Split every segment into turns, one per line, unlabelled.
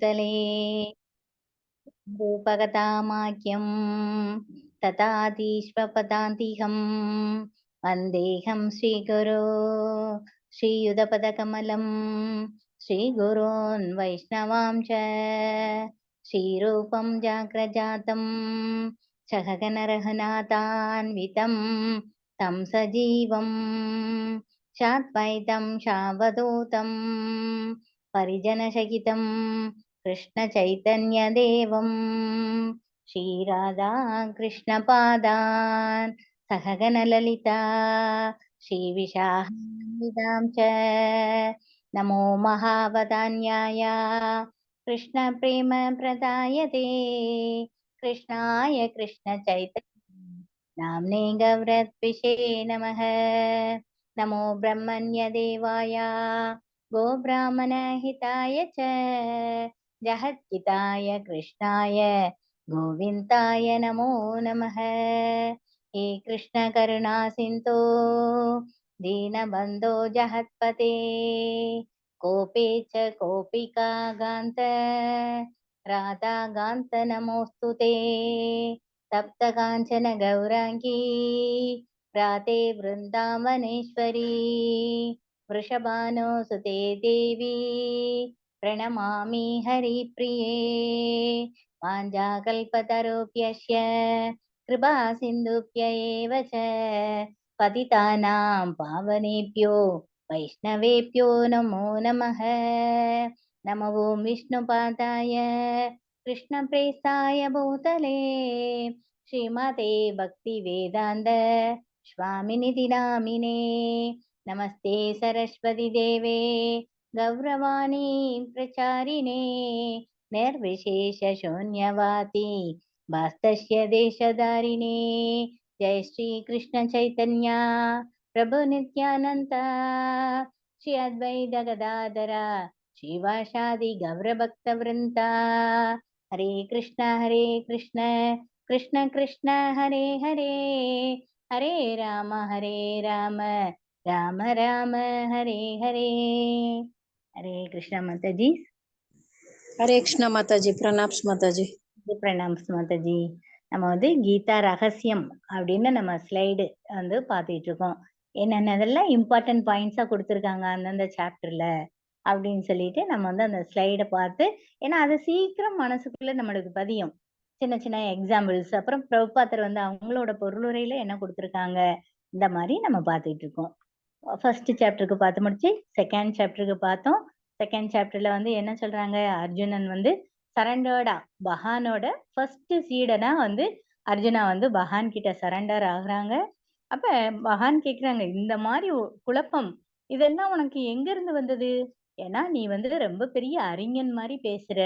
तले रूपकथामाख्यं तथातीश्वपदान्तिहं वन्देऽहं श्रीगुरो श्रीयुतपदकमलं श्रीगुरोन् वैष्णवां च श्रीरूपं जाग्रजातं सहगणरघुनाथान्वितं तं सजीवं साद्वैतं सावधूतं परिजनसहितं कृष्णचैतन्यदेवं श्रीराधा कृष्णपादान् सहगणललिता श्रीविशाखान्वितां च नमो महावदान्याय कृष्णप्रेमप्रदायते कृष्णाय कृष्णचैतन्य नाम्ने गौरद्विषे नमः। नमो ब्रह्मण्यदेवाय गोब्राह्मणहिताय च जगद्हिताय कृष्णाय गोविन्दाय नमो नमः। हे कृष्ण करुणा सिन्धो दीनबन्धो जगत्पते कोपे च गोपिका गान्त राधा गान्त नमोऽस्तु ते तप्त काञ्चन गौराङ्गी राधे वृन्दावनेश्वरी वृषभानुसुते देवी प्रणमामि हरिप्रिये वाञ्छाकल्पतरुभ्यश्च कृपा सिन्धुभ्य एव च पतितानां पावनेभ्यो वैष्णवेभ्यो नमो नमः। नमो ॐ विष्णुपादाय कृष्णप्रेष्ठाय भूतले श्रीमते भक्तिवेदान्त स्वामिनिधि नामिने नमस्ते सरस्वती देवे गौरवाणी प्रचारिणे निर्विशेष शून्यवादी वास्तस्य देशधारिणे जय श्री कृष्ण चैतन्य प्रभु नित्यानंद श्री अद्वैत गदाधर श्रीवासादि गौरभक्त वृंदा हरे कृष्ण कृष्ण कृष्ण हरे हरे हरे राम राम राम हरे हरे। हरे कृष्ण माताजी।
हरे कृष्ण माताजी। प्रणाम्स माताजी।
பிரணாம்ஸ் மாதாஜி. நம்ம வந்து கீதா ரகசியம் அப்படின்னு நம்ம ஸ்லைடு வந்து பார்த்துட்டு இருக்கோம். என்னென்னதெல்லாம் இம்பார்ட்டன்ட் பாயிண்ட்ஸா கொடுத்துருக்காங்க அந்தந்த சாப்டர்ல அப்படின்னு சொல்லிட்டு நம்ம வந்து அந்த ஸ்லைடை பார்த்து, ஏன்னா அது சீக்கிரம் மனசுக்குள்ள நம்மளுக்கு பதியும். சின்ன சின்ன எக்ஸாம்பிள்ஸ், அப்புறம் பிரபுபாத்தர் வந்து அவங்களோட பொருளுரையில என்ன கொடுத்துருக்காங்க, இந்த மாதிரி நம்ம பார்த்துட்டு இருக்கோம். ஃபர்ஸ்ட் சாப்டருக்கு பார்த்து முடிச்சு செகண்ட் சாப்டருக்கு பார்த்தோம். செகண்ட் சாப்டர்ல வந்து என்ன சொல்றாங்க, அர்ஜுனன் வந்து சரண்டர்டா பகவானோட ஃபர்ஸ்ட் சீடனா வந்து அர்ஜுனா வந்து பகவான் கிட்ட சரண்டர் ஆகுறாங்க. அப்ப பகவான் கேக்குறாங்க, இந்த மாதிரி குழப்பம் இதெல்லாம் உனக்கு எங்க இருந்து வந்தது? ஏன்னா நீ வந்து ரொம்ப பெரிய அறிஞன் மாதிரி பேசுற,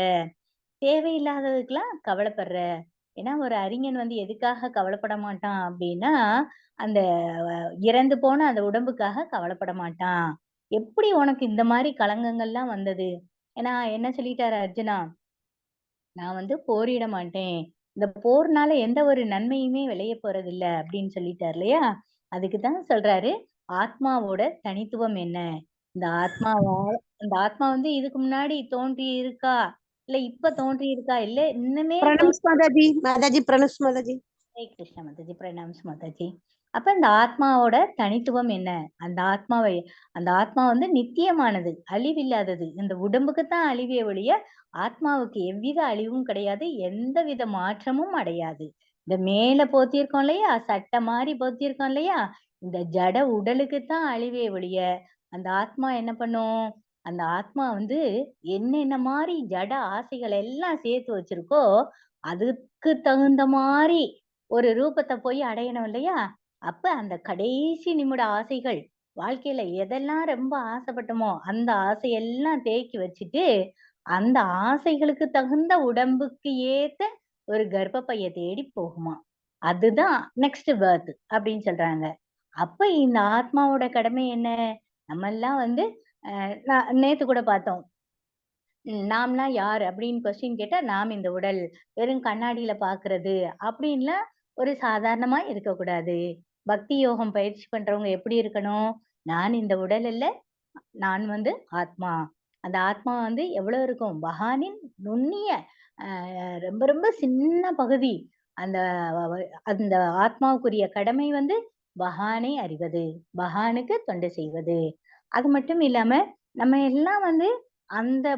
தேவையில்லாததுக்கெல்லாம் கவலைப்படுற. ஏன்னா ஒரு அறிஞன் வந்து எதுக்காக கவலைப்பட மாட்டான் அப்படின்னா, அந்த இறந்து போன அந்த உடம்புக்காக கவலைப்பட மாட்டான். எப்படி உனக்கு இந்த மாதிரி களங்கங்கள்லாம் வந்தது? ஏன்னா என்ன சொல்லிட்டாரு அர்ஜுனா, நான் வந்து போரிட மாட்டேன், இந்த போர்னால எந்த ஒரு நன்மையுமே விளைய போறது இல்ல அப்படின்னு சொல்லிட்டார் இல்லையா. அதுக்குதான் சொல்றாரு, ஆத்மாவோட தனித்துவம் என்ன, இந்த இந்த ஆத்மா வந்து இதுக்கு முன்னாடி தோன்றி இருக்கா, இல்ல இப்ப தோன்றி இருக்கா, இல்ல இன்னுமே
प्रणाम्स माताजी। माताजी प्रणाम्स माताजी।
ஹரே கிருஷ்ண மாதாஜி. பிரணாம்ஸ் மாதாஜி. அப்ப இந்த ஆத்மாவோட தனித்துவம் என்ன, அந்த ஆத்மா வந்து நித்தியமானது, அழிவில்லாதது. இந்த உடம்புக்கு தான் அழிவே ஒழிய ஆத்மாவுக்கு எவ்வித அழிவும் கிடையாது, எந்த வித மாற்றமும் அடையாது. இந்த மேல போத்திருக்கோம் இல்லையா, சட்டை மாதிரி போத்திருக்கோம் இல்லையா, இந்த ஜட உடலுக்கு தான் அழிவே ஒழிய அந்த ஆத்மா என்ன பண்ணும், அந்த ஆத்மா வந்து என்னென்ன மாதிரி ஜட ஆசைகள் எல்லாம் சேர்த்து வச்சிருக்கோ அதுக்கு தகுந்த மாதிரி ஒரு ரூபத்தை போய் அடையணும் இல்லையா. அப்ப அந்த கடைசி நிமிட ஆசைகள், வாழ்க்கையில எதெல்லாம் ரொம்ப ஆசைப்பட்டோமோ அந்த ஆசையெல்லாம் தேக்கி வச்சுட்டு அந்த ஆசைகளுக்கு தகுந்த உடம்புக்கு ஏத்த ஒரு கர்ப்பப்பைய தேடி போகுமா, அதுதான் நெக்ஸ்ட் பர்த் அப்படின்னு சொல்றாங்க. அப்ப இந்த ஆத்மாவோட கடமை என்ன, நம்ம எல்லாம் வந்து நேத்து கூட பார்த்தோம், நாம்லாம் யார் அப்படின்னு கொஸ்டின் கேட்டா, நாம் இந்த உடல், வெறும் கண்ணாடியில பாக்குறது அப்படின்லாம் ஒரு சாதாரணமா இருக்கக்கூடாது. பக்தி யோகம் பயிற்சி பண்றவங்க எப்படி இருக்கணும், நான் இந்த உடல் இல்ல, நான் வந்து ஆத்மா, அந்த ஆத்மா வந்து எவ்வளவு இருக்கும்? பகவானின் நுண்ணிய ரொம்ப ரொம்ப சின்ன பகுதி. அந்த அந்த ஆத்மாவுக்குரிய கடமை வந்து பகவானை அறிவது, பகவானுக்கு தொண்டு செய்வது. அது மட்டும் இல்லாம நம்ம எல்லாம் வந்து அந்த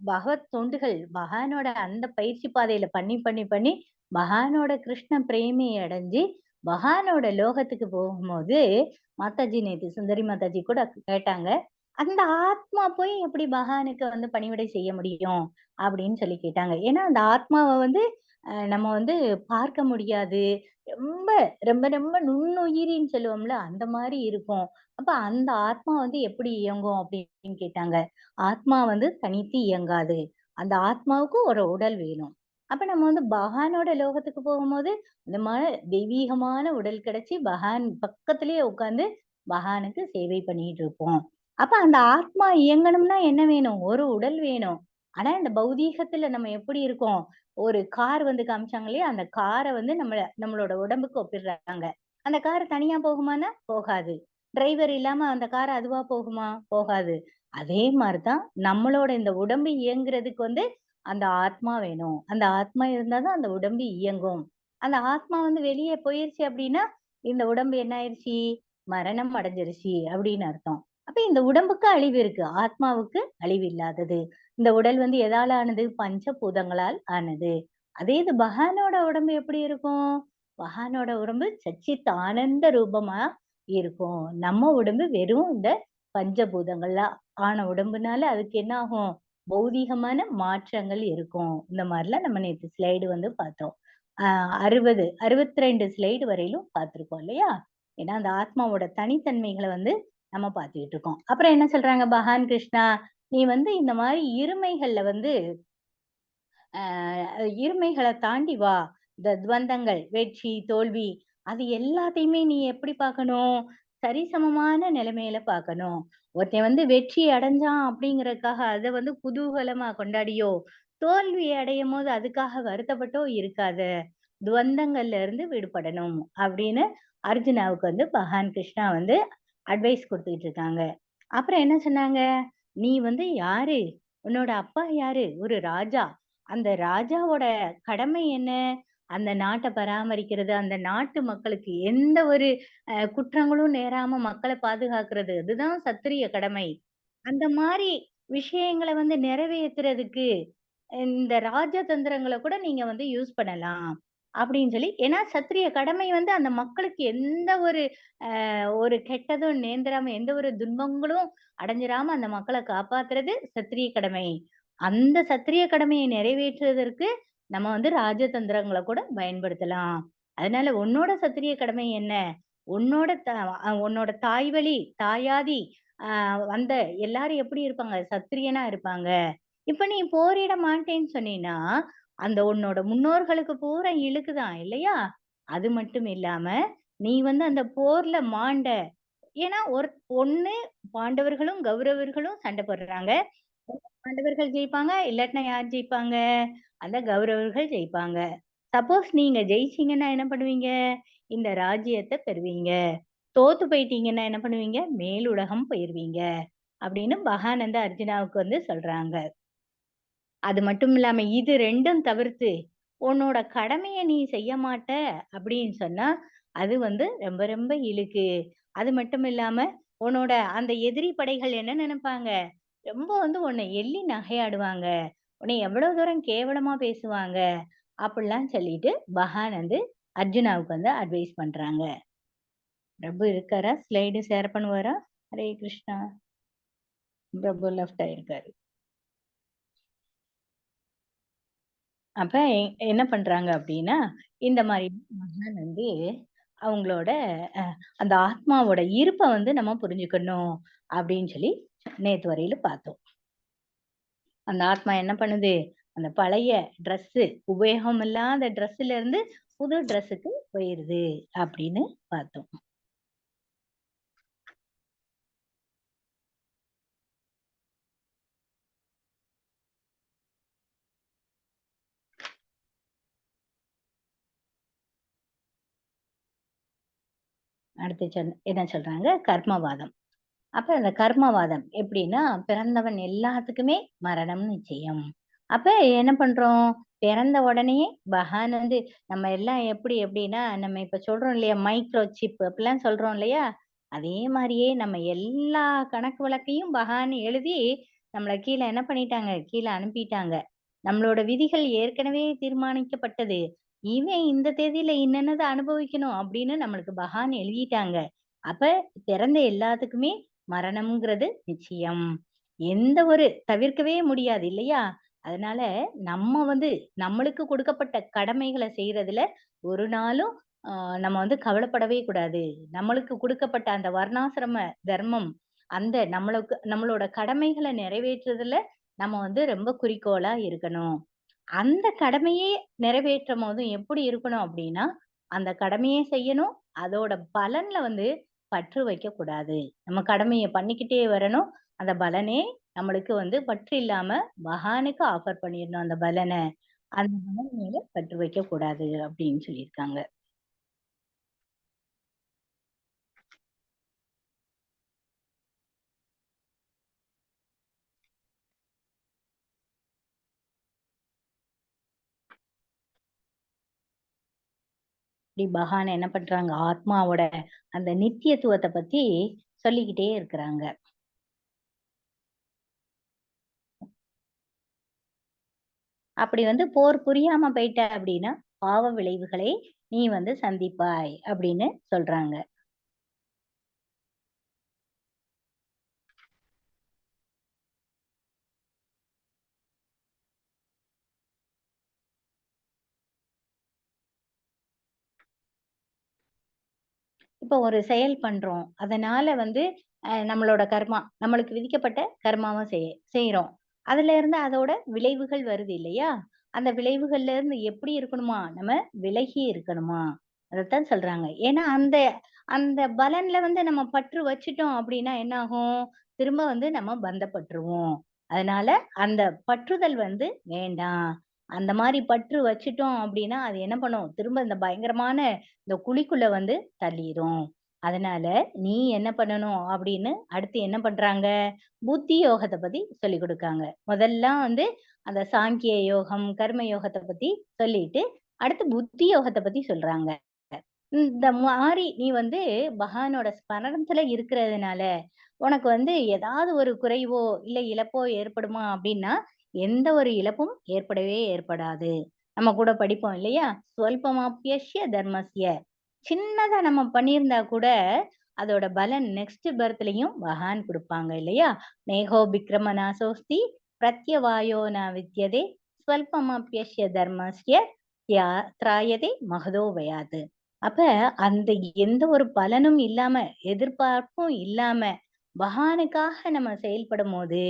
பகவத் தொண்டுகள் பகவானோட அந்த பயிற்சி பாதையில பண்ணி பண்ணி பண்ணி பகவானோட கிருஷ்ண பிரேமியை அடைஞ்சு பகவானோட லோகத்துக்கு போகும்போது மாதாஜி நேத்து சுந்தரி மாதாஜி கூட கேட்டாங்க, அந்த ஆத்மா போய் எப்படி பகவானுக்கு வந்து பணிவிடை செய்ய முடியும் அப்படின்னு சொல்லி கேட்டாங்க. ஏன்னா அந்த ஆத்மாவை வந்து நம்ம வந்து பார்க்க முடியாது. ரொம்ப ரொம்ப ரொம்ப நுண்ணுயிரின்னு சொல்லுவோம்ல அந்த மாதிரி இருக்கும். அப்ப அந்த ஆத்மா வந்து எப்படி இயங்கும் அப்படின்னு கேட்டாங்க. ஆத்மா வந்து தனித்து இயங்காது. அந்த ஆத்மாவுக்கு ஒரு உடல் வேணும். அப்ப நம்ம வந்து பகவானோட லோகத்துக்கு போகும்போது இந்த மாதிரி தெய்வீகமான உடல் கிடைச்சு பகவான் பக்கத்திலேயே உட்கார்ந்து பகவானுக்கு சேவை பண்ணிட்டு இருப்போம். அப்ப அந்த ஆத்மா இயங்கணும்னா என்ன வேணும்? ஒரு உடல் வேணும். ஆனா இந்த பௌதீகத்துல நம்ம எப்படி இருக்கோம்? ஒரு கார் வந்து காமிச்சாங்க இல்லையா? அந்த கார வந்து நம்மளோட உடம்புக்கு ஒப்பிடுறாங்க. அந்த கார் தனியா போகுமான்னா? போகாது. டிரைவர் இல்லாம அந்த கார் அதுவா போகுமா? போகாது. அதே மாரிதான் நம்மளோட இந்த உடம்பு இயங்குறதுக்கு வந்து அந்த ஆத்மா வேணும். அந்த ஆத்மா இருந்தா தான் அந்த உடம்பு இயங்கும். அந்த ஆத்மா வந்து வெளிய போயிருச்சு அப்படின்னா, இந்த உடம்பு என்ன ஆயிருச்சு? மரணம் அடைஞ்சிருச்சு அப்படின்னு அர்த்தம். அப்ப இந்த உடம்புக்கு அழிவு இருக்கு. ஆத்மாவுக்கு அழிவு இல்லாதது. இந்த உடல் வந்து எதால ஆனது? பஞ்சபூதங்களால் ஆனது. அதே இது பகவானோட உடம்பு எப்படி இருக்கும்? பகவானோட உடம்பு சச்சித் ஆனந்த ரூபமா இருக்கும். நம்ம உடம்பு வெறும் இந்த பஞ்சபூதங்களா ஆன உடம்புனால அதுக்கு என்ன ஆகும்? பௌதீகமான மாற்றங்கள் இருக்கும். இந்த மாரிலாம் நம்ம நேத்து ஸ்லைடு வந்து பார்த்தோம். 60 62 ஸ்லைடு வரையிலும் பார்த்திருக்கோம் இல்லையா? ஏன்னா அந்த ஆத்மாவோட தனித்தன்மைகள வந்து நம்ம பார்த்துக்கிட்டு இருக்கோம். அப்புறம் என்ன சொல்றாங்க பகவான் கிருஷ்ணா, நீ வந்து இந்த மாரி இருமைகள்ல வந்து அ இருமைகள தாண்டி வா. இந்த துவந்தங்கள், வெற்றி, தோல்வி அது எல்லாத்தையுமே நீ எப்படி பார்க்கணும்? சரிசமமான நிலைமையில பார்க்கணும். ஒருத்தன் வந்து வெற்றி அடைஞ்சான் அப்படிங்கிறதுக்காக அத வந்து குதூகலமா கொண்டாடியோ, தோல்வி அடையும்போது அதுக்காக வருத்தப்பட்டோ இருக்காத. துவந்தங்கள்ல இருந்து விடுபடணும் அப்படின்னு அர்ஜுனாவுக்கு வந்து பகவான் கிருஷ்ணா வந்து அட்வைஸ் குடுத்துட்டு இருக்காங்க. அப்புறம் என்ன சொன்னாங்க? "நீ வந்து யாரு? உன்னோட அப்பா யாரு? ஒரு ராஜா. அந்த ராஜாவோட கடமை என்ன? அந்த நாட்ட பராமரிக்கிறது, அந்த நாட்டு மக்களுக்கு எந்த ஒரு குற்றங்களும் நேராம மக்கள பாதுகாக்கிறது. அதுதான் சத்திரிய கடமை. அந்த மாரி விஷயங்கள வந்து நிறைவேத்துறதுக்கு இந்த ராஜதந்திரங்கள கூட நீங்க வந்து யூஸ் பண்ணலாம்." அப்படின்னு சொல்லி ஏன்னா சத்திரிய கடமை வந்து அந்த மக்களுக்கு எந்த ஒரு ஒரு கெட்டதும் நேர்ந்துராம, எந்த ஒரு துன்பங்களும் அடைஞ்சிராம அந்த மக்கள காப்பாத்துறது சத்திரிய கடமை. அந்த சத்திரிய கடமையை நிறைவேற்றுவதற்கு நம்ம வந்து ராஜதந்திரங்கள கூட பயன்படுத்தலாம். அதனால உன்னோட சத்திரிய கடமை என்ன? உன்னோட உன்னோட தாய்வழி, தாயாதி வந்த எல்லாரும் எப்படி இருப்பாங்க? சத்திரியனா இருப்பாங்க. இப்ப நீ போரிட மாட்டேன்னு சொன்னீன்னா, அந்த உன்னோட முன்னோர்களுக்கு பூரா இழுக்குதான் இல்லையா? அது மட்டும் இல்லாம, நீ வந்து அந்த போர்ல மாண்ட. ஏன்னா ஒண்ணு பாண்டவர்களும், கௌரவர்களும் சண்டை போடுறாங்க. பாண்டவர்கள் ஜெயிப்பாங்க, இல்லாட்டினா யார் ஜெயிப்பாங்க? அந்த கௌரவர்கள் ஜெயிப்பாங்க. சப்போஸ் நீங்க ஜெயிச்சீங்கன்னா என்ன பண்ணுவீங்க? இந்த ராஜ்யத்த பெறுவீங்க. தோத்து போயிட்டீங்கன்னா என்ன பண்ணுவீங்க? மேலுலகம் போயிருவீங்க. அப்படின்னு பகானந்த அர்ஜுனாவுக்கு வந்து சொல்றாங்க. அது மட்டும் இல்லாம இது 2ம் தவிர்த்து, உன்னோட கடமைய நீ செய்ய மாட்ட அப்படின்னு சொன்னா, அது வந்து ரொம்ப ரொம்ப இழுக்கு. அது மட்டும் இல்லாம, உன்னோட அந்த எதிரி படைகள் என்ன நெனைப்பாங்க? ரொம்ப வந்து உன்னை எள்ளி நகையாடுவாங்க. உன்னை எவ்வளவு தூரம் கேவலமா பேசுவாங்க. அப்படிலாம் சொல்லிட்டு பகவான் வந்து அர்ஜுனாவுக்கு வந்து அட்வைஸ் பண்றாங்க. பிரபு இருக்காரா? ஸ்லைடு ஷேர் பண்ணுவாரா? ஹரே கிருஷ்ணா. பிரபு லெஃப்ட் ஆயிருக்காரு. அப்ப என்ன பண்றாங்க அப்டின்னா, இந்த மாரி மகான் வந்து அவங்களோட அ அந்த ஆத்மாவோட இருப்ப வந்து நம்ம புரிஞ்சுக்கணும் அப்டின்னு சொல்லி நேத்து வரையில பார்த்தோம். அந்த ஆத்மா என்ன பண்ணுது? அந்த பழைய ட்ரெஸ்ஸு உபயோகம் இல்லாத ட்ரெஸ்ஸுல இருந்து புது ட்ரெஸ்ஸுக்கு போயிருது அப்டின்னு பார்த்தோம். அடுத்து என்ன சொல்றாங்க? கர்மவாதம். அப்ப அந்த கர்மவாதம் எப்படின்னா, பிறந்தவன் எல்லாத்துக்குமே மரணம் நிச்சயம். அப்ப என்ன பண்றோம்? பிறந்த உடனேயே பகவான் வந்து நம்ம எல்லாம் எப்படி எப்படின்னா, நம்ம இப்ப சொல்றோம் இல்லையா? மைக்ரோ சிப் அப்படிலாம் சொல்றோம் இல்லையா? அதே மாரியே நம்ம எல்லா கணக்கு வழக்கையும் பகவான் எழுதி, நம்மள கீழ என்ன பண்ணிட்டாங்க? கீழ அனுப்பிட்டாங்க. நம்மளோட விதிகள் ஏற்கனவே தீர்மானிக்கப்பட்டது. இவன் இந்த தேதியில இன்னன்னத அனுபவிக்கணும் அப்படின்னு நம்மளுக்கு பகவான் எழுதிட்டாங்க. அப்ப பிறந்த எல்லாத்துக்குமே மரணம்ங்கிறது நிச்சயம். எந்த ஒரு தவிர்க்கவே முடியாது இல்லையா? அதனால நம்ம வந்து நம்மளுக்கு கொடுக்கப்பட்ட கடமைகள செய்றதுல ஒரு நாளும் அ நம்ம வந்து கவலைப்படவே கூடாது. நம்மளுக்கு குடுக்கப்பட்ட அந்த வர்ணாசிரம தர்மம், அந்த நம்மளோட கடமைகள நிறைவேற்றுறதுல நம்ம வந்து ரொம்ப குறிக்கோளா இருக்கணும். அந்த கடமையே நிறைவேற்றும்போதும் எப்படி இருக்கணும் அப்படின்னா, அந்த கடமையே செய்யணும். அதோட பலன்ல வந்து பற்று வைக்கக்கூடாது. நம்ம கடமைய பண்ணிக்கிட்டே வரணும். அந்த பலனே நம்மளுக்கு வந்து பற்று இல்லாம பகவானுக்கு ஆஃபர் பண்ணிறணும் அந்த பலன. அந்த பலன் மேல பற்று வைக்கக்கூடாது அப்படின்னு சொல்லியிருக்காங்க. இப்படி பகவான் என்ன பண்றாங்க, ஆத்மாவோட அந்த நித்தியத்துவத்த பத்தி சொல்லிக்கிட்டே இருக்கிறாங்க. அப்படி வந்து போர் புரியாம போயிட்ட அப்படின்னா, பாவ விளைவுகளை நீ வந்து சந்திப்பாய் அப்படின்னு சொல்றாங்க. இப்போ ஒரு செயல் பண்றோம். அதனால வந்து நம்மளோட கர்மா, நம்மளுக்கு விதிக்கப்பட்ட கர்மாவ செய்றோம். அதுல இருந்து அதோட விளைவுகள் வருது இல்லையா? அந்த விளைவுகள்ல இருந்து எப்படி இருக்கணுமா? நம்ம விலகி இருக்கணுமா? அதத்தான் சொல்றாங்க. ஏன்னா அந்த அந்த பலன்ல வந்து நம்ம பற்று வச்சுட்டோம் அப்படின்னா என்ன ஆகும்? திரும்ப வந்து நம்ம பந்தப்பட்டுருவோம். அதனால அந்த பற்றுதல் வந்து வேண்டாம். அந்த மாரி பற்று வச்சுட்டோம் அப்படின்னா, அது என்ன பண்ணும்? திரும்ப இந்த பயங்கரமான இந்த குழிக்குள்ள வந்து தள்ளிரும். அதனால நீ என்ன பண்ணணும் அப்படின்னு அடுத்து என்ன பண்றாங்க? புத்தி யோகத்த பத்தி சொல்லிக் குடுக்காங்க. முதல்லாம் வந்து அந்த சாங்கிய யோகம், கர்ம யோகத்த பத்தி சொல்லிட்டு, அடுத்து புத்தி யோகத்த பத்தி சொல்றாங்க. இந்த மாரி நீ வந்து பகவானோட ஸ்மரணத்துல இருக்கிறதுனால, உனக்கு வந்து ஏதாவது ஒரு குறைவோ, இல்ல இழப்போ ஏற்படுமா அப்படின்னா, எந்த ஒரு இழப்பும் ஏற்படவே ஏற்படாது. நம்ம கூட படிப்போம் இல்லையா? "ஸ்வல்பமாப்யஸ்ய தர்மஸ்ய" சின்னதா நம்ம பண்ணியிருந்தா கூட, அதோட பலன் நெக்ஸ்ட் பர்த்லயும் பகவான் குடுப்பாங்க இல்லையா? "நேஹோ விக்ரம நாசோஸ்தி பிரத்யவாயோ ந வித்யதே ஸ்வல்பமாப்யஸ்ய தர்மஸ்ய திராயதே மகதோ பயாத்." அப்ப அந்த எந்த ஒரு பலனும் இல்லாம, எதிர்பார்ப்பும் இல்லாம, பகவானுக்காக நம்ம செயல்படும்போது,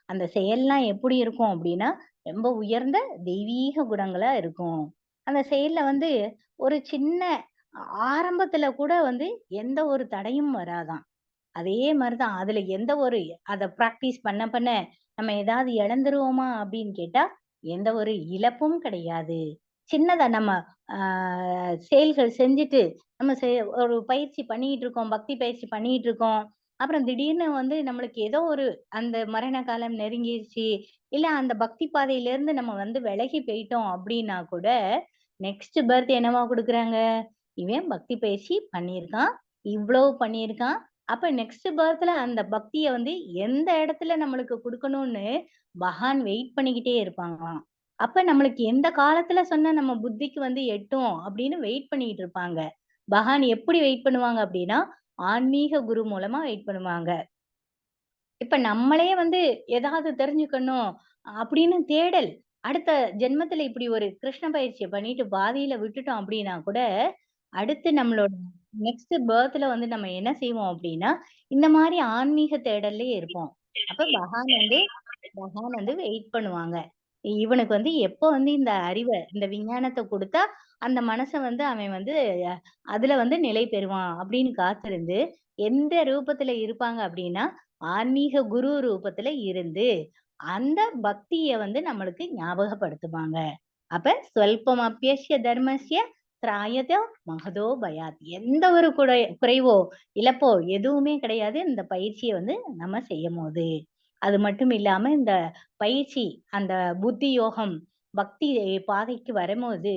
அந்த செயல்லாம் எப்படி இருக்கும் அப்படின்னா, ரொம்ப உயர்ந்த தெய்வீக குணங்களா இருக்கும். அந்த செயல்ல வந்து ஒரு சின்ன ஆரம்பத்துல கூட வந்து எந்த ஒரு தடையும் வராதாம். அதே மாரிதான். அதுல எந்த ஒரு அத பிராக்டிஸ் பண்ண பண்ண நம்ம ஏதாவது இழந்துருவோமா அப்படின்னு கேட்டா, எந்த ஒரு இழப்பும் கிடையாது. சின்னதா நம்ம ஆ செயல்கள் செஞ்சுட்டு, நம்ம ஒரு பயிற்சி பண்ணிட்டு இருக்கோம். பக்தி பயிற்சி பண்ணிட்டு இருக்கோம். அப்புறம் திடீர்னு வந்து நம்மளுக்கு ஏதோ ஒரு அந்த மரண காலம் நெருங்கிருச்சு. இல்ல அந்த பக்தி பாதையிலேருந்து நம்ம வந்து விலகி போயிட்டோம் அப்படின்னா கூட, நெக்ஸ்ட் பர்த் என்னவா குடுக்குறாங்க? இவன் பக்தி பயிற்சி பண்ணியிருக்கான். இவ்வளவு பண்ணியிருக்கான். அப்ப நெக்ஸ்ட் பர்த்ல அந்த பக்திய வந்து எந்த இடத்துல நம்மளுக்கு குடுக்கணும்னு பகவான் வெயிட் பண்ணிக்கிட்டே இருப்பாங்களாம். அப்ப நம்மளுக்கு எந்த காலத்துல சொன்னா நம்ம புத்திக்கு வந்து எட்டும் அப்படின்னு வெயிட் பண்ணிட்டு இருப்பாங்க. பகவான் எப்படி வெயிட் பண்ணுவாங்க அப்படின்னா, ஆன்மீக குரு மூலமா வெயிட் பண்ணுவாங்க. இப்ப நம்மளே வந்து ஏதாவது தெரிஞ்சுக்கணும் அப்படின்னு தேடல். அடுத்த ஜென்மத்துல இப்படி ஒரு கிருஷ்ண பயிற்சிய பண்ணிட்டு பாதியில விட்டுட்டோம் அப்படின்னா கூட, அடுத்து நம்மளோட நெக்ஸ்ட் பர்த்ல வந்து நம்ம என்ன செய்வோம் அப்படின்னா, இந்த மாரி ஆன்மீக தேடல்லயே இருப்போம். அப்ப பகவான் வந்து வெயிட் பண்ணுவாங்க. இவனுக்கு வந்து எப்ப வந்து இந்த அறிவ, இந்த விஞ்ஞானத்த குடுத்தா, அந்த மனச வந்து அவன் வந்து அதுல வந்து நிலை பெறுவான் அப்படின்னு காத்திருந்து, எந்த ரூபத்துல இருப்பாங்க அப்படின்னா, ஆன்மீக குரு ரூபத்துல இருந்து, அந்த பக்திய வந்து நம்மளுக்கு ஞாபகப்படுத்துவாங்க. அப்ப "ஸ்வல்பம் அப்யஸ்ய தர்மஸ்ய திராயத மகதோ பயாத். எந்த ஒரு குறைவோ இழப்போ எதுவுமே கிடையாது இந்த பயிற்சியை வந்து நம்ம செய்யும் போது. அது மட்டும் இல்லாம இந்த பயிற்சி அந்த புத்தி யோகம் பக்தி பாதைக்கு வரும்போது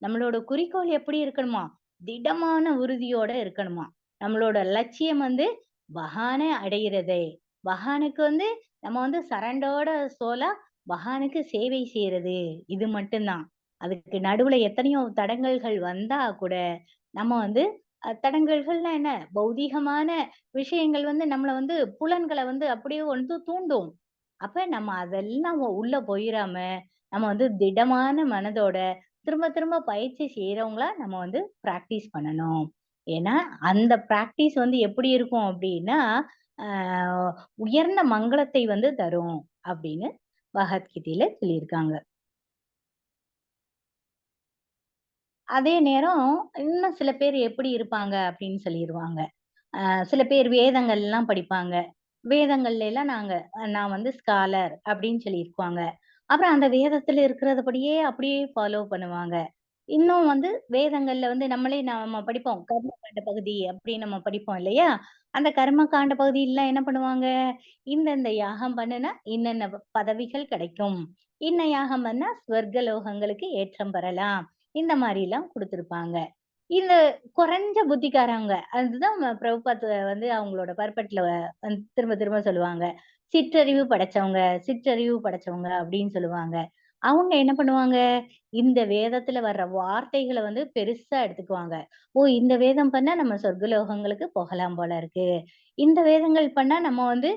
நம்மளோட குறிக்கோள் எப்படி இருக்கணுமா? திடமான உறுதியோட இருக்கணுமா? நம்மளோட லட்சியம் வந்து பகவானை அடையிறதே. பகவானுக்கு வந்து நம்ம வந்து சரண்டோட சோலா பகவானுக்கு சேவை செய்யறது. இது மட்டும்தான். அதுக்கு நடுவுல எத்தனையோ தடங்கல்கள் வந்தா கூட நம்ம வந்து தடங்கல்கள்னா என்ன? பௌதீகமான விஷயங்கள் வந்து நம்மள வந்து புலன்கள வந்து அப்படியே வந்து தூண்டும். அப்ப நம்ம அதெல்லாம் உள்ள போயிராம, நம்ம வந்து திடமான மனதோட திரும்ப திரும்ப பயிற்சி செய்றவங்களா நம்ம வந்து பிராக்டிஸ் பண்ணணும். ஏன்னா, அந்த பிராக்டிஸ் வந்து எப்படி இருக்கும் அப்படின்னா, அ உயர்ந்த மங்களத்தை வந்து தரும் அப்படின்னு பகவத்கீதையில சொல்லியிருக்காங்க. அதே நேரம் இன்னும் சில பேர் எப்படி இருப்பாங்க அப்படின்னு சொல்லிருவாங்க. சில பேர் வேதங்கள்லாம் படிப்பாங்க. வேதங்கள்ல எல்லாம் நான் வந்து ஸ்காலர் அப்படின்னு சொல்லியிருப்பாங்க. அப்புறம் அந்த வேதத்துல இருக்கிறதுபடியே அப்படியே ஃபாலோ பண்ணுவாங்க. இன்னும் வந்து வேதங்கள்ல வந்து நம்ம படிப்போம். கர்மகாண்ட பகுதி அப்படின்னு நம்ம படிப்போம் இல்லையா? அந்த கர்மகாண்ட பகுதியிலாம் என்ன பண்ணுவாங்க? இந்தந்த யாகம் பண்ணுனா இன்னென்ன பதவிகள் கிடைக்கும். இன்ன யாகம் பண்ணா சொர்க்க லோகங்களுக்கு ஏற்றம் பெறலாம். இந்த மாரிலாம் குடுத்திருப்பாங்க. இந்த குறைஞ்ச புத்திக்காரவங்க. அதுதான் பிரபுபாத் வந்து அவங்களோட பர்பட்ல திரும்ப திரும்ப சொல்லுவாங்க. சிற்றறிவு படைச்சவங்க அப்படின்னு சொல்லுவாங்க. அவங்க என்ன பண்ணுவாங்க, இந்த வேதத்துல வர்ற வார்த்தைகள வந்து பெருசா எடுத்துக்குவாங்க. ஓ! இந்த வேதம் பண்ணா நம்ம சொர்க்கலோகங்களுக்கு போகலாம் போல இருக்கு. இந்த வேதங்கள் பண்ணா நம்ம வந்து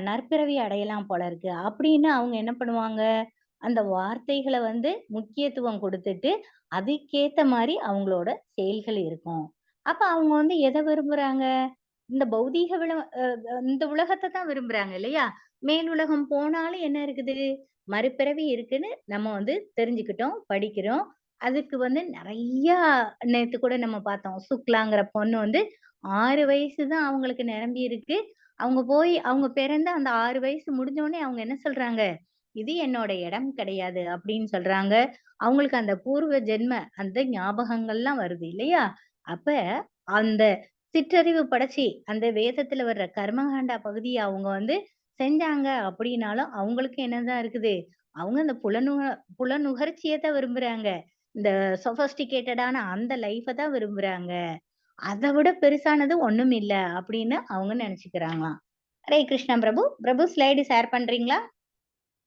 நற்பிறவி அடையலாம் போல இருக்கு. அப்படின்னு அவங்க என்ன பண்ணுவாங்க, அந்த வார்த்தைகள வந்து முக்கியத்துவம் குடுத்துட்டு, அதுக்கேத்த மாரி அவங்களோட செயல்கள் இருக்கும். அப்ப அவங்க வந்து எத விரும்புறாங்க? இந்த பௌதீக இந்த உலகத்த தான் விரும்புறாங்க இல்லையா? மேல் உலகம் போனாலும் என்ன இருக்குது? மறுபிறவி இருக்குன்னு நம்ம வந்து தெரிஞ்சுக்கிட்டோம், படிக்கிறோம். அதுக்கு வந்து நெறையா நேத்து கூட நம்ம பார்த்தோம். சுக்லாங்கிற பொண்ணு வந்து 6 வயசு தான் அவங்களுக்கு நிரம்பி இருக்கு. அவங்க பிறந்து அந்த 6 வயசு முடிஞ்சோனே அவங்க என்ன சொல்றாங்க? "இது என்னோட இடம் கிடையாது" அப்படின்னு சொல்றாங்க. அவங்களுக்கு அந்த பூர்வ ஜென்ம அந்த ஞாபகங்கள்லாம் வருது இல்லையா? அப்ப அந்த சிற்றறிவு படைச்சு, அந்த வேதத்துல வர்ற கர்மகாண்டா பகுதிய அவங்க வந்து செஞ்சாங்க அப்படின்னாலும், அவங்களுக்கு என்னதான் இருக்குது? அவங்க அந்த புலனுகர்ச்சிய தான் விரும்புறாங்க. இந்த சொஃபஸ்டிகேட்டடான அந்த லைஃப தான் விரும்புறாங்க. அத விட பெருசானது ஒண்ணும் இல்ல அப்படின்னு அவங்க நெனச்சுக்கிறாங்களாம். ஹரே கிருஷ்ணா பிரபு. பிரபு ஸ்லைடு ஷேர் பண்றீங்களா?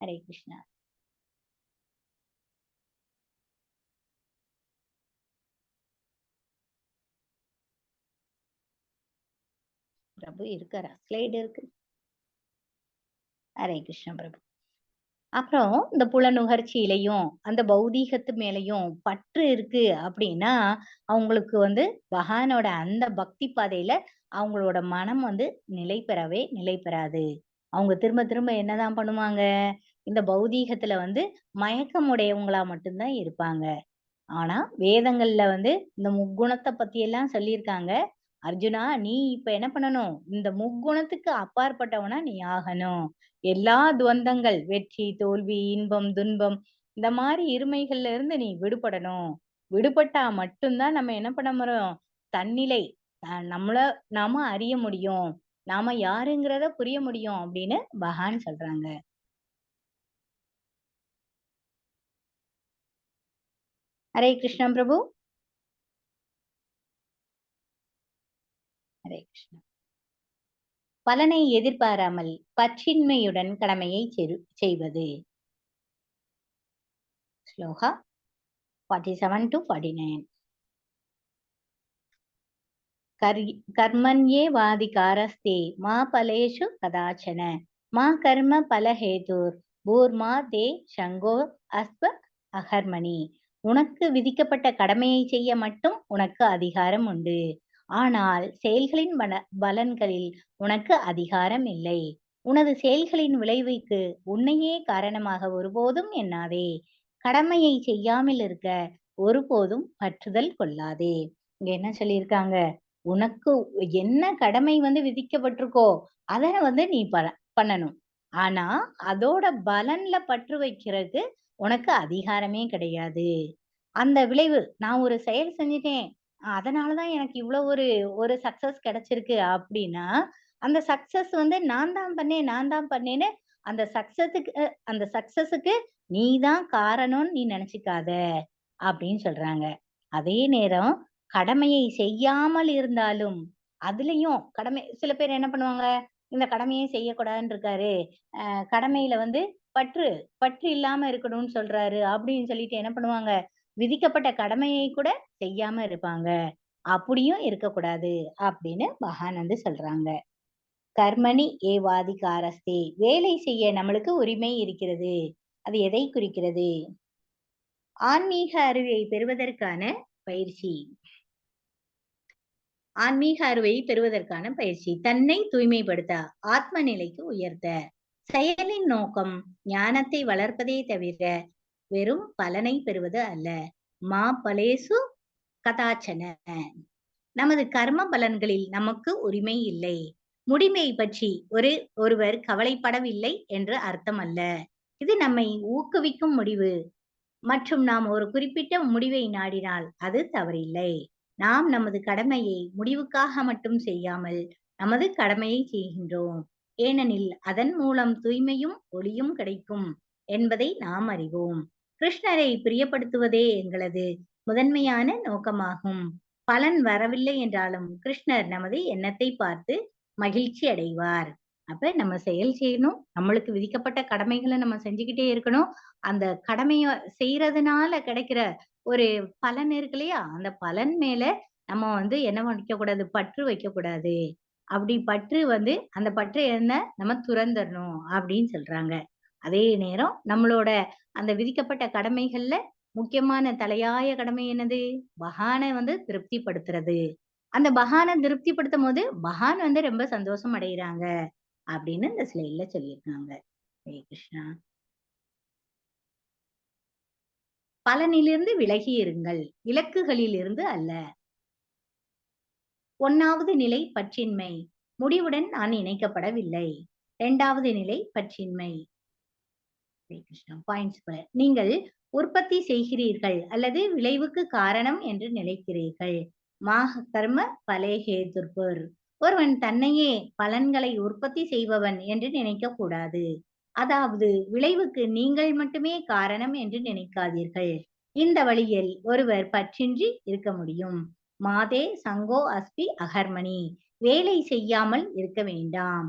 ஹரே கிருஷ்ணா. பிரபு இருக்காரா? ஸ்லைடு இருக்கு. ஹரே கிருஷ்ணா பிரபு. அப்புறம் இந்த புலனுகர்ச்சியிலயும், அந்த பௌதீகத்து மேலயும் பற்று இருக்கு அப்படின்னா, அவங்களுக்கு வந்து பகவானோட அந்த பக்தி பாதையில அவங்களோட மனம் வந்து நிலை பெறாது. அவங்க திரும்ப திரும்ப என்னதான் பண்ணுவாங்க? இந்த பௌதீகத்துல வந்து மயக்கம் உடையவங்களா மட்டும் தான் இருப்பாங்க. ஆனா, வேதங்கள்ல வந்து இந்த முக்குணத்த பத்தியெல்லாம் சொல்லியிருக்காங்க. அர்ஜுனா, நீ இப்ப என்ன பண்ணணும்? இந்த முக்குணத்துக்கு அப்பாற்பட்டவனா நீ ஆகணும். எல்லா துவந்தங்கள், வெற்றி, தோல்வி, இன்பம், துன்பம் இந்த மாரி இருமைகள்ல இருந்து நீ விடுபடணும். விடுபட்டா மட்டும் தான் நம்ம என்ன பண்ண முடியும்? தன்னிலை நம்மள நாம அறிய முடியும். நாம யாருங்கிறத புரிய முடியும் அப்படின்னு பகவான் சொல்றாங்க. ஹரே கிருஷ்ணா பிரபு. ஹரே கிருஷ்ணா. பலனை எதிர்பாராமல் பற்றின்மையுடன் கடமையை செய்வது. ஸ்லோகா 47 to 49. कर्मण्येवाधिकारस्ते मा फलेषु कदाचन मा कर्म फलहेतुर् பூர்மா தே சங்கோ அஸ்வ அகர்மணி. உனக்கு விதிக்கப்பட்ட கடமையை செய்ய மட்டும் உனக்கு அதிகாரம் உண்டு. ஆனால் செயல்களின் பலன்களில் உனக்கு அதிகாரம் இல்லை. உனது செயல்களின் விளைவுக்கு உன்னையே காரணமாக ஒருபோதும் எண்ணாதே. கடமையை செய்யாமல் இருக்க ஒருபோதும் பற்றுதல் கொள்ளாதே. இங்க என்ன சொல்லியிருக்காங்க? உனக்கு என்ன கடமை வந்து விதிக்கப்பட்டிருக்கோ அத வந்து நீ பண்ணணும். ஆனா அதோட பலன்ல பற்று வைக்கிறது உனக்கு அதிகாரமே கிடையாது. அந்த விளைவு நான் ஒரு செயல் செஞ்சுட்டேன். அதனாலதான் எனக்கு இவ்வளவு ஒரு சக்சஸ் கிடைச்சிருக்கு அப்படின்னா, அந்த சக்சஸ் வந்து நான் தான் பண்ணேன்னு அந்த சக்சஸுக்கு நீ தான் காரணம்னு நீ நினைச்சுக்காத அப்படின்னு சொல்றாங்க. அதே நேரம் கடமையை செய்யாமல் இருந்தாலும், அதுலயும் சில பேர் என்ன பண்ணுவாங்க, இந்த கடமையே செய்யக்கூடாதுன்னு இருக்காரு. கடமையில வந்து பற்று பற்று இல்லாம இருக்கணும்னு சொல்றாரு அப்படின்னு சொல்லிட்டு என்ன பண்ணுவாங்க, விதிக்கப்பட்ட கடமையை கூட செய்யாம இருப்பாங்க. அப்படியும் இருக்கக்கூடாது அப்படின்னு மகான் வந்து சொல்றாங்க. கர்மணி ஏவாதிகாரஸ்தே, வேலை செய்ய நம்மளுக்கு உரிமை இருக்கிறது. அது எதை குறிக்கிறது? ஆன்மீக அறிவை பெறுவதற்கான பயிற்சி. ஆன்மீக அறிவை பெறுவதற்கான பயிற்சி. தன்னை தூய்மைப்படுத்த, ஆத்ம நிலைக்கு உயர்த்த. செயலின் நோக்கம் ஞானத்தை வளர்ப்பதே தவிர வெறும் பலனை பெறுவது அல்ல. மா பலேசு கதாச்சன. நமது கர்ம பலன்களில் நமக்கு உரிமை இல்லை. முடிவை பற்றி ஒருவர் கவலைப்படவில்லை என்று அர்த்தம் அல்ல. இது நம்மை ஊக்குவிக்கும் முடிவு மற்றும் நாம் ஒரு குறிப்பிட்ட முடிவை நாடினால் அது தவறில்லை. நாம் நமது கடமையை முடிவுக்காக மட்டும் செய்யாமல் நமது கடமையை செய்கின்றோம். ஏனெனில் அதன் மூலம் தூய்மையும் ஒளியும் கிடைக்கும் என்பதை நாம் அறிவோம். கிருஷ்ணரை பிரியப்படுத்துவதே எங்களது முதன்மையான நோக்கமாகும். பலன் வரவில்லை என்றாலும் கிருஷ்ணர் நமது எண்ணத்தை பார்த்து மகிழ்ச்சி அடைவார். அப்ப நம்ம செயல் செய்யணும். நம்மளுக்கு விதிக்கப்பட்ட கடமைகளை நம்ம செஞ்சுக்கிட்டே இருக்கணும். அந்த கடமைய செய்யறதுனால கிடைக்கிற ஒரு பலன் இருக்கு இல்லையா? அந்த பலன் மேல நம்ம வந்து என்ன வைக்கக்கூடாது? பற்று வைக்கக்கூடாது. அப்படி பற்று வந்து அந்த பற்றை என்ன நம்ம துறந்தரணும் அப்படின்னு சொல்றாங்க. அதே நேரம் நம்மளோட அந்த விதிக்கப்பட்ட கடமைகள்ல முக்கியமான தலையாய கடமை என்னது? பகவான வந்து திருப்திப்படுத்துறது. அந்த பகவான திருப்திப்படுத்தும்போது பகவான் வந்து ரொம்ப சந்தோஷம் அடையறாங்க அப்படின்னு இந்த ஸ்லைட்ல சொல்லியிருக்காங்க. ஹரே கிருஷ்ணா. பலனிலிருந்து விலகி இருங்கள், இலக்குகளில் இருந்து அல்ல. 1வது நிலை பற்றின்மை. முடிவுடன் நான் இணைக்கப்படவில்லை. 2வது நிலை பற்றின்மை. பாயிண்ட்ஸ் போல. நீங்கள் உற்பத்தி செய்கிறீர்கள் அல்லது விளைவுக்கு காரணம் என்று நினைக்கிறீர்கள். கர்ம பலே ஹேதுர்புர். ஒருவன் தன்னையே பலன்களை உற்பத்தி செய்பவன் என்று நினைக்க கூடாது. அதாவது விளைவுக்கு நீங்கள் மட்டுமே காரணம் என்று நினைக்காதீர்கள். இந்த வழியில் ஒருவர் பற்றின்றி இருக்க முடியும். மாதே சங்கோ அஸ்பி அகர்மணி. வேலை செய்யாமல் இருக்க வேண்டாம்.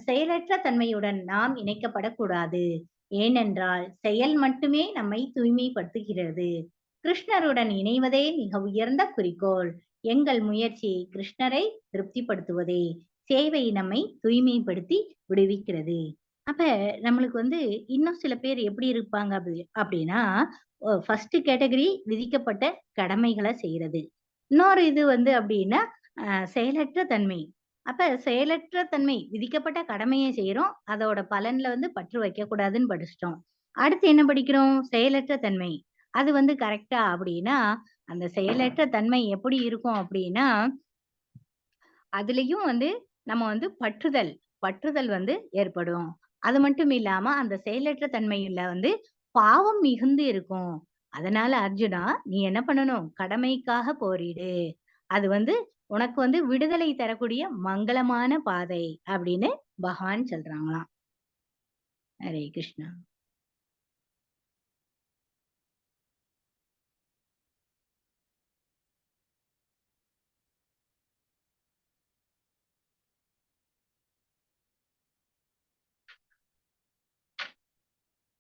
செயலற்ற தன்மையுடன் நாம் இணைக்கப்படக்கூடாது. ஏனென்றால் செயல் மட்டுமே நம்மை தூய்மைப்படுத்துகிறது. கிருஷ்ணருடன் இணைவதே மிக உயர்ந்த குறிக்கோள். எங்கள் முயற்சி கிருஷ்ணரை திருப்திப்படுத்துவதே. சேவை நம்மை தூய்மைப்படுத்தி விடுவிக்கிறது. அப்ப நம்மளுக்கு வந்து இன்னும் சில பேர் எப்படி இருப்பாங்க அப்படின்னா, ஃபர்ஸ்ட் கேட்டகரி விதிக்கப்பட்ட கடமைகளை செய்யறது. இன்னொரு இது வந்து அப்படின்னா செயலற்ற தன்மை. அப்ப செயலற்ற தன்மை, விதிக்கப்பட்ட கடமையை செய்யறோம். அதோட பலன்ல வந்து பற்று வைக்கக்கூடாதுன்னு படிச்சிட்டோம். அடுத்து என்ன படிக்கிறோம்? செயலற்ற தன்மை. அது வந்து கரெக்ட்டா அப்படின்னா, அந்த செயலற்ற தன்மை எப்படி இருக்கும் அப்படின்னா, அதுலயும் வந்து நம்ம வந்து பற்றுதல் வந்து ஏற்படும். அது மட்டும் இல்லாம அந்த செயலற்ற தன்மையில வந்து பாவம் மிகுந்து இருக்கும். அதனால அர்ஜுனா, நீ என்ன பண்ணணும்? கடமைக்காக போரிடு. அது வந்து உனக்கு வந்து விடுதலை தரக்கூடிய மங்களமான பாதை அப்படின்னு பகவான் சொல்றாங்களாம். ஹரே கிருஷ்ணா.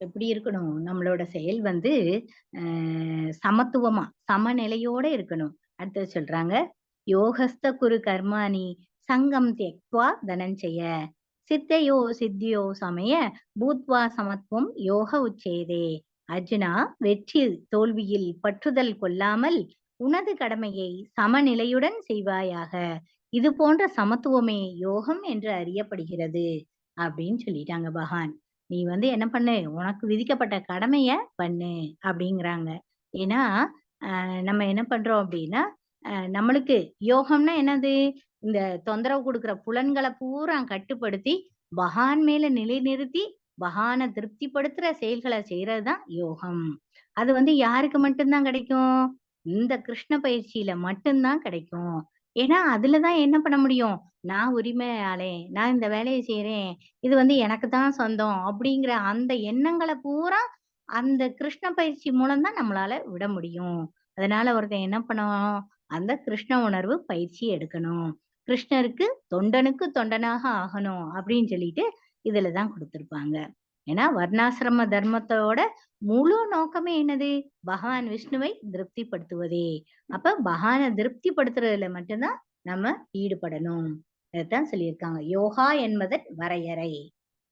எப்படி இருக்கணும்? நம்மளோட செயல் வந்து சமத்துவமா, சமநிலையோட இருக்கணும். அடுத்தது சொல்றாங்க, யோகஸ்த குரு கர்மாணி சங்கம் தியக்த்வா தனஞ்சய சித்தையோ சித்தியோ சமய பூத்வா சமத்துவம் யோக உச்சேதே. அர்ஜுனா, வெற்றி தோல்வியில் பற்றுதல் கொள்ளாமல் உனது கடமையை சமநிலையுடன் செய்வாயாக. இது போன்ற சமத்துவமே யோகம் என்று அறியப்படுகிறது அப்படின்னு சொல்லிட்டாங்க பகவான். நீ வந்து என்ன பண்ணு? உனக்கு விதிக்கப்பட்ட கடமைய பண்ணு அப்படிங்கிறாங்க. ஏன்னா, நம்ம என்ன பண்றோம் அப்படின்னா, நம்மளுக்கு யோகம்னா என்னது? இந்த தொந்தரவு குடுக்குற புலன்கள பூரா கட்டுப்படுத்தி, பகவான் மேல நிலைநிறுத்தி, பகவானை திருப்திப்படுத்துற செயல்களை செய்யறதுதான் யோகம். அது யாருக்கு மட்டும்தான் கிடைக்கும்? இந்த கிருஷ்ண பயிற்சியில மட்டும்தான் கிடைக்கும். ஏன்னா அதுலதான் என்ன பண்ண முடியும்? நான் உரிமையாளே, நான் இந்த வேலையை செய்யறேன், இது எனக்கு தான் சொந்தம் அப்படிங்கிற அந்த எண்ணங்களை பூரா அந்த கிருஷ்ண பயிற்சி மூலம் தான் நம்மளால விட முடியும். அதனால ஒருத்தன் என்ன பண்ணணும்? அந்த கிருஷ்ண உணர்வு பயிற்சி எடுக்கணும். கிருஷ்ணருக்கு தொண்டனுக்கு தொண்டனாக ஆகணும் அப்படின்னு சொல்லிட்டு இதுலதான் கொடுத்திருப்பாங்க. ஏன்னா வர்ணாசிரம தர்மத்தோட முழு நோக்கமே என்னது? பகவான் விஷ்ணுவை திருப்திப்படுத்துவதே. அப்ப பகவானை திருப்திப்படுத்துறதுல மட்டும்தான் நம்ம ஈடுபடணும். இதைத்தான் சொல்லியிருக்காங்க. யோகா என்பதன் வரையறை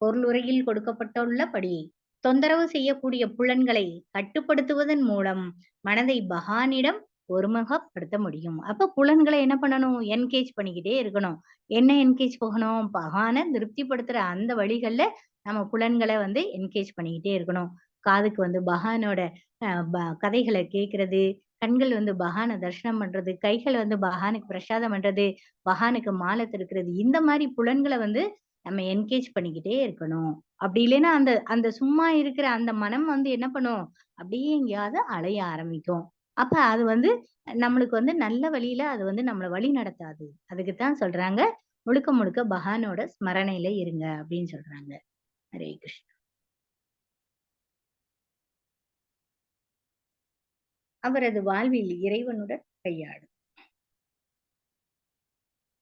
பொருளுரையில் கொடுக்கப்பட்டுள்ளபடி தொந்தரவு செய்யக்கூடிய புலன்களை கட்டுப்படுத்துவதன் மூலம் மனதை பகவானிடம் ஒருமுகப்படுத்த முடியும். அப்ப புலன்களை என்ன பண்ணணும்? என்கேஜ் பண்ணிக்கிட்டே இருக்கணும். என்ன என்கேஜ் போகணும்? பகவானை திருப்திப்படுத்துற அந்த வழிகள்ல நம்ம புலன்களை என்கேஜ் பண்ணிக்கிட்டே இருக்கணும். காதுக்கு பகவானோட கதைகளை கேட்கறது, கண்கள் பகவானை தரிசனம் பண்றது, கைகள் பகவானுக்கு பிரசாதம் பண்றது, பகவானுக்கு மாலை திறக்கிறது, இந்த மாதிரி புலன்களை நம்ம என்கேஜ் பண்ணிக்கிட்டே இருக்கணும். அப்படி இல்லைன்னா அந்த அந்த சும்மா இருக்கிற அந்த மனம் என்ன பண்ணும்? அப்படியே எங்கேயாவது அலைய ஆரம்பிக்கும். அப்ப அது நம்மளுக்கு நல்ல வழியில அது நம்மள வழி நடத்தாது. அதுக்குத்தான் சொல்றாங்க, முழுக்க முழுக்க பகவானோட ஸ்மரணையில இருங்க அப்படின்னு சொல்றாங்க. ஹரே கிருஷ்ணா. அவரது வாழ்வில் இறைவனுடன் கையாடும்.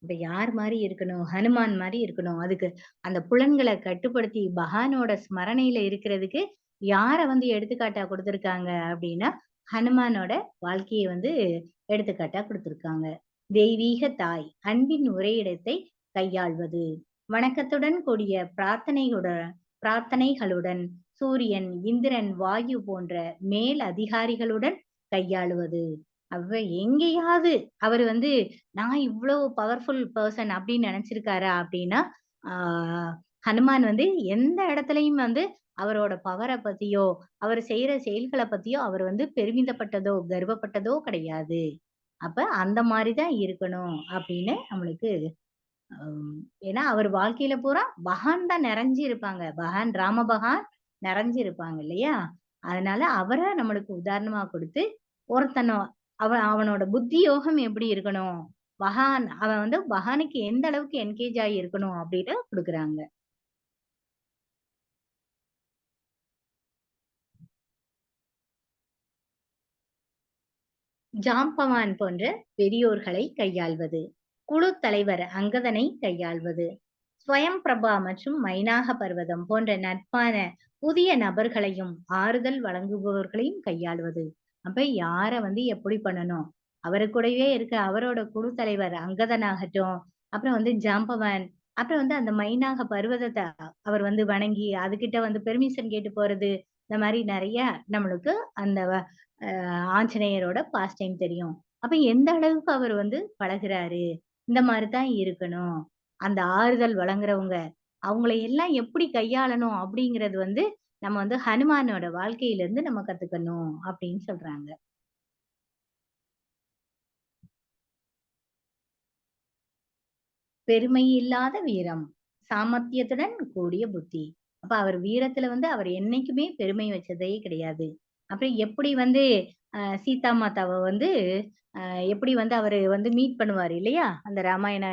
இப்ப யார் மாதிரி இருக்கணும்? ஹனுமான் மாதிரி இருக்கணும். அதுக்கு அந்த புலன்களை கட்டுப்படுத்தி பகவானோட ஸ்மரணையில இருக்கிறதுக்கு யார எடுத்துக்காட்டா கொடுத்திருக்காங்க அப்படின்னா, ஹனுமானோட வாழ்க்கையை எடுத்துக்காட்டா கொடுத்திருக்காங்க. தெய்வீக தாய் அன்பின் உறையிடத்தை கையாள்வது, வணக்கத்துடன் கூடிய பிரார்த்தனைகளுடன் சூரியன், இந்திரன், வாயு போன்ற மேல் அதிகாரிகளுடன் கையாளுவது. அவ எங்கேயாவது அவரு நான் இவ்வளவு பவர்ஃபுல் பெர்சன் அப்படின்னு நினைச்சிருக்காரா அப்படின்னா, ஆஹ் ஹனுமான் எந்த இடத்துலயும் அவரோட பவரை பத்தியோ, அவர் செய்யற செயல்களை பத்தியோ அவர் பெருமிதப்பட்டதோ, கர்வப்பட்டதோ கிடையாது. அப்ப அந்த மாதிரிதான் இருக்கணும் அப்படின்னு நம்மளுக்கு ஏன்னா அவர் வாழ்க்கையில பூரா பகவான் தான் நிறைஞ்சு இருப்பாங்க. பகவான் ராம பகவான் நிறைஞ்சு இருப்பாங்க இல்லையா? அதனால அவரை நம்மளுக்கு உதாரணமா கொடுத்து ஒருத்தனோ அவனோட புத்தி யோகம் எப்படி இருக்கணும், பகவான் அவன் பகவானுக்கு எந்த அளவுக்கு என்கேஜ் ஆகி இருக்கணும் அப்படின்னு கொடுக்குறாங்க. ஜாம்பவான் போன்ற பெரியோர்களை கையாள்வது, குழு தலைவர் அங்கதனை கையாள்வது, ஸ்வயம் பிரபா மற்றும் மைனாக பர்வதம் போன்ற நட்பான புதிய நபர்களையும் ஆறுதல் வழங்குபவர்களையும் கையாளுவது. அப்ப யார எப்படி பண்ணணும்? அவரு கூடவே இருக்க அவரோட குழு தலைவர் அங்கதனாகட்டும், அப்புறம் ஜாம்பவான், அப்புறம் அந்த மைனாக பர்வதத்தை அவர் வணங்கி அதுகிட்ட பெர்மிஷன் கேட்டு போறது, இந்த மாதிரி நிறைய நம்மளுக்கு அந்த ஆஞ்சநேயரோட பாஸ்ட் டைம் தெரியும். அப்ப எந்த அளவுக்கு அவர் பழகுறாரு, இந்த மாதிரிதான் இருக்கணும். அந்த ஆறுதல் வழங்குறவங்க அவங்களை எல்லாம் எப்படி கையாளணும் அப்படிங்கிறது நம்ம ஹனுமானோட வாழ்க்கையில இருந்து நம்ம கத்துக்கணும் அப்படின்னு சொல்றாங்க. பெருமை இல்லாத வீரம், சாமர்த்தியத்துடன் கூடிய புத்தி. அப்ப அவர் வீரத்துல அவர் என்னைக்குமே பெருமை வச்சதே கிடையாது. அப்புறம் எப்படி சீதா மாதாவை எப்படி அவரு மீட் பண்ணுவாரு இல்லையா? அந்த ராமாயண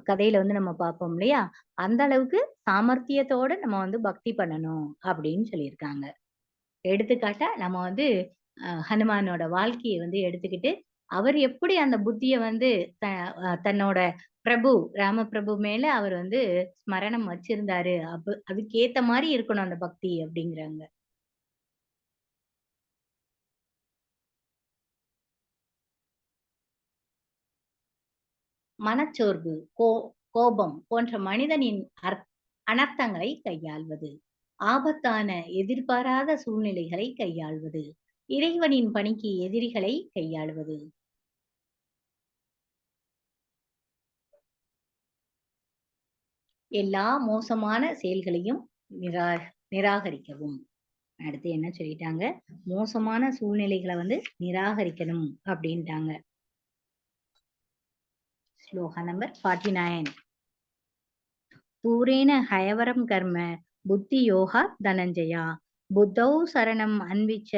கதையில நம்ம பார்ப்போம் இல்லையா? அந்த அளவுக்கு சாமர்த்தியத்தோட நம்ம பக்தி பண்ணணும் அப்படின்னு சொல்லியிருக்காங்க. எடுத்துக்காட்டா நம்ம ஹனுமானோட வாழ்க்கையை எடுத்துக்கிட்டு அவர் எப்படி அந்த புத்திய தன்னோட பிரபு ராம பிரபு மேல அவர் ஸ்மரணம் வச்சிருந்தாரு. அதுக்கேத்த மாதிரி இருக்கணும் அந்த பக்தி அப்படிங்கிறாங்க. மனச்சோர்வு, கோபம் போன்ற மனிதனின் அனர்த்தங்களை கையாள்வது, ஆபத்தான எதிர்பாராத சூழ்நிலைகளை கையாள்வது, இறைவனின் பணிக்கு எதிரிகளை கையாளுவது. எல்லா மோசமான செயல்களையும் நிராகரிக்கவும். அடுத்து என்ன சொல்லிட்டாங்க? மோசமான சூழ்நிலைகளை நிராகரிக்கணும் அப்படின்ட்டாங்க. ஸ்லோகா நம்பர் 49. தூரேன ஹயவரம் கர்ம புத்தி யோகா தனஞ்சயா புத்தௌ சரணம் அன்விச்ச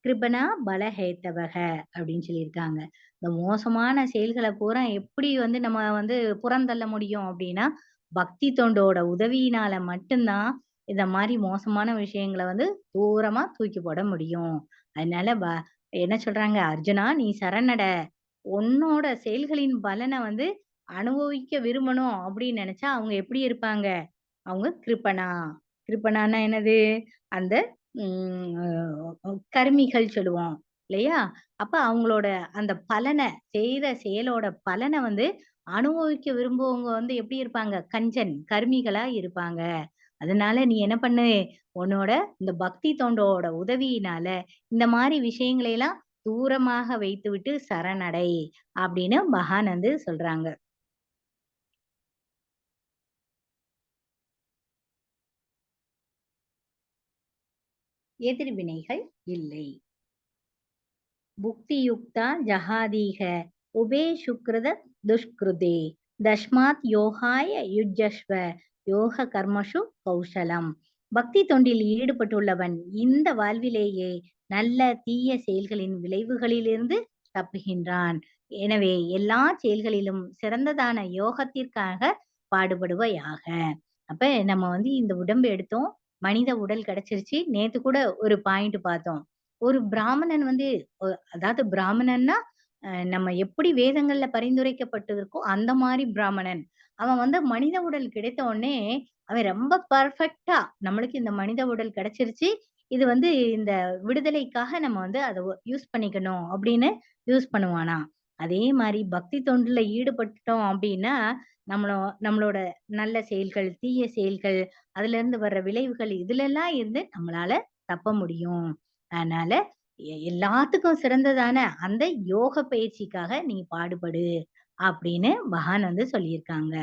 கிருபனா பலஹேத்தவக அப்படின்னு சொல்லியிருக்காங்க. இந்த மோசமான செயல்களை பூரா எப்படி நம்ம புறந்தள்ள முடியும் அப்படின்னா பக்தி தொண்டோட உதவியினால மட்டும்தான் இந்த மாதிரி மோசமான விஷயங்களை தூரமா தூக்கி போட முடியும். அதனால என்ன சொல்றாங்க, அர்ஜுனா நீ சரணட, உன்னோட செயல்களின் பலனை அனுபவிக்க விரும்பணும் அப்படின்னு நினைச்சா அவங்க எப்படி இருப்பாங்க, அவங்க கிருபனா. கிருபனான்னா என்னது, அந்த கர்மிகள் சொல்லுவோம் இல்லையா? அப்ப அவங்களோட அந்த பலனை, செய்த செயலோட பலனை அனுபவிக்க விரும்புவவங்க எப்படி இருப்பாங்க, கஞ்சன் கர்மிகளா இருப்பாங்க. அதனால நீ என்ன பண்ணு, உன்னோட இந்த பக்தி தொண்டோட உதவியினால இந்த மாதிரி விஷயங்களை எல்லாம் தூரமாக வைத்து விட்டு சரணடை அப்படின்னு பகவான் சொல்றாங்க. எதிர்வினைகள் இல்லை. புக்தியுக்தா ஜஹாதீக உபே சுக்ருத துஷ்கிருதே தஸ்மாத் யோகாய யுஜஸ்வ யோக கர்மசு கௌசலம். பக்தி தொண்டில் ஈடுபட்டுள்ளவன் இந்த வாழ்விலேயே நல்ல தீய செயல்களின் விளைவுகளிலிருந்து தப்புகின்றான். எனவே எல்லா செயல்களிலும் சிறந்ததான யோகத்திற்காக பாடுபடுவையாக. அப்ப நம்ம இந்த உடம்பு எடுத்தோம், மனித உடல் கிடைச்சிருச்சு. நேத்து கூட ஒரு பாயிண்ட் பார்த்தோம். ஒரு பிராமணன் அதாவது பிராமணன்னா நம்ம எப்படி வேதங்கள்ல பரிந்துரைக்கப்பட்டிருக்கோ அந்த மாதிரி பிராமணன். அவன் மனித உடல் கிடைத்த உடனே அவன் ரொம்ப பர்ஃபெக்ட்டா நம்மளுக்கு இந்த மனித உடல் கிடைச்சிருச்சு. இது இந்த விடுதலைக்காக நம்ம அதை யூஸ் பண்ணிக்கணும் அப்படின்னு யூஸ் பண்ணுவானா. அதே மாதிரி பக்தி தொண்டுல ஈடுபட்டுட்டோம் அப்படின்னா நம்மளோட நல்ல செயல்கள், தீய செயல்கள், அதுல இருந்து வர்ற விளைவுகள் இதுல எல்லாம் இருந்து நம்மளால தப்ப முடியும். அதனால எல்லாத்துக்கும் சிறந்ததான அந்த யோக பயிற்சிக்காக நீ பாடுபடு அப்படின்னு பகவான் சொல்லியிருக்காங்க.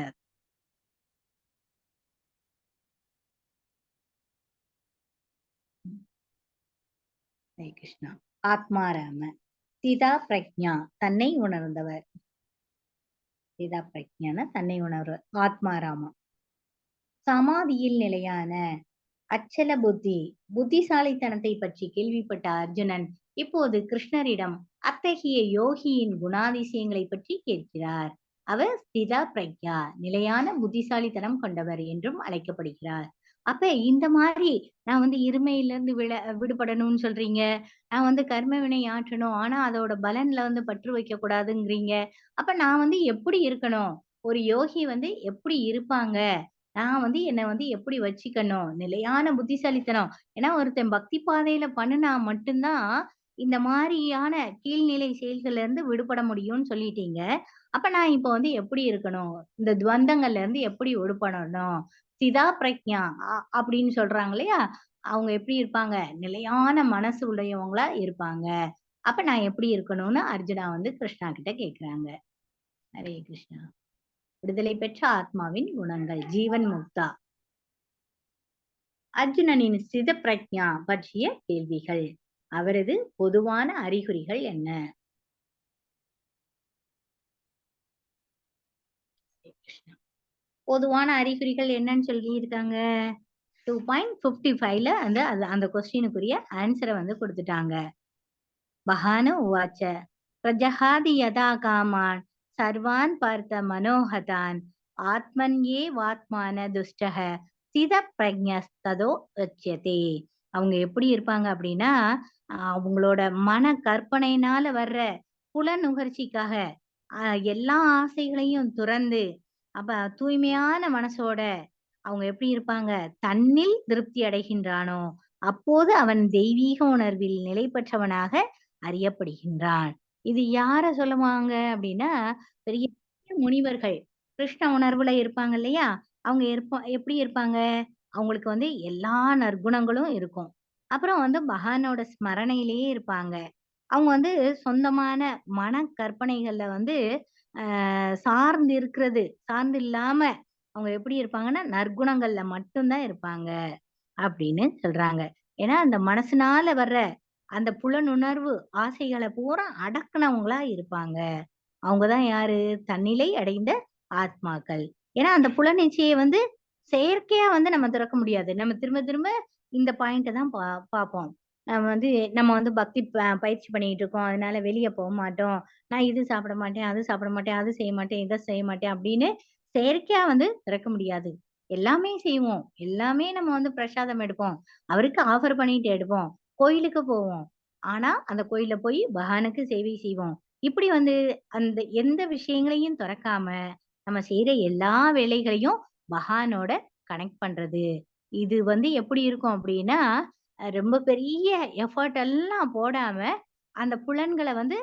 ஹரே கிருஷ்ணா. ஆத்மாராம ஸ்திதா பிரக்ஞா தன்னை உணர்ந்தவர். ஸ்திதா பிரக்ஞான தன்னை உணர்வர். ஆத்மாராமம் சமாதியில் நிலையான அச்சல புத்திசாலித்தனத்தை பற்றி கேள்விப்பட்ட அர்ஜுனன் இப்போது கிருஷ்ணரிடம் அத்தகைய யோகியின் குணாதிசயங்களை பற்றி கேட்கிறார். அவர் ஸ்திதா பிரக்யா நிலையான புத்திசாலித்தனம் கொண்டவர் என்றும் அழைக்கப்படுகிறார். அப்ப இந்த மாதிரி நான் இருமையில இருந்து விடுபடணும்னு சொல்றீங்க, நான் கர்ம வினை ஆற்றணும், ஆனா அதோட பலன்ல பற்று வைக்க கூடாதுங்கிறீங்க. அப்ப நான் எப்படி இருக்கணும், ஒரு யோகி எப்படி இருப்பாங்க, நான் என்ன எப்படி வச்சுக்கணும், நிலையான புத்திசாலித்தனம். ஏன்னா ஒருத்தன் பக்தி பாதையில பண்ணுனா மட்டும்தான் இந்த மாதிரியான கீழ்நிலை செயல்கள்ல இருந்து விடுபட முடியும்னு சொல்லிட்டீங்க. அப்ப நான் இப்போ எப்படி இருக்கணும், இந்த துவந்தங்கள்ல இருந்து எப்படி விடுபடணும், சிதா பிரக்ஞா அப்படின்னு சொல்றாங்க இல்லையா, அவங்க எப்படி இருப்பாங்க, நிலையான மனசு உடையவங்களா இருப்பாங்க. அப்ப நான் எப்படி இருக்கணும்னு அர்ஜுனா கிருஷ்ணா கிட்ட கேக்குறாங்க. ஹரே கிருஷ்ணா. விடுதலை பெற்ற ஆத்மாவின் குணங்கள். ஜீவன் முக்தா அர்ஜுனனின் ஸ்தித பிரக்ஞா பற்றிய கேள்விகள். அவரது பொதுவான அறிகுறிகள் என்ன? பொதுவான அறிகுறிகள் என்னன்னு சொல்லி இருக்காங்க. 2.55ல அந்த கொஸ்டினுக்குரிய ஆன்சரை கொடுத்துட்டாங்க. பகானு உவாச்ச பிரஜஹாதி யதா காமான் சர்வான் பார்த்த மனோகதான் ஆத்மன்யே வாத்மான துஷ்டக ஸ்தித பிரஜ்ஞஸ்ததோ உச்யதே. அவங்க எப்படி இருப்பாங்க அப்படின்னா, அவங்களோட மன கற்பனையினால வர்ற புல நுகர்ச்சிக்காக எல்லா ஆசைகளையும் துறந்து அப்ப தூய்மையான மனசோட அவங்க எப்படி இருப்பாங்க, தன்னில் திருப்தி அடைகின்றானோ அப்போது அவன் தெய்வீக உணர்வில் நிலை பெற்றவனாக அறியப்படுகின்றான். இது யார சொல்லுவாங்க அப்படின்னா, பெரிய முனிவர்கள் கிருஷ்ண உணர்வுல இருப்பாங்க இல்லையா, அவங்க எப்படி இருப்பாங்க, அவங்களுக்கு எல்லா நற்குணங்களும் இருக்கும். அப்புறம் பகவானோட ஸ்மரணையிலேயே இருப்பாங்க. அவங்க சொந்தமான மன கற்பனைகள்ல சார்ந்து இருக்கிறது, சார்ந்து இல்லாம அவங்க எப்படி இருப்பாங்கன்னா நற்குணங்கள்ல மட்டும்தான் இருப்பாங்க அப்படின்னு சொல்றாங்க. ஏன்னா அந்த மனசுனால வர்ற அந்த புலனுணர்வு ஆசைகளை பூரா அடக்குனவங்களா இருப்பாங்க. அவங்கதான் யாரு, தன்னிலை அடைந்த ஆத்மாக்கள். ஏன்னா அந்த புலனிச்சையை செயற்கையா வந்து நம்ம திறக்க முடியாது. நம்ம திரும்ப திரும்ப இந்த பாயிண்ட்ட தான் பார்ப்போம். நம்ம வந்து பக்தி பயிற்சி பண்ணிட்டு இருக்கோம். அதனால வெளிய போமாட்டோம். நான் இது சாப்பிட மாட்டேன், அது சாப்பிட மாட்டேன், அது செய்ய மாட்டேன், இத செய்ய மாட்டேன் அப்படின்னு செயற்கையா வந்து திறக்க முடியாது. எல்லாமே செய்வோம். எல்லாமே நம்ம வந்து பிரசாதம் எடுப்போம். அவருக்கு ஆஃபர் பண்ணிட்டு எடுப்போம். கோயிலுக்கு போவோம். ஆனா, அந்த கோயில்ல போய் பகவானுக்கு சேவை செய்வோம். இப்படி வந்து அந்த எந்த விஷயங்களையும் தொறக்காம, நம்ம செய்ற எல்லா வேலைகளையும் பகவானோட கனெக்ட் பண்றது. இது வந்து எப்படி இருக்கும் அப்படின்னா, ரொம்ப பெரிய எஃபோர்ட் எல்லாம் போடாம, அந்த புலன்கள வந்து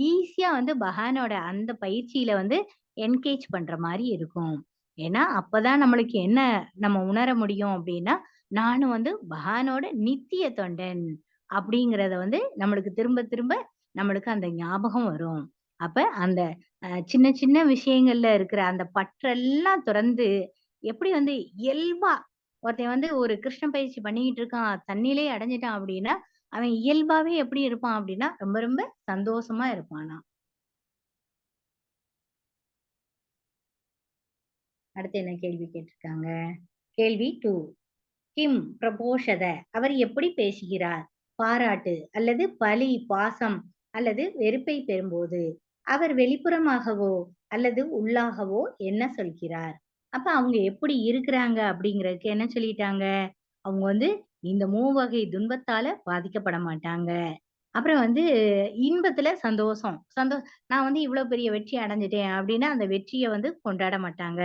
ஈஸியா வந்து பகவானோட அந்த பயிற்சியில வந்து என்கேஜ் பண்ற மாரி இருக்கும். ஏன்னா, அப்பதான் நம்மளுக்கு என்ன நம்ம உணர முடியும் அப்படின்னா, நானும் வந்து பகவானோட நித்திய தொண்டன் அப்படிங்கிறத வந்து நம்மளுக்கு திரும்ப திரும்ப நம்மளுக்கு அந்த ஞாபகம் வரும். அப்ப அந்த சின்ன சின்ன விஷயங்கள்ல இருக்கிற அந்த பற்றெல்லாம் துறந்து, எப்படி வந்து இயல்பா ஒருத்தன் வந்து ஒரு கிருஷ்ண பயிற்சி பண்ணிக்கிட்டு இருக்கான், தன்னிலே அடைஞ்சுட்டான் அப்படின்னா, அவன் இயல்பாவே எப்படி இருப்பான் அப்படின்னா, ரொம்ப ரொம்ப சந்தோஷமா இருப்பானாம். அடுத்து என்ன கேள்வி கேட்டிருக்காங்க? கேள்வி 2. கிம் பிரபோஷத அவர் எப்படி பேசுகிறார்? பாராட்டு அல்லது பழி, பாசம் அல்லது வெறுப்பை பெறும்போது, அவர் வெளிப்புறமாகவோ அல்லது உள்ளாகவோ என்ன சொல்கிறார்? அப்ப அவங்க எப்படி இருக்கிறாங்க அப்படிங்கிறதுக்கு என்ன சொல்லிட்டாங்க? அவங்க வந்து இந்த மூவகை துன்பத்தால பாதிக்கப்பட மாட்டாங்க. அப்புறம் வந்து இன்பத்துல சந்தோஷம். நான் வந்து இவ்ளோ பெரிய வெற்றி அடைஞ்சுட்டேன் அப்டின்னா, அந்த வெற்றிய வந்து கொண்டாட மாட்டாங்க.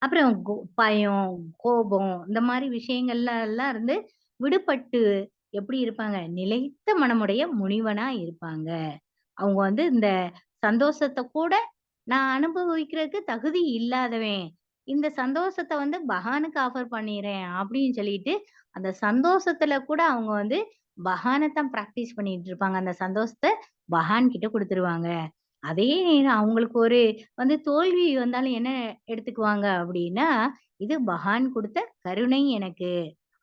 அப்புறம் பயம், கோபம் இந்த மாரி விஷயங்கள்லலாம் இருந்து விடுபட்டு எப்படி இருப்பாங்க? நிலைத்த மனமுடைய முனிவனா இருப்பாங்க. அவங்க வந்து இந்த சந்தோஷத்த கூட நான் அனுபவிக்கிறதுக்கு தகுதி இல்லாதவன். இந்த சந்தோஷத்த வந்து பகவானுக்கு ஆஃபர் பண்ணிர்றேன் அப்படின்னு சொல்லிட்டு, அந்த சந்தோஷத்துல கூட அவங்க வந்து பகவானத்தான் பிராக்டிஸ் பண்ணிட்டு இருப்பாங்க. அந்த சந்தோஷத்த பகவான் கிட்ட குடுத்துருவாங்க. அதே நேரம் அவங்களுக்கு ஒரு வந்து தோல்வி வந்தாலும் என்ன எடுத்துக்குவாங்க அப்படின்னா, இது பகவான் குடுத்த கருணை எனக்கு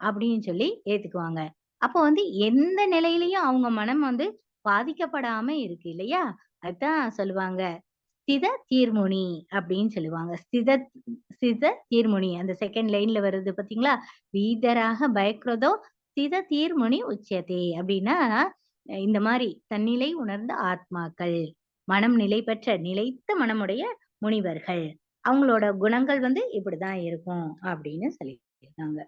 அப்படின்னு சொல்லி ஏத்துக்குவாங்க. அப்போ வந்து எந்த நிலையிலயும் அவங்க மனம் வந்து பாதிக்கப்படாம இருக்கு இல்லையா? அதான் சொல்லுவாங்க. ஸ்தித தீர்முனி அப்படின்னு சொல்லுவாங்க. ஸ்தித தீர்முனி. அந்த 2ண்ட் லைன்ல வருது பார்த்தீங்களா? "வீதராக பயக்ரோதோ ஸ்தித தீர்முனி உச்சியதே" அப்படின்னா, இந்த மாரி தன்னிலை உணர்ந்த ஆத்மாக்கள், மனம் நிலை பெற்ற நிலைத்த மனமுடைய முனிவர்கள். அவங்களோட குணங்கள் வந்து இப்படிதான் இருக்கும் அப்படின்னு சொல்லியிருக்காங்க.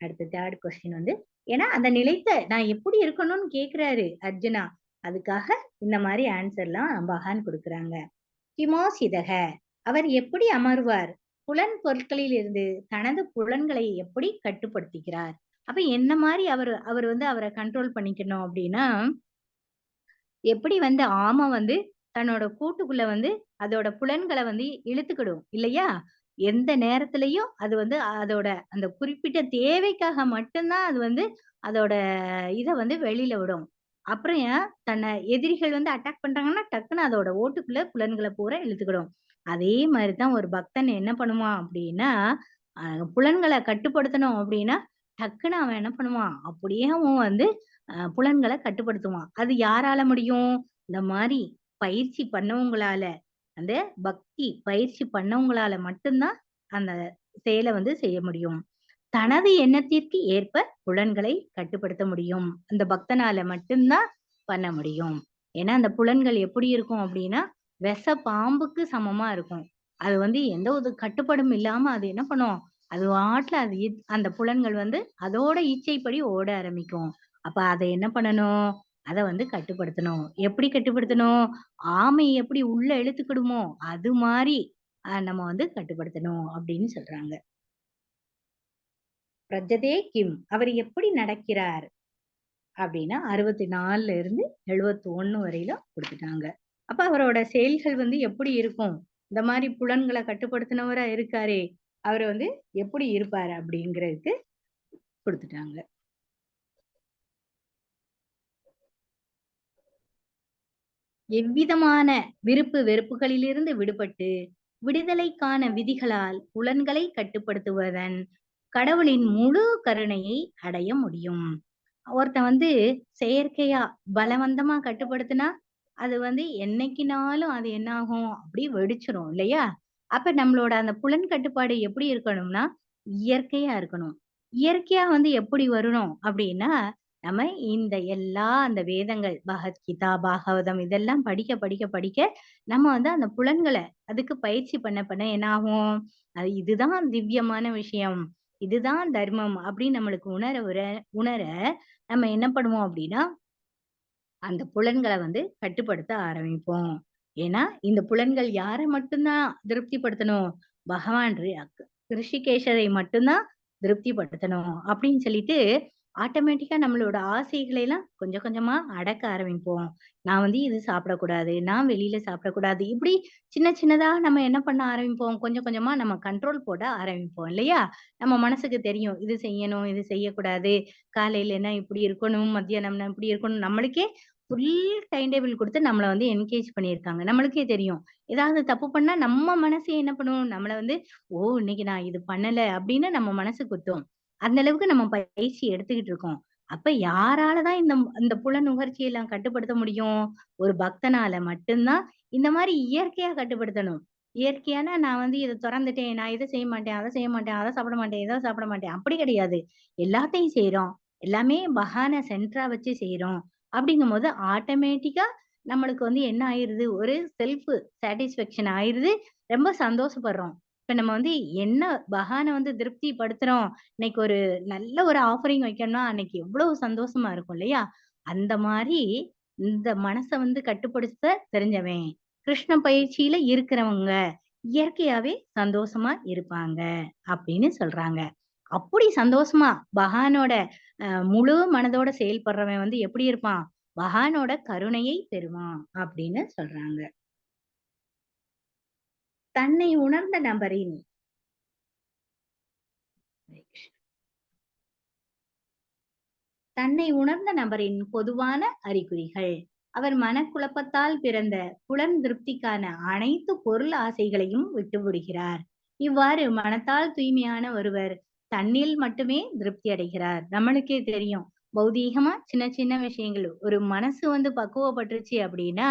அடுத்து 3 கொஸ்டின் வந்து ஏன்னா அந்த நிலைத்த நான் எப்படி இருக்கணும்னு கேட்கிறாரு அர்ஜுனா. அதுக்காக இந்த மாரி ஆன்சர்லாம் பகவான் குடுக்குறாங்க. கிமோசிதக அவர் எப்படி அமர்வார்? புலன் பொருட்களில் இருந்து தனது புலன்களை எப்படி கட்டுப்படுத்துகிறார்? அப்ப என்ன மாரி அவரு அவரு வந்து அவர கண்ட்ரோல் பண்ணிக்கணும் அப்டின்னா, எப்படி வந்து ஆம வந்து தன்னோட கூட்டுக்குள்ள வந்து அதோட புலன்கள வந்து இழுத்துக்கிடும் இல்லையா? எந்த நேரத்திலயும் அது வந்து அதோட அந்த குறிப்பிட்ட தேவைக்காக மட்டும் தான் அது வந்து அதோட இத வந்து வெளியில விடும். அப்புறம் தன்ன எதிரிகள் வந்து அட்டாக் பண்றாங்கன்னா, டக்குனு அதோட ஓட்டுக்குள்ள புலன்கள பூரா இழுத்துக்கிடும். அதே மாரி தான் ஒரு பக்தன் என்ன பண்ணுவான் அப்டின்னா, அ புலன்கள கட்டுப்படுத்தணும் அப்டின்னா, டக்குனு அவன் என்ன பண்ணுவான், அப்படியே அவன் வந்து புலன்கள கட்டுப்படுத்துவான். அது யாரால முடியும்? இந்த மாரி பயிற்சி பண்ணவங்களால, அந்த பக்தி பயிற்சி பண்ணவங்களால மட்டும் தான் அந்த செயல வந்து செய்ய முடியும். தனது எண்ணத்திற்கு ஏற்ப புலன்களை கட்டுப்படுத்த முடியும். அந்த பக்தனால மட்டும் தான் பண்ண முடியும். ஏன்னா, அந்த புலன்கள் எப்படி இருக்கும் அப்டின்னா, விஷ பாம்புக்கு சமமா இருக்கும். அது வந்து எந்த ஒரு கட்டுப்பாடும் இல்லாம அது என்ன பண்ணும்? அது பாட்டுல அது அந்த புலன்கள் வந்து அதோட இச்சைப்படி ஓட ஆரம்பிக்கும். அப்ப அத என்ன பண்ணணும்? அத வந்து கட்டுப்படுத்தணும். எப்படி கட்டுப்படுத்தணும்? ஆமை எப்படி உள்ள இழுத்துக்கிடுமோ, அது மாரி நம்ம வந்து கட்டுப்படுத்தணும் அப்படின்னு சொல்றாங்க. பிரஜதே கிம் அவர் எப்படி நடக்கிறார்? அப்படின்னா 64ல இருந்து 71 வரையிலும் குடுத்துட்டாங்க. அப்ப அவரோட செயல்கள் வந்து எப்படி இருக்கும்? இந்த மாரி புலன்கள கட்டுப்படுத்தினவரா இருக்காரே, அவரு வந்து எப்படி இருப்பாரு? அப்படிங்கிறதுக்கு குடுத்துட்டாங்க. எவ்விதமான விருப்பு வெறுப்புகளிலிருந்து விடுபட்டு, விடுதலைக்கான விதிகளால் புலன்களை கட்டுப்படுத்துவதன் கடவுளின் முழு கருணையை அடைய முடியும். ஒருத்தன் வந்து செயற்கையா பலவந்தமா கட்டுப்படுத்துனா, அது வந்து என்னைக்குனாலும் அது என்ன ஆகும்? அப்படியே வெடிச்சிரும் இல்லையா? அப்ப நம்மளோட அந்த புலன் கட்டுப்பாடு எப்படி இருக்கணும்னா, இயற்கையா இருக்கணும். இயற்கையா எப்படி வரணும் அப்படின்னா, நம்ம இந்த எல்லா அந்த வேதங்கள் பகவத்கீதா, பாகவதம் இதெல்லாம் படிக்க, படிக்க, படிக்க நம்ம அந்த புலன்கள அதுக்கு பயிற்சி பண்ண, பண்ண என்ன ஆகும்? இதுதான் திவ்யமான விஷயம். இதுதான் தர்மம் அப்படின்னு நம்மளுக்கு உணர நம்ம என்ன பண்ணுவோம் அப்படின்னா, அந்த புலன்கள கட்டுப்படுத்த ஆரம்பிப்போம். ஏன்னா, இந்த புலன்கள் யார மட்டும் தான் திருப்திப்படுத்தணும்? பகவான் ரிஷிகேஷரை மட்டும் தான் திருப்திப்படுத்தணும். அப்படின்னு சொல்லிட்டு, ஆட்டோமேட்டிக்கா நம்மளோட ஆசைகளை எல்லாம் கொஞ்சம் கொஞ்சமா அடக்க ஆரம்பிப்போம். நான் இது சாப்பிடக்கூடாது. நான் வெளியில சாப்பிடக்கூடாது. இப்படி சின்ன சின்னதா நம்ம என்ன பண்ண ஆரம்பிப்போம்? கொஞ்சம் கொஞ்சமா நம்ம கண்ட்ரோல் போட ஆரம்பிப்போம் இல்லையா? நம்ம மனசுக்கு தெரியும். இது செய்யணும், இது செய்யக்கூடாது. காலையிலனா இப்படி இருக்கணும், மத்தியானம்னா இப்படி இருக்கணும். நம்மளுக்கே ஃபுல் டைம் டேபிள் குடுத்து நம்மள என்கேஜ் பண்ணியிருக்காங்க. நம்மளுக்கே தெரியும். ஏதாவது தப்பு பண்ணா நம்ம மனசே என்ன பண்ணும்? நம்மள "ஓ! இன்னைக்கு நான் இது பண்ணல" அப்படின்னு நம்ம மனசு குத்தும். அந்த அளவுக்கு நம்ம பயிற்சி எடுத்துக்கிட்டு இருக்கோம். அப்ப யாரால தான் இந்த புலனுணர்ச்சிய எல்லாம் கட்டுப்படுத்த முடியும்? ஒரு பக்தனால மட்டும் தான் இந்த மாரி இயற்கையா கட்டுப்படுத்தணும். இயற்கையான நான் இத தொறந்துட்டேன். நான் இத செய்ய மாட்டேன், அத செய்ய மாட்டேன், அத சாப்பிட மாட்டேன், இத சாப்பிட மாட்டேன். அப்படி கிடையாது. எல்லாத்தையும் செய்றோம். எல்லாமே பகவான சென்டரா வச்சு செய்றோம். அப்படிங்கும்போது ஆட்டோமேட்டிக்கா நம்மளுக்கு என்ன ஆயிருது? ஒரு செல்ஃப் சாட்டிஸ்ஃபேக்ஷன் ஆயிருது. ரொம்ப சந்தோஷப்படுறோம். இப்ப நம்ம என்ன பகவான திருப்திப்படுத்துறோம். இன்னைக்கு ஒரு நல்ல ஒரு ஆஃபரிங் வைக்கணும்னா, அன்னைக்கு எவ்வளவு சந்தோஷமா இருக்கும் இல்லையா? அந்த மாரி இந்த மனச கட்டுப்படுத்த தெரிஞ்சவன். கிருஷ்ண பயிற்சியில இருக்கிறவங்க, இயற்கையாவே சந்தோஷமா இருப்பாங்க. அப்படின்னு சொல்றாங்க. அப்படி சந்தோஷமா பகவானோட முழு மனதோட செயல்படுறவன் எப்படி இருப்பான்? பகவானோட கருணையை பெறுவான் அப்படின்னு சொல்றாங்க. தன்னை உணர்ந்த நபரின் தன்னை உணர்ந்த நபரின் பொதுவான அறிகுறிகள். அவர் மனக்குழப்பத்தால் பிறந்த புலன் திருப்திக்கான அனைத்து பொருள் ஆசைகளையும் விட்டுவிடுகிறார். இவ்வாறு மனத்தால் தூய்மையான ஒருவர் தன்னில் மட்டுமே திருப்தி அடைகிறார். நம்மளுக்கே தெரியும். பௌதீகமா சின்ன சின்ன விஷயங்கள் ஒரு மனசு பக்குவப்பட்டுருச்சு அப்படின்னா,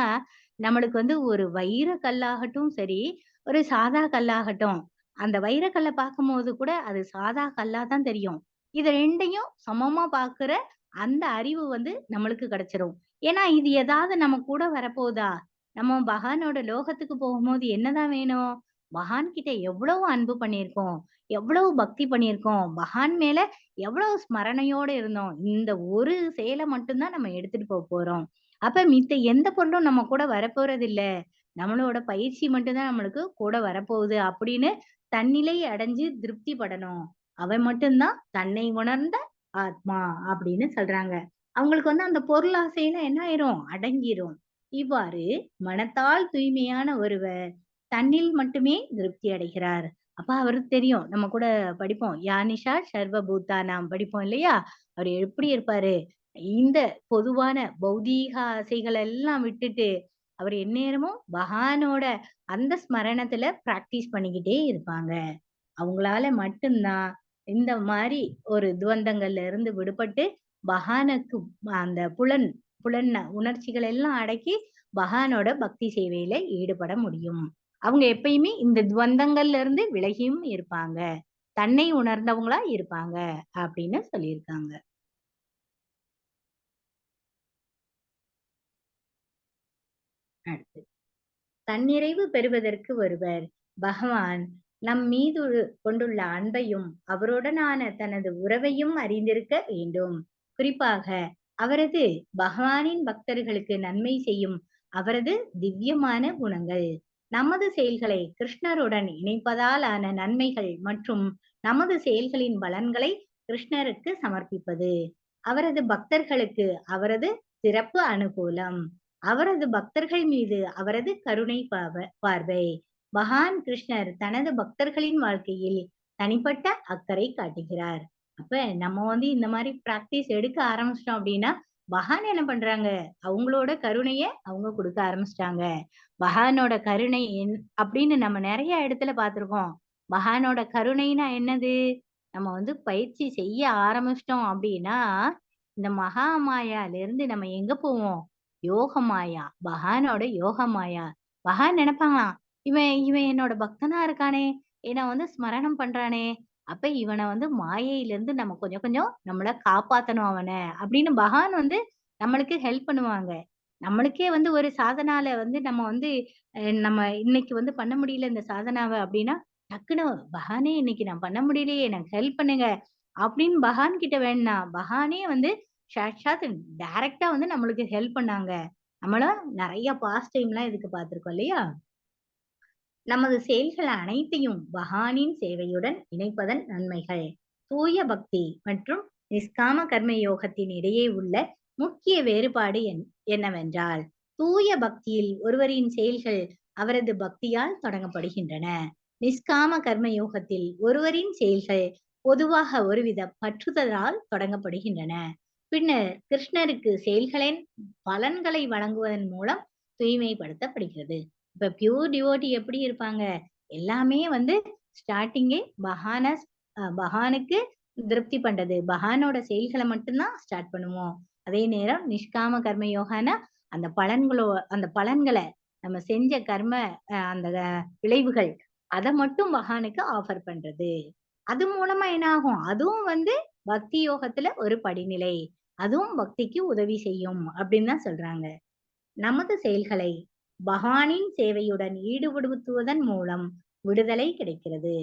நம்மளுக்கு ஒரு வைர கல்லாகட்டும் சரி, ஒரு சாதா கல்லாகட்டும், அந்த வைரக்கல்ல பார்க்கும்போது கூட அது சாதா கல்லா தான் தெரியும். இது 2யும் சமமா பார்க்கிற அந்த அறிவு நம்மளுக்கு கிடைச்சிரும். ஏன்னா, இது ஏதாவது நம்ம கூட வரப்போதா? நம்ம பகவானோட லோகத்துக்கு போகும்போது என்னதான் வேணும்? பகவான் கிட்ட எவ்வளவு அன்பு பண்ணியிருக்கோம். எவ்வளவு பக்தி பண்ணியிருக்கோம். பகவான் மேல எவ்வளவு ஸ்மரணையோட இருந்தோம். இந்த ஒரு செயல மட்டும் தான் நம்ம எடுத்துட்டு போறோம். அப்ப மித்த எந்த பொருளும் நம்ம கூட வரப்போறதில்ல. நம்மளோட பயிற்சி மட்டும் தான் நம்மளுக்கு கூட வரப்போகுது அப்படின்னு தன்னிலை அடைஞ்சு திருப்தி படணும். அவன் மட்டும் தான் தன்னை உணர்ந்த ஆத்மா அப்படின்னு சொல்றாங்க. அவங்களுக்கு அந்த பொருள் ஆசையில என்ன ஆயிரும்? அடங்கிரும். இவ்வாறு மனத்தால் தூய்மையான ஒருவர் தன்னில் மட்டுமே திருப்தி அடைகிறார். அப்ப அவருக்கு தெரியும். நம்ம கூட படிப்போம். யானிஷா சர்வ பூதானாம் படிப்போம் இல்லையா? அவரு எப்படி இருப்பாரு? இந்த பொதுவான பௌதீக ஆசைகள் எல்லாம் விட்டுட்டு, அவர் எந்நேரமும் பகவானோட அந்த ஸ்மரணத்துல பிராக்டிஸ் பண்ணிக்கிட்டே இருப்பாங்க. அவங்களால மட்டும் தான் இந்த மாரி ஒரு துவந்தங்கள்ல இருந்து விடுபட்டு, பகவானுக்கு அந்த புலன் உணர்ச்சிகள் எல்லாம் அடக்கி, பகவானோட பக்தி சேவையில ஈடுபட முடியும். அவங்க எப்பயுமே இந்த துவந்தங்கள்ல இருந்து விலகியும் இருப்பாங்க. தன்னை உணர்ந்தவங்களா இருப்பாங்க அப்படின்னு சொல்லியிருக்காங்க. அடுத்து. தன்னிறைவு பெறுவதற்கு ஒருவர் பகவான் நம் மீது கொண்டுள்ள அன்பையும் அவருடனான தனது உறவையும் அறிந்திருக்க வேண்டும். குறிப்பாக அவரது பகவானின் பக்தர்களுக்கு நன்மை செய்யும் அவரது திவ்யமான குணங்கள், நமது செயல்களை கிருஷ்ணருடன் இணைப்பதால் ஆன நன்மைகள் மற்றும் நமது செயல்களின் பலன்களை கிருஷ்ணருக்கு சமர்ப்பிப்பது, அவரது பக்தர்களுக்கு அவரது சிறப்பு அனுகூலம், அவரது பக்தர்கள் மீது அவரது கருணை பார்வை. பகவான் கிருஷ்ணர் தனது பக்தர்களின் வாழ்க்கையில் தனிப்பட்ட அக்கறை காட்டுகிறார். அப்ப நம்ம இந்த மாரி பிராக்டிஸ் எடுக்க ஆரம்பிச்சிட்டோம் அப்படின்னா, பகவான் என்ன பண்றாங்க? அவங்களோட கருணைய அவங்க குடுக்க ஆரம்பிச்சுட்டாங்க. பகவானோட கருணை அப்படின்னு நம்ம நெறைய இடத்துல பார்த்திருக்கோம். பகவானோட கருணைன்னா என்னது? நம்ம பயிற்சி செய்ய ஆரம்பிச்சிட்டோம் அப்படின்னா, இந்த மகா மாயால இருந்து நம்ம எங்க போவோம்? யோக மாயா. பகவானோட யோக மாயா. பகவான் நெனைப்பாங்களாம், இவன் இவன் என்னோட பக்தனா இருக்கானே! என்ன ஸ்மரணம் பண்றானே! அப்ப இவன வந்து மாயையிலிருந்து நம்ம கொஞ்சம் கொஞ்சம் நம்மள காப்பாத்தணும் அவன அப்படின்னு பகவான் வந்து நம்மளுக்கு ஹெல்ப் பண்ணுவாங்க. நம்மளுக்கே வந்து ஒரு சாதனால வந்து நம்ம வந்து நம்ம இன்னைக்கு வந்து பண்ண முடியல இந்த சாதனாவ அப்படின்னா, டக்குனு பகவானே இன்னைக்கு நான் பண்ண முடியலையே எனக்கு ஹெல்ப் பண்ணுங்க அப்படின்னு பகவான் கிட்ட வேண்டுனா, பகவானே வந்து சாட்சாத் டைரக்ட்டா வந்து நம்மளுக்கு ஹெல்ப் பண்ணாங்க. நம்மளும் நெறைய பாஸ்ட் டைம்லாம் இதுக்கு பார்த்திருக்கோம் இல்லையா? நமது செயல்கள் அனைத்தையும் பகவானின் சேவையுடன் இணைப்பதன் நன்மைகள். தூய பக்தி மற்றும் நிஷ்காம கர்ம யோகத்தின் இடையே உள்ள முக்கிய வேறுபாடு என்னவென்றால், தூய பக்தியில் ஒருவரின் செயல்கள் அவரது பக்தியால் தொடங்கப்படுகின்றன. நிஷ்காம கர்ம யோகத்தில் ஒருவரின் செயல்கள் பொதுவாக ஒருவித பற்றுதலால் தொடங்கப்படுகின்றன. பின்னர் கிருஷ்ணருக்கு செயல்களின் பலன்களை வழங்குவதன் மூலம் தூய்மைப்படுத்தப்படுகிறது. இப்ப பியூர் டிவோட்டி எப்படி இருப்பாங்க? எல்லாமே வந்து ஸ்டார்ட்டிங்கே பகவானுக்கு திருப்தி பண்றது. பகவானோட செயல்கள மட்டும் தான் ஸ்டார்ட் பண்ணுவோம். அதே நேரம் நிஷ்காம கர்ம யோகான்னா, அந்த பலன்கள நம்ம செஞ்ச கர்ம அந்த விளைவுகள், அத மட்டும் பகவானுக்கு ஆஃபர் பண்றது. அது மூலமா என்ன ஆகும்? அதுவும் வந்து பக்தி யோகத்துல ஒரு படிநிலை. அதுவும் பக்திக்கு உதவி செய்யும் அப்படின்னு தான் சொல்றாங்க. நமது செயல்களை பகவானின் சேவையுடன் ஈடுபடுத்துவதன் மூலம் விடுதலை கிடைக்கிறது.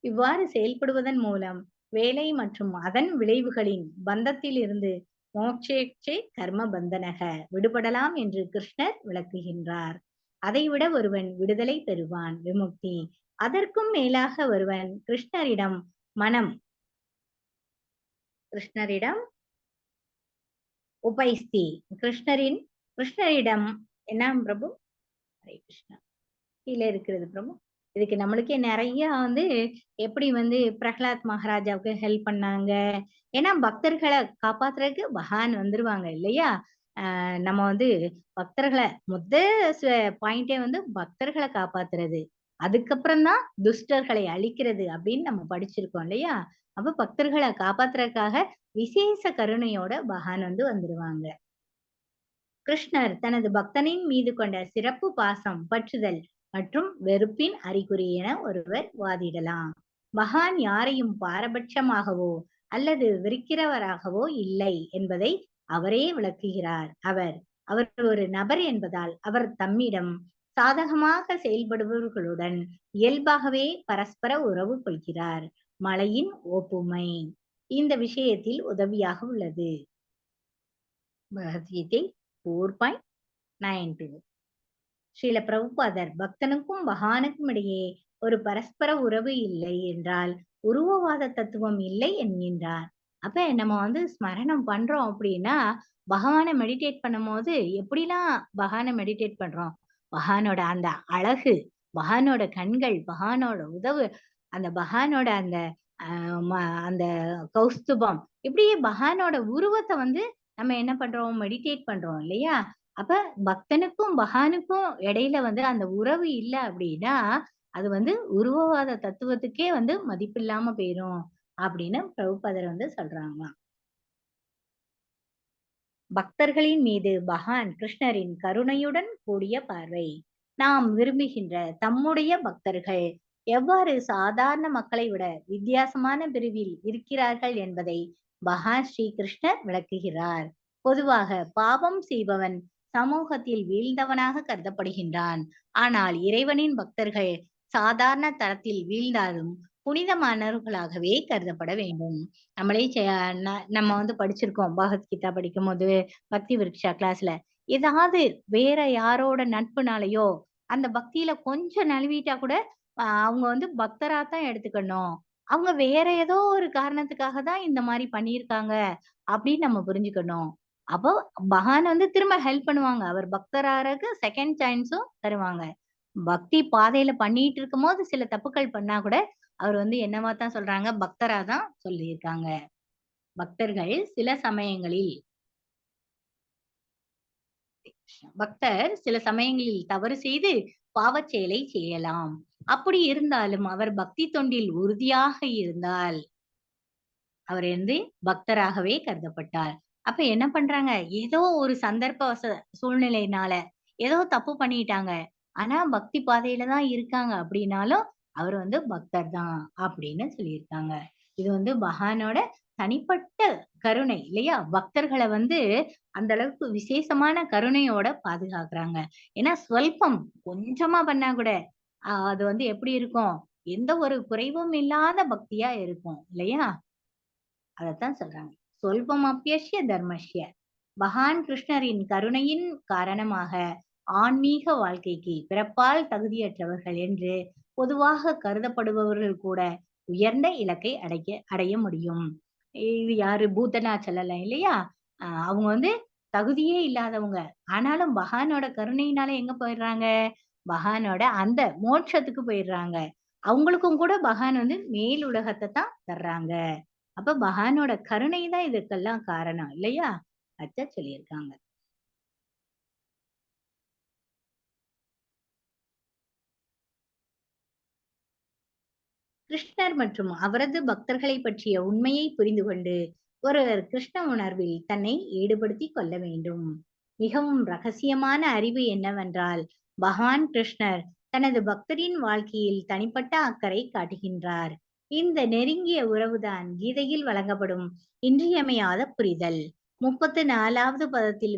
இவ்வாறு செயல்படுவதன் மூலம் வேலை மற்றும் அதன் விளைவுகளின் பந்தத்தில் இருந்து மோட்சேச்சே கர்ம பந்தனக விடுபடலாம் என்று கிருஷ்ணர் விளக்குகின்றார். அதைவிட ஒருவன் விடுதலை பெறுவான் விமுக்தி. அதற்கும் மேலாக ஒருவன் மனம் கிருஷ்ணரிடம் உபைஸ்தி கிருஷ்ணரிடம் என்ன பிரபு? ஹரே கிருஷ்ணா. கீழ இருக்கிறது பிரபு. இதுக்கு நம்மளுக்கே நெறைய வந்து எப்படி வந்து பிரஹ்லாத் மகாராஜாவுக்கு ஹெல்ப் பண்ணாங்க. ஏன்னா பக்தர்கள காப்பாத்துறதுக்கு பகவான் வந்துருவாங்க இல்லையா? நம்ம வந்து பக்தர்கள மொத ச பாயிண்டே வந்து பக்தர்கள காப்பாத்துறது. அதுக்கப்புறம் தான் துஷ்டர்களை அழிக்கிறது அப்படின்னு நம்ம படிச்சிருக்கோம் இல்லையா? அப்ப பக்தர்கள காப்பாத்துறதுக்காக விசேஷ கருணையோட பகவான் வந்து வந்துருவாங்க. கிருஷ்ணர் தனது பக்தனின் மீது கொண்ட சிறப்பு பாசம், பற்றுதல் மற்றும் வெறுப்பின் அறிகுறி என ஒருவர் வாதிடலாம். மகான் யாரையும் பாரபட்சமாகவோ அல்லது வெறுக்கிறவராகவோ இல்லை என்பதை அவரே விளக்குகிறார். அவர் ஒரு நபர் என்பதால் அவர் தம்மிடம் சாதகமாக செயல்படுபவர்களுடன் இயல்பாகவே பரஸ்பர உறவு கொள்கிறார். மலையின் ஒப்புமை இந்த விஷயத்தில் உதவியாக உள்ளது. பகவத்கீதை 4.92. ஸ்ரீல பிரபுபாதர் பக்தனுக்கும் பகவானுக்கும் இடையே ஒரு பரஸ்பர உறவு இல்லை என்றால் உருவவாத தத்துவம் இல்லை என்கின்றார். அப்ப நம்ம வந்து ஸ்மரணம் பண்றோம் அப்படின்னா பகவானை மெடிடேட் பண்ணும்போது எப்படிலாம் பகவானை மெடிடேட் பண்றோம்? பகவானோட அந்த அழகு, பகவானோட கண்கள், பகவானோட உதவு, அந்த பகவானோட அந்த அந்த கௌஸ்துபம், இப்படியே பகவானோட உருவத்த வந்து நம்ம என்ன பண்றோம்? மெடிடேட் பண்றோம் இல்லையா? அப்ப பக்தனுக்கும் பகவானுக்கும் இடையில வந்து அந்த உறவு இல்ல அப்படின்னா, அது வந்து உருவவாத தத்துவத்துக்கே வந்து மதிப்பில்லாம போயிரும் அப்படின்னு பிரபுபாதர் வந்து சொல்றாங்களாம். பக்தர்களின் மீது பகவான் கிருஷ்ணரின் கருணையுடன் கூடிய பார்வை. நாம் விரும்புகின்ற தம்முடைய பக்தர்கள் எவ்வாறு சாதாரண மக்களை விட வித்தியாசமான பிரிவில் இருக்கிறார்கள் என்பதை பகவான் ஸ்ரீ கிருஷ்ணர் விளக்குகிறார். பொதுவாக பாவம் செய்பவன் சமூகத்தில் வீழ்ந்தவனாக கருதப்படுகின்றான். ஆனால் இறைவனின் பக்தர்கள் சாதாரண தரத்தில் வீழ்ந்தாலும் புனிதமானவர்களாகவே கருதப்பட வேண்டும். நம்மளே நம்ம வந்து படிச்சிருக்கோம். பகவத்கீதா படிக்கும்போது, பக்தி விருக்ஷா கிளாஸ்ல. ஏதாவது வேற யாரோட நட்புனாலயோ, அந்த பக்தியில கொஞ்சம் நழுவிட்டா கூட, அவங்க வந்து பக்தரா தான் எடுத்துக்கணும். அவங்க வேற ஏதோ ஒரு காரணத்துக்காக தான் இந்த மாரி பண்ணியிருக்காங்க, அப்படின்னு நம்ம புரிஞ்சுக்கணும். அப்போ பகவான் வந்து திரும்ப ஹெல்ப் பண்ணுவாங்க. அவர் பக்தராகறக்கு செகண்ட் சான்ஸும் தருவாங்க. பக்தி பாதையில பண்ணிட்டு இருக்கும்போது சில தப்புக்கள் பண்ணா கூட, அவர் வந்து என்னவா தான் சொல்றாங்க? பக்தரா தான் சொல்லியிருக்காங்க. பக்தர்கள் சில சமயங்களில் சில சமயங்களில் தவறு செய்து பாவச் செயலை செய்யலாம். அப்படி இருந்தாலும் அவர் பக்தி தொண்டில் உறுதியாக இருந்தால், அவர் வந்து பக்தராகவே கருதப்பட்டார். அப்ப என்ன பண்றாங்க? ஏதோ ஒரு சந்தர்ப்ப சூழ்நிலையினால ஏதோ தப்பு பண்ணிட்டாங்க. ஆனா பக்தி பாதையில தான் இருக்காங்க அப்படின்னாலும், அவர் வந்து பக்தர் தான் அப்படின்னு சொல்லியிருக்காங்க. இது பகவானோட தனிப்பட்ட கருணை இல்லையா? பக்தர்களை அந்த அளவுக்கு விசேஷமான கருணையோட பாதுகாக்கிறாங்க. ஏன்னா ஸ்வல்பம் கொஞ்சமா பண்ணா கூட அது எப்படி இருக்கும்? எந்த ஒரு குறைவும் இல்லாத பக்தியா இருக்கும் இல்லையா? அதத்தான் சொல்றாங்க. சொல்பம் அப்பியஸ்ய தர்மஸ்ய. பகவான் கிருஷ்ணரின் கருணையின் காரணமாக ஆன்மீக வாழ்க்கைக்கு பிறப்பால் தகுதியற்றவர்கள் என்று பொதுவாக கருதப்படுபவர்கள் கூட உயர்ந்த இலக்கை அடைய முடியும். இது யாரு? பூதனாச்சலம் இல்லையா? அவங்க தகுதியே இல்லாதவங்க. ஆனாலும் பகவானோட கருணையினால எங்க போயிடுறாங்க? பகவானோட அந்த மோட்சத்துக்கு போயிடுறாங்க. அவங்களுக்கும் கூட பகவான் மேல் உலகத்தை தான் தர்றாங்க. அப்ப பகவானோட கருணை தான் இதுக்கெல்லாம் காரணம் இல்லையா? அத சொல்லியிருக்காங்க. கிருஷ்ணர் மற்றும் அவரது பக்தர்களை பற்றிய உண்மையை புரிந்து கொண்டு ஒருவர் கிருஷ்ண உணர்வில் தன்னை ஈடுபடுத்திக் கொள்ள வேண்டும். மிகவும் ரகசியமான அறிவு என்னவென்றால், பகவான் கிருஷ்ணர் தனது பக்தரின் வாழ்க்கையில் தனிப்பட்ட அக்கறை காட்டுகின்றார். இந்த நெருங்கிய உறவுதான் கீதையில் வழங்கப்படும் இன்றியமையாத புரிதல். 34வது பதத்தில்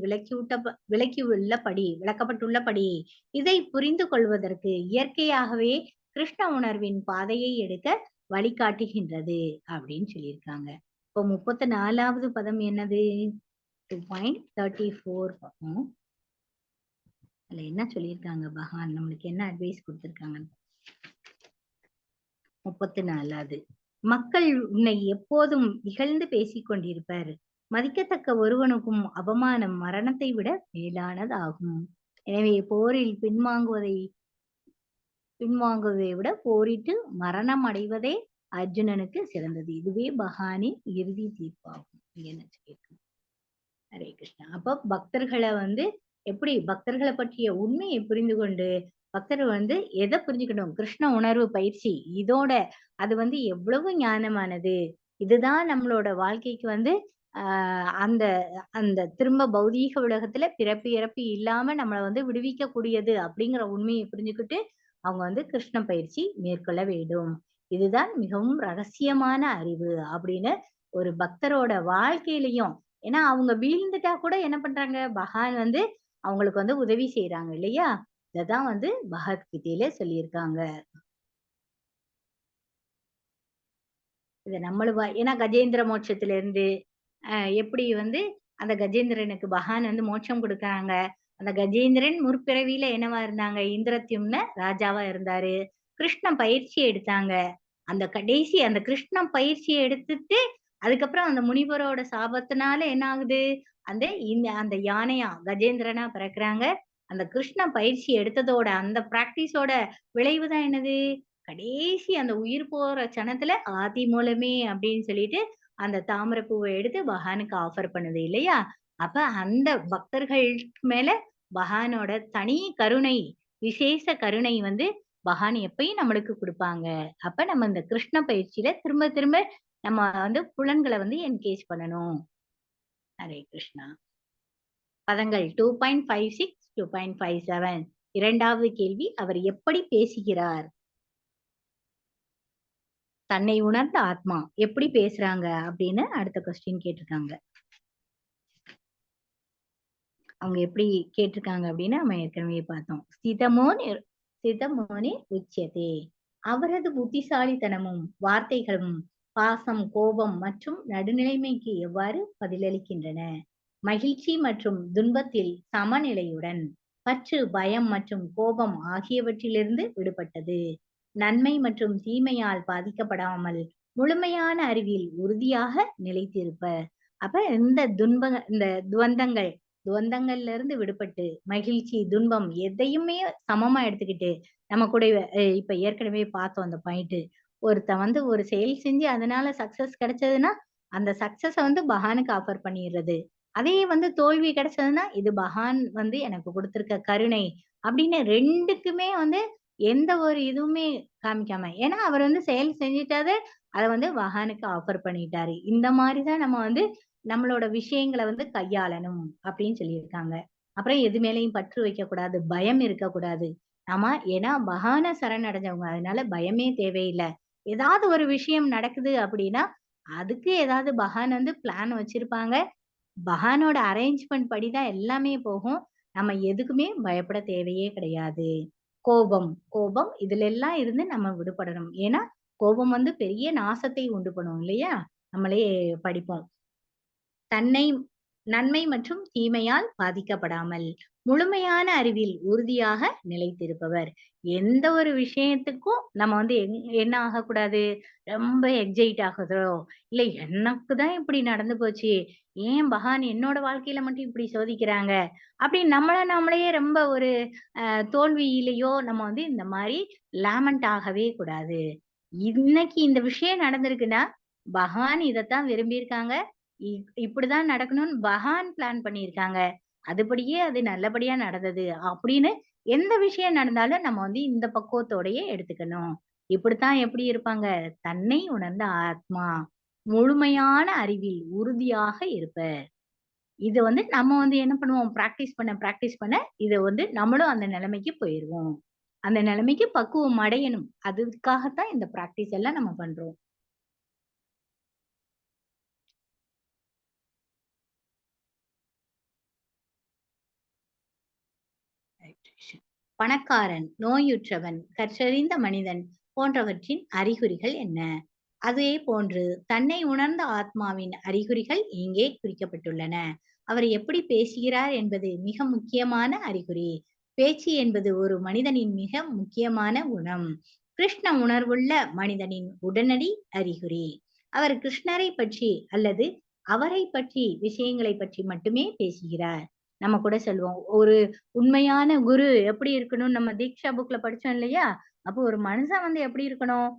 விளக்கப்பட்டுள்ளபடி இதை புரிந்து கொள்வதற்கு இயற்கையாகவே கிருஷ்ண உணர்வின் பாதையை எடுக்க வழிகாட்டுகின்றது அப்படின்னு சொல்லியிருக்காங்க. இப்போ 34வது பதம் என்னது? 2.34 பார்ப்போம். அதுல என்ன சொல்லியிருக்காங்க? பகவான் நம்மளுக்கு என்ன அட்வைஸ் கொடுத்திருக்காங்க? 34வது. மக்கள் உன்னை எப்போதும் இகழ்ந்து பேசிக் கொண்டிருப்பர். மதிக்கத்தக்க ஒருவனுக்கும் அவமானம் மரணத்தை விட மேலானதாகும். எனவே போரில் பின்வாங்குவதை விட போரிட்டு மரணம் அடைவதே அர்ஜுனனுக்கு சிறந்தது. இதுவே பகவானின் இறுதி தீர்ப்பாகும். என்ன சொல்லியிருக்காங்க? ஹரே கிருஷ்ணா. அப்ப பக்தர்களை எப்படி பக்தர்களை பற்றிய உண்மையை புரிந்து கொண்டு பக்தர் எதை புரிஞ்சுக்கணும்? கிருஷ்ண உணர்வு பயிற்சி இதோட அது எவ்வளவு ஞானமானது. இதுதான் நம்மளோட வாழ்க்கைக்கு அந்த அந்த திரும்ப பௌதீக உலகத்துல பிறப்பு இறப்பு இல்லாம நம்மளை விடுவிக்க கூடியது அப்படிங்கிற உண்மையை புரிஞ்சுக்கிட்டு அவங்க கிருஷ்ண பயிற்சி மேற்கொள்ள வேண்டும். இதுதான் மிகவும் ரகசியமான அறிவு அப்படின்னு ஒரு பக்தரோட வாழ்க்கையிலையும், ஏன்னா அவங்க வீழ்ந்துட்டா கூட என்ன பண்றாங்க? பகவான் அவங்களுக்கு உதவி செய்யறாங்க இல்லையா? இததான் பகவத்கீதையில சொல்லியிருக்காங்க. இத நம்மளும் ஏன்னா கஜேந்திர மோட்சத்துல இருந்து எப்படி அந்த கஜேந்திரனுக்கு பகவான் மோட்சம் கொடுக்கறாங்க. அந்த கஜேந்திரன் முற்பிறவியில என்னவா இருந்தாங்க? இந்திரத்யும்ன ராஜாவா இருந்தாரு. கிருஷ்ண பயிற்சி எடுத்தாங்க. அந்த கடைசி அந்த கிருஷ்ண பயிற்சியை எடுத்துட்டு அதுக்கப்புறம் அந்த முனிவரோட சாபத்தினால என்ன ஆகுது? அந்த யானையா கஜேந்திரனா பிறக்குறாங்க. அந்த கிருஷ்ண பயிற்சி எடுத்ததோட அந்த பிராக்டிஸோட விளைவுதான் என்னது? கடைசி அந்த உயிர் போற சனத்துல ஆதி மூலமே அப்படின்னு சொல்லிட்டு அந்த தாமரை பூவை எடுத்து பகவானுக்கு ஆஃபர் பண்ணுது இல்லையா? அப்ப அந்த பக்தர்கள் மேல பகவானோட தனி கருணை, விசேஷ கருணை பகவான் எப்பயும் நம்மளுக்கு குடுப்பாங்க. அப்ப நம்ம இந்த கிருஷ்ண பயிற்சியில திரும்ப திரும்ப நம்ம புலன்களை என்கேஜ் பண்ணணும். ஹரே கிருஷ்ணா. பதங்கள் 2.56, 2.57. 2வது கேள்வி, அவர் எப்படி பேசுகிறார்? தன்னை உணர்ந்த ஆத்மா எப்படி பேசுறாங்க அப்படின்னு அடுத்த கொஸ்டின் கேட்டிருக்காங்க. அவங்க எப்படி கேட்டிருக்காங்க அப்படின்னு நம்ம ஏற்கனவே பார்த்தோம். சிதமோனி உச்சியதே. அவரது புத்திசாலித்தனமும் வார்த்தைகளும் பாசம், கோபம் மற்றும் நடுநிலைமைக்கு எவ்வாறு பதிலளிக்கின்றன? மகிழ்ச்சி மற்றும் துன்பத்தில் சமநிலையுடன், பற்று, பயம் மற்றும் கோபம் ஆகியவற்றிலிருந்து விடுபட்டது, நன்மை மற்றும் தீமையால் பாதிக்கப்படாமல் முழுமையான அறிவில் உறுதியாக நிலைத்திருப்ப. அப்ப இந்த துவந்தங்கள்ல இருந்து விடுபட்டு மகிழ்ச்சி, துன்பம் எதையுமே சமமா எடுத்துக்கிட்டு நம்ம கூட இப்ப ஏற்கனவே பார்த்தோம் அந்த பாயிண்ட். ஒருத்தன் ஒரு செயல் செஞ்சு அதனால சக்சஸ் கிடைச்சதுன்னா அந்த சக்சஸ பகவானுக்கு ஆஃபர் பண்ணிடுறது. அதே தோல்வி கிடைச்சதுன்னா இது பகவான் எனக்கு கொடுத்திருக்க கருணை அப்படின்னு 2க்குமே எந்த ஒரு இதுவுமே காமிக்காம, ஏன்னா அவர் செயல் செஞ்சுட்டாரு, அதை பகவானுக்கு ஆஃபர் பண்ணிட்டாரு. இந்த மாதிரிதான் நம்ம நம்மளோட விஷயங்களை கையாளணும் அப்படின்னு சொல்லியிருக்காங்க. அப்புறம் எது மேலயும் பற்று வைக்க கூடாது, பயம் இருக்கக்கூடாது. ஆமா, ஏன்னா பகவான சரணடைஞ்சவங்க, அதனால பயமே தேவையில்லை. ஏதாவது ஒரு விஷயம் நடக்குது அப்படின்னா, அதுக்கு ஏதாவது பகவான் வந்து பிளான் வச்சிருப்பாங்க. பகவானோட அரேஞ்ச்மெண்ட் படிதான் எல்லாமே போகும். நம்ம எதுக்குமே பயப்பட தேவையே கிடையாது. கோபம், கோபம் இதுல எல்லாம் இருந்து நம்ம விடுபடணும். ஏன்னா, கோபம் வந்து பெரிய நாசத்தை உண்டு பண்ணும் இல்லையா? நம்மளே படிப்போம். தன்னை நன்மை மற்றும் தீமையால் பாதிக்கப்படாமல் முழுமையான அறிவில் உறுதியாக நிலைத்திருப்பவர். எந்த ஒரு விஷயத்துக்கும் நம்ம வந்து என்ன ஆகக்கூடாது, ரொம்ப எக்ஸைட் ஆகுதோ, இல்ல எனக்கு தான் இப்படி நடந்து போச்சு. ஏன் பகவான் என்னோட வாழ்க்கையில மட்டும் இப்படி சோதிக்கிறாங்க? அப்படின்னு நம்மள நாமளே ரொம்ப ஒரு தோல்வியிலயோ நம்ம வந்து இந்த மாரி லேமண்ட் ஆகவே கூடாது. இன்னைக்கு இந்த விஷயம் நடந்திருக்குன்னா, பகவான் இதத்தான் விரும்பியிருக்காங்க. இப்படிதான் நடக்கணும்னு பகவான் பிளான் பண்ணியிருக்காங்க. அதுபடியே அது நல்லபடியா நடந்தது. அப்படின்னு எந்த விஷயம் நடந்தாலும் நம்ம வந்து இந்த பக்குவத்தோடயே எடுத்துக்கணும். இப்படித்தான் எப்படி இருப்பாங்க? தன்னை உணர்ந்த ஆத்மா. முழுமையான அறிவில் உறுதியாக இருப்பர். இது வந்து நம்ம வந்து என்ன பண்ணுவோம்? பிராக்டிஸ் பண்ண இத வந்து நம்மளும் அந்த நிலைமைக்கு போயிருவோம். அந்த நிலைமைக்கு பக்குவம் அடையணும். அதுக்காகத்தான் இந்த பிராக்டிஸ் எல்லாம் நம்ம பண்றோம். பணக்காரன், நோயுற்றவன், கற்றறிந்த மனிதன் போன்றவற்றின் அறிகுறிகள் என்ன? அதே போன்று தன்னை உணர்ந்த ஆத்மாவின் அறிகுறிகள் இங்கே குறிக்கப்பட்டுள்ளன. அவர் எப்படி பேசுகிறார் என்பது மிக முக்கியமான அறிகுறி. பேச்சு என்பது ஒரு மனிதனின் மிக முக்கியமான குணம். கிருஷ்ண உணர்வுள்ள மனிதனின் உடனடி அறிகுறி. அவர் கிருஷ்ணரை பற்றி அல்லது அவரை பற்றி விஷயங்களை பற்றி மட்டுமே பேசுகிறார். நம்ம கூட சொல்லுவோம். ஒரு உண்மையான குரு எப்படி இருக்கணும்னு நம்ம தீக்ஷா புக்ல படிச்சோம் இல்லையா? அப்போ ஒரு மனுஷன் வந்து எப்படி இருக்கணும்?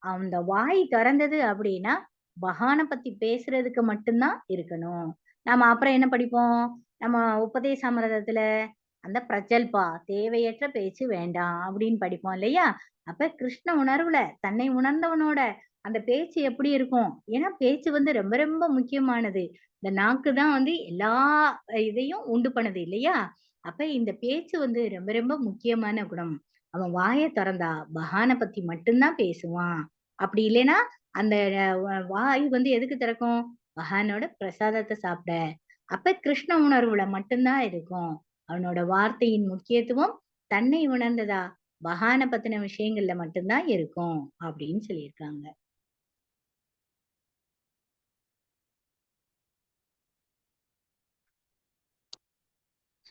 அந்த வாய் தொறந்தது அப்படின்னா, பகவான பத்தி பேசுறதுக்கு மட்டும் தான் இருக்கணும். நம்ம அப்புறம் என்ன படிப்போம்? நம்ம உபதேசாமிர்தத்துல அந்த பிரஜல்பா தேவையற்ற பேச்சு வேண்டாம் அப்படின்னு படிப்போம் இல்லையா? அப்ப கிருஷ்ண உணர்வுல தன்னை உணர்ந்தவனோட அந்த பேச்சு எப்படி இருக்கும்? ஏன்னா பேச்சு வந்து ரொம்ப ரொம்ப முக்கியமானது. இந்த நாக்கு தான் வந்து எல்லா இதையும் உண்டு பண்ணுது இல்லையா? அப்ப இந்த பேச்சு வந்து ரொம்ப ரொம்ப முக்கியமான குணம். அவன் வாய தொறந்தா பகவான பத்தி மட்டும் தான் பேசுவான். அப்படி இல்லைன்னா, அந்த வாய் வந்து எதுக்கு திறக்கும்? பகவானோட பிரசாதத்த சாப்பிட. அப்ப கிருஷ்ண உணர்வுல மட்டும் தான் இருக்கும். அவனோட வார்த்தையின் முக்கியத்துவம் தன்னை உணர்ந்ததா, பகவான பத்தின விஷயங்கள்ல மட்டும் தான் இருக்கும். அப்படின்னு சொல்லியிருக்காங்க.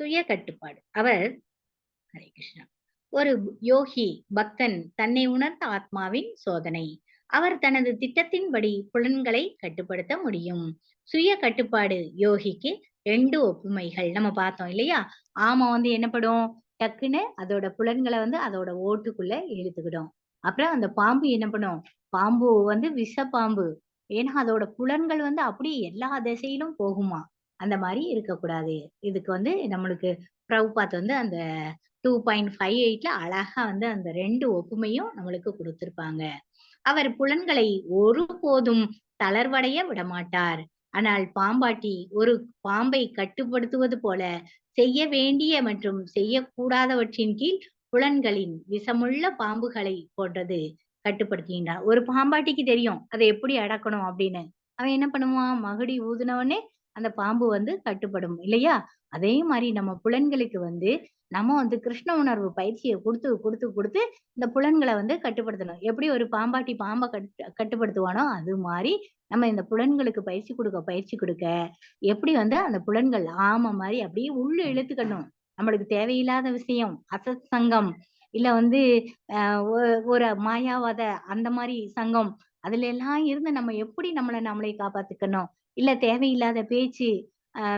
சுய கட்டுப்பாடு. அவர் ஹரே கிருஷ்ணா. ஒரு யோகி, பக்தன் தன்னை உணர்ந்த ஆத்மாவின் சோதனை. அவர் தனது திட்டத்தின்படி புலன்களை கட்டுப்படுத்த முடியும். சுய கட்டுப்பாடு யோகிக்கு 2 ஒப்புமைகள் நம்ம பார்த்தோம் இல்லையா? ஆமை வந்து என்ன படும்? டக்குன்னு அதோட புலன்கள வந்து அதோட ஓட்டுக்குள்ள இழுத்துக்கிடும். அப்புறம் அந்த பாம்பு என்ன பண்ணும்? பாம்பு வந்து விஷப்பாம்பு. ஏன்னா அதோட புலன்கள் வந்து அப்படியே எல்லா திசையிலும் போகுமாம். அந்த மாரி இருக்கக்கூடாது. இதுக்கு வந்து நம்மளுக்கு பிரபுபாத் வந்து அந்த 2.58ல அழகா வந்து அந்த 2 ஒப்புமையும் நம்மளுக்கு குடுத்திருப்பாங்க. அவர் புலன்களை ஒருபோதும் தளர்வடைய விடமாட்டார். ஆனால் பாம்பாட்டி ஒரு பாம்பை கட்டுப்படுத்துவது போல செய்ய வேண்டிய மற்றும் செய்யக்கூடாதவற்றின் கீழ் புலன்களின் விஷமுள்ள பாம்புகளை போன்றது கட்டுப்படுத்துகின்றான். ஒரு பாம்பாட்டிக்கு தெரியும். அதை எப்படி அடக்கணும் அப்படின்னு. அவன் என்ன பண்ணுவான்? மகுடி ஊதுன உடனே அந்த பாம்பு வந்து கட்டுப்படும் இல்லையா? அதே மாரி நம்ம புலன்களுக்கு வந்து நம்ம வந்து கிருஷ்ண உணர்வு பயிற்சிய குடுத்து இந்த புலன்கள வந்து கட்டுப்படுத்தணும். எப்படி ஒரு பாம்பாட்டி பாம்ப கட்டுப்படுத்துவானோ, அது மாரி நம்ம இந்த புலன்களுக்கு பயிற்சி குடுக்க, எப்படி வந்து அந்த புலன்கள் ஆம மாரி அப்படியே உள்ள இழுத்துக்கணும். நம்மளுக்கு தேவையில்லாத விஷயம், அசத் சங்கம், இல்ல வந்து அ ஒ ஒரு மாயாவாத அந்த மாரி சங்கம், அதுல எல்லாம் இருந்து நம்ம எப்படி நம்மள நாமளே காப்பாத்திக்கணும்? இல்ல தேவையில்லாத பேச்சு,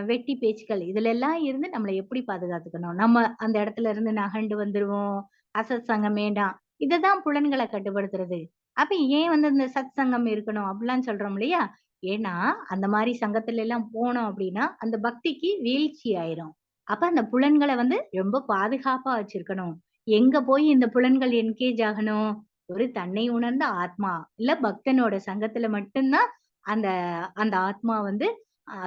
வெட்டி பேச்சுக்கள் இதுல எல்லாம் இருந்து நம்மள எப்படி பாதுகாத்துக்கணும்? நம்ம அந்த இடத்துல இருந்து நகண்டு வந்துருவோம். அசத் சங்கம் வேண்டாம். இதுதான் புலன்கள கட்டுப்படுத்துறது. அப்ப ஏன் வந்து இந்த சத் சங்கம் இருக்கணும்? அப்படிலாம் சொல்றோம் இல்லையா? ஏன்னா, அந்த மாரி சங்கத்துல எல்லாம் போனோம் அப்படின்னா, அந்த பக்திக்கு வீழ்ச்சி ஆயிரும். அப்ப அந்த புலன்கள வந்து ரொம்ப பாதுகாப்பா வச்சிருக்கணும். எங்க போய் இந்த புலன்கள் என்கேஜ் ஆகணும்? ஒரு தன்னை உணர்ந்த ஆத்மா, இல்ல பக்தனோட சங்கத்துல மட்டும் தான் அந்த அந்த ஆத்மா வந்து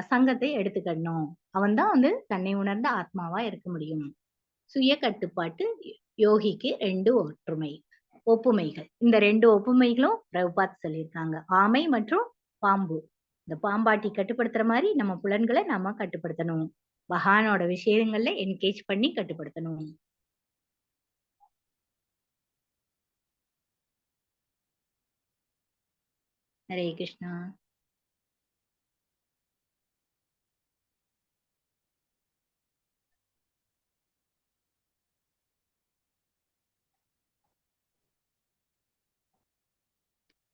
சங்கத்தை எடுத்துக்கணும். அவன் தான் வந்து தன்னை உணர்ந்த ஆத்மாவா இருக்க முடியும். சுய கட்டுப்பாட்டு யோகிக்கு 2 ஒற்றுமை. ஒப்புமைகள். இந்த 2 ஒப்புமைகளும் பிரபுபாத் சொல்லியிருக்காங்க. ஆமை மற்றும் பாம்பு. இந்த பாம்பாட்டி கட்டுப்படுத்துற மாரி நம்ம புலன்கள நாம கட்டுப்படுத்தணும். பகவானோட விஷயங்கள்ல என்கேஜ் பண்ணி கட்டுப்படுத்தணும். ஹரே கிருஷ்ணா.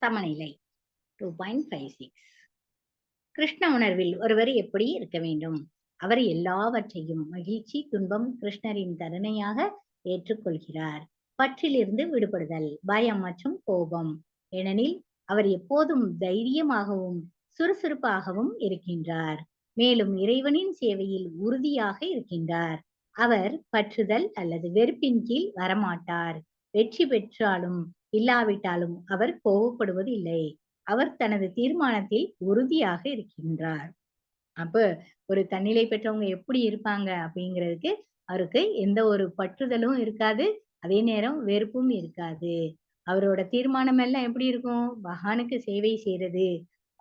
சமநிலை 2.56. கிருஷ்ண உணர்வில் ஒருவர் எப்படி இருக்க வேண்டும்? அவர் எல்லாவற்றையும் மகிழ்ச்சி, துன்பம் கிருஷ்ணரின் கருணையாக ஏற்றுக்கொள்கிறார். பற்றிலிருந்து விடுபடுதல், பயம் மற்றும் கோபம். ஏனெனில் அவர் எப்போதும் தைரியமாகவும் சுறுசுறுப்பாகவும் இருக்கின்றார். மேலும் இறைவனின் சேவையில் உறுதியாக இருக்கின்றார். அவர் பற்றுதல் அல்லது வெறுப்பின் கீழ் வரமாட்டார். வெற்றி பெற்றாலும் இல்லாவிட்டாலும் அவர் கோபப்படுவது இல்லை. அவர் தனது தீர்மானத்தில் உறுதியாக இருக்கின்றார். அப்ப ஒரு தன்னிலை பெற்றவங்க எப்படி இருப்பாங்க அப்படிங்கிறதுக்கு அவருக்கு எந்த ஒரு பற்றுதலும் இருக்காது, அதே நேரம் வெறுப்பும் இருக்காது. அவரோட தீர்மானம் எல்லாம் எப்படி இருக்கும்? பகவானுக்கு சேவை செய்யறது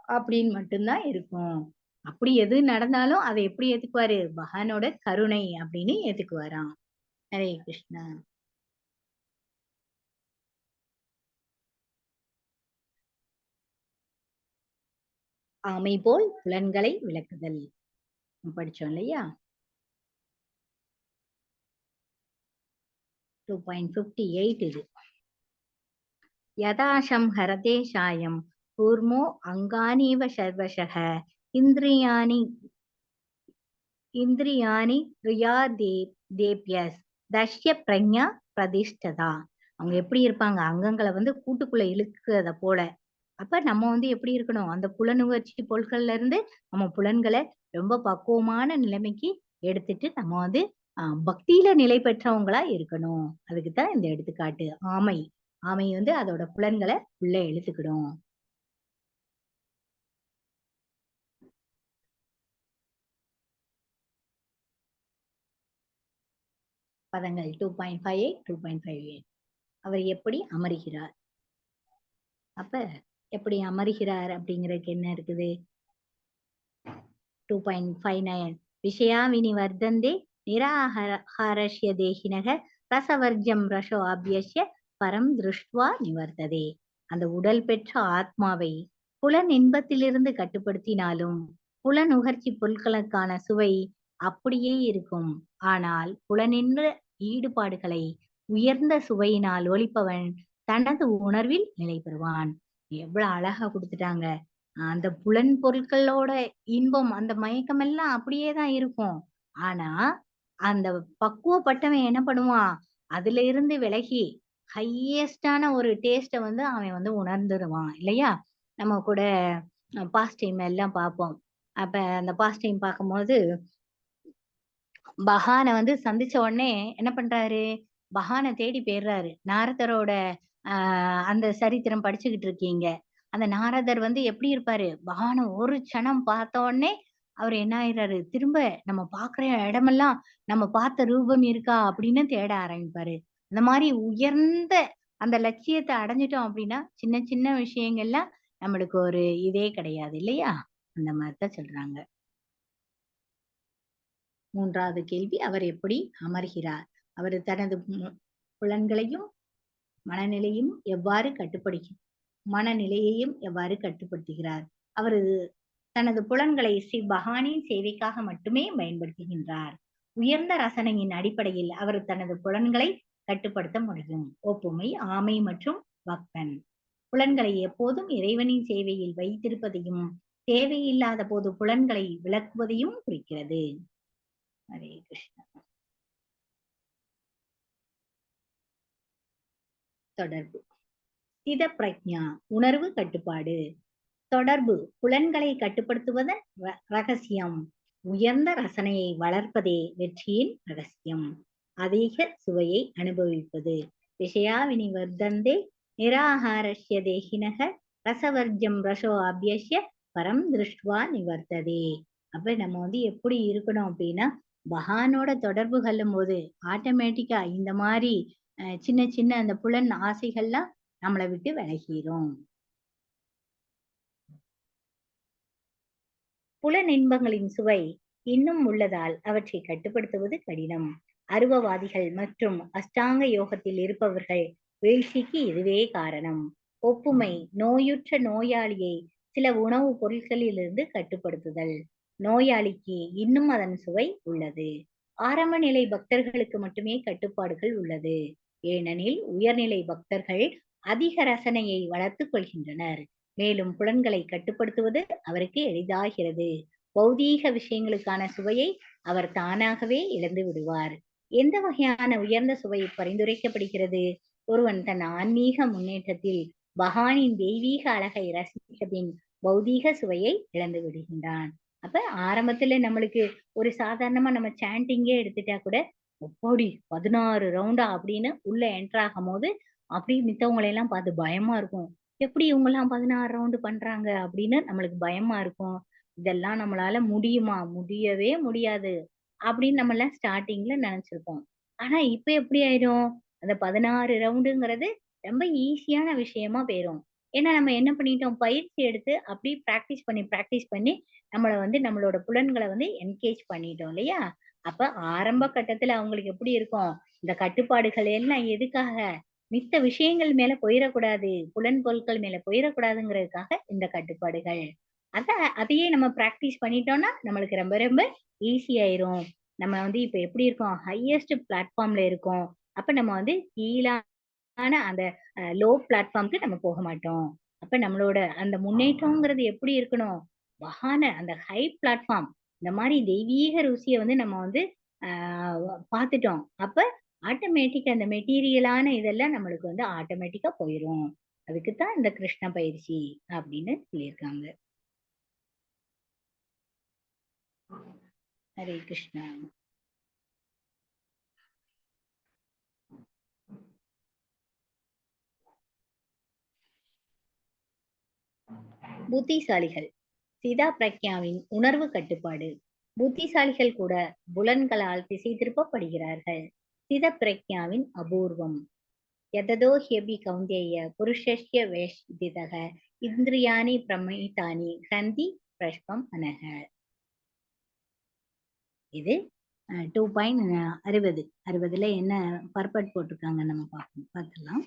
அப்படின்னு மட்டும்தான் இருக்கும். அப்படி எது நடந்தாலும் அதை எப்படி ஏத்துக்குவாரு? பகவானோட கருணை அப்படின்னு ஏத்துக்குவாராம். ஹரே கிருஷ்ணா. ஆமை போல் புலன்களை விளக்குதல் படிச்சோம் இல்லையா? 2.58 இது. யதாசம் ஹரதே சாயம் கூர்மோ அங்கானீவ சர்வசக இந்திரியாணி இந்திரியாணி பிரியா தேப்யஸ் தஷ்ய பிரக்ஞா பிரதிஷ்டதா. அவங்க எப்படி இருப்பாங்க? அங்கங்களை கூட்டுக்குள்ள இழுக்கிறத போல. அப்ப நம்ம எப்படி இருக்கணும்? அந்த புலனுணர்ச்சி பொருட்கள்ல இருந்து நம்ம புலன்களை ரொம்ப பக்குவமான நிலைமைக்கு எடுத்துட்டு நம்ம பக்தியில நிலை பெற்றவங்களா இருக்கணும். அதுக்குத்தான் இந்த எடுத்துக்காட்டு. ஆமை ஆமை அதோட புலன்களை உள்ள இழுத்துக்கிடும். பதங்கள் 2.58, 2.58. அவர் எப்படி அமருகிறார்? அப்ப எப்படி அமருகிறார் அப்படிங்கிறதுக்கு என்ன இருக்குது? 2.59. விஷயா வினிவர்தந்தே நிராஹாரஸ்ய தேகினக ரசவர்ஜம் ரசோ அபியஸ்ய பரம் திருஷ்டுவா நிவர்த்ததே. அந்த உடல் பெற்ற ஆத்மாவை புலன் இன்பத்திலிருந்து கட்டுப்படுத்தினாலும் புலனுகர்ச்சி பொருட்களுக்கான சுவை அப்படியே இருக்கும். ஆனால் புலனின்ற ஈடுபாடுகளை உயர்ந்த சுவையினால் ஒழிப்பவன் தனது உணர்வில் நிலை பெறுவான். எவ்வளவு அழகா கொடுத்துட்டாங்க. அந்த புலன் பொருட்களோட இன்பம், அந்த மயக்கம் எல்லாம் அப்படியேதான் இருக்கும். ஆனா அந்த பக்குவப்பட்டவன் என்ன பண்ணுவான்? அதுல இருந்து விலகி ஹையஸ்டான ஒரு டேஸ்ட அவன் உணர்ந்துருவான் இல்லையா? நம்ம கூட பாஸ்ட் டைம் எல்லாம் பார்ப்போம். அப்ப அந்த பாஸ்ட் டைம் பார்க்கும்போது பகவானை சந்திச்ச உடனே என்ன பண்றாரு? பகவானை தேடி போயிடுறாரு. நாரதரோட அந்த சரித்திரம் படிச்சுக்கிட்டு இருக்கீங்க. அந்த நாரதர் எப்படி இருப்பாரு? பகவானை ஒரு க்ஷணம் பார்த்த உடனே அவர் என்ன ஆயிடுறாரு? திரும்ப நம்ம பார்க்கிற இடமெல்லாம் நம்ம பார்த்த ரூபம் இருக்கா அப்படின்னு தேட ஆரம்பிப்பாரு. அந்த மாதிரி உயர்ந்த அந்த லட்சியத்தை அடைஞ்சிட்டோம் அப்படின்னா சின்ன சின்ன விஷயங்கள்லாம் நம்மளுக்கு ஒரு இதே கிடையாது இல்லையா? அந்த மாதிரிதான் சொல்றாங்க. 3வது கேள்வி, அவர் எப்படி அமர்கிறார்? அவர் தனது புலன்களையும் மனநிலையும் எவ்வாறு கட்டுப்படுத்துகிறார்? அவர் தனது புலன்களை ஸ்ரீ பகவானின் சேவைக்காக மட்டுமே பயன்படுத்துகின்றார். உயர்ந்த ரசனையின் அடிப்படையில் அவர் தனது புலன்களை கட்டுப்படுத்த முடியும். ஒப்புமை ஆமை மற்றும் பக்தன். புலன்களை எப்போதும் இறைவனின் சேவையில் வைத்திருப்பதையும் தேவையில்லாத போது புலன்களை விளக்குவதையும் குறிக்கிறது. ஹரே கிருஷ்ணா. தொடர்பு சித பிரக்ஞா உணர்வு கட்டுப்பாடு. தொடர்பு புலன்களை கட்டுப்படுத்துவதன் ரகசியம். உயர்ந்த ரசனையை வளர்ப்பதே வெற்றியின் ரகசியம். அதிக சுவையை அனுபவிப்பது. விஷயா வினிவர்தந்தே நிராகாரஸ்ய தேகினக ரசவர்ஜம் ரசோ அபியஸ்ய பரம் திருஷ்டுவா நிவர்த்ததே. அப்ப நம்ம எப்படி இருக்கணும் அப்படின்னா பகவானோட தொடர்பு கொள்ளும் போது ஆட்டோமேட்டிக்கா இந்த மாதிரி சின்ன சின்ன அந்த புலன் ஆசைகள்லாம் நம்மளை விட்டு விலகிரும். புலன் இன்பங்களின் சுவை இன்னும் உள்ளதால் அவற்றை கட்டுப்படுத்துவது கடினம். அருவவாதிகள் மற்றும் அஷ்டாங்க யோகத்தில் இருப்பவர்கள் வீழ்ச்சிக்கு இதுவே காரணம். ஒப்புமை: நோயுற்ற நோயாளியை சில உணவுப் பொருட்களிலிருந்து கட்டுப்படுத்துதல். நோயாளிக்கு இன்னும் அதன் சுவை உள்ளது. ஆரம்ப நிலை பக்தர்களுக்கு மட்டுமே கட்டுப்பாடுகள் உள்ளது. ஏனெனில் உயர்நிலை பக்தர்கள் அதிக ரசனையை வளர்த்துக் கொள்கின்றனர். மேலும் புலன்களை கட்டுப்படுத்துவது அவருக்கு எளிதாகிறது. பௌதீக விஷயங்களுக்கான சுவையை அவர் தானாகவே இழந்து விடுவார். எந்த வகையான உயர்ந்த சுவை பரிந்துரைக்கப்படுகிறது? ஒருவன் தன் ஆன்மீக முன்னேற்றத்தில் பகவானின் தெய்வீக அழகை ரசித்த பின் பௌதீக சுவையை இழந்து விடுகின்றான். அப்ப ஆரம்பத்துல நம்மளுக்கு ஒரு சாதாரணமா நம்ம சாண்டிங்கே எடுத்துட்டா கூட, ஒப்பாடி 16 ரவுண்டா அப்படின்னு உள்ள என்டர் ஆகும் போது அப்படி மித்தவங்களை எல்லாம் பார்த்து பயமா இருக்கும். எப்படி இவங்க எல்லாம் 16 ரவுண்டு பண்றாங்க அப்படின்னு நம்மளுக்கு பயமா இருக்கும். இதெல்லாம் நம்மளால முடியுமா? முடியவே முடியாது அப்படின்னு நம்ம எல்லாம் ஸ்டார்டிங்ல நினைச்சிருப்போம். ஆனா இப்ப எப்படி ஆயிடும்? அந்த 16 ரவுண்டுங்கிறது ரொம்ப ஈஸியான விஷயமா போயிரும். ஏன்னா நம்ம என்ன பண்ணிட்டோம்? பயிற்சி எடுத்து அப்படி பிராக்டிஸ் பண்ணி நம்மள வந்து நம்மளோட புலன்களை வந்து என்கேஜ் பண்ணிட்டோம் இல்லையா? அப்ப ஆரம்ப கட்டத்துல அவங்களுக்கு எப்படி இருக்கும்? இந்த கட்டுப்பாடுகள் எல்லாம் எதுக்காக? மித்த விஷயங்கள் மேல போயிறக்கூடாது. புலன் பொருட்கள் மேல போயிறக்கூடாதுங்கிறதுக்காக இந்த கட்டுப்பாடுகள். அத அதையே நம்ம பிராக்டிஸ் பண்ணிட்டோம்னா, நம்மளுக்கு ரொம்ப ரொம்ப ஈஸி ஆயிரும். நம்ம வந்து இப்ப எப்படி இருக்கோம்? ஹையஸ்ட் பிளாட்ஃபார்ம்ல இருக்கோம். அப்ப நம்ம வந்து கீழான அந்த லோ பிளாட்ஃபார்ம்க்கு நம்ம போக மாட்டோம். அப்ப நம்மளோட அந்த முன்னேற்றம்ங்கிறது எப்படி இருக்கணும்? அந்த ஹை பிளாட்ஃபார்ம் இந்த மாரி தெய்வீக ருசிய வந்து நம்ம வந்து ஆ பாத்துட்டோம். அப்ப ஆட்டோமேட்டிக்கா அந்த மெட்டீரியலான இதெல்லாம் நம்மளுக்கு வந்து ஆட்டோமேட்டிக்கா போயிரும். அதுக்கு தான் இந்த கிருஷ்ண பயிற்சி அப்படின்னு சொல்லியிருக்காங்க. ஹரே கிருஷ்ணா. புத்திசாலிகள். சிதா பிரக்ஞாவின் உணர்வு கட்டுப்பாடு. புத்திசாலிகள் கூட புலன்களால் திசை திருப்பப்படுகிறார்கள். சித பிரக்ஞாவின் அபூர்வம். யததோ ஹ்யபி கௌந்தேய புருஷஸ்ய வேஷ்டிதக இந்திரியாணி பிரமிதானி கிரந்தி பிரஷ்பம் அனக. இது 2.60 60ல என்ன பர்பட் போட்டிருக்காங்க நம்ம பார்த்துடலாம்.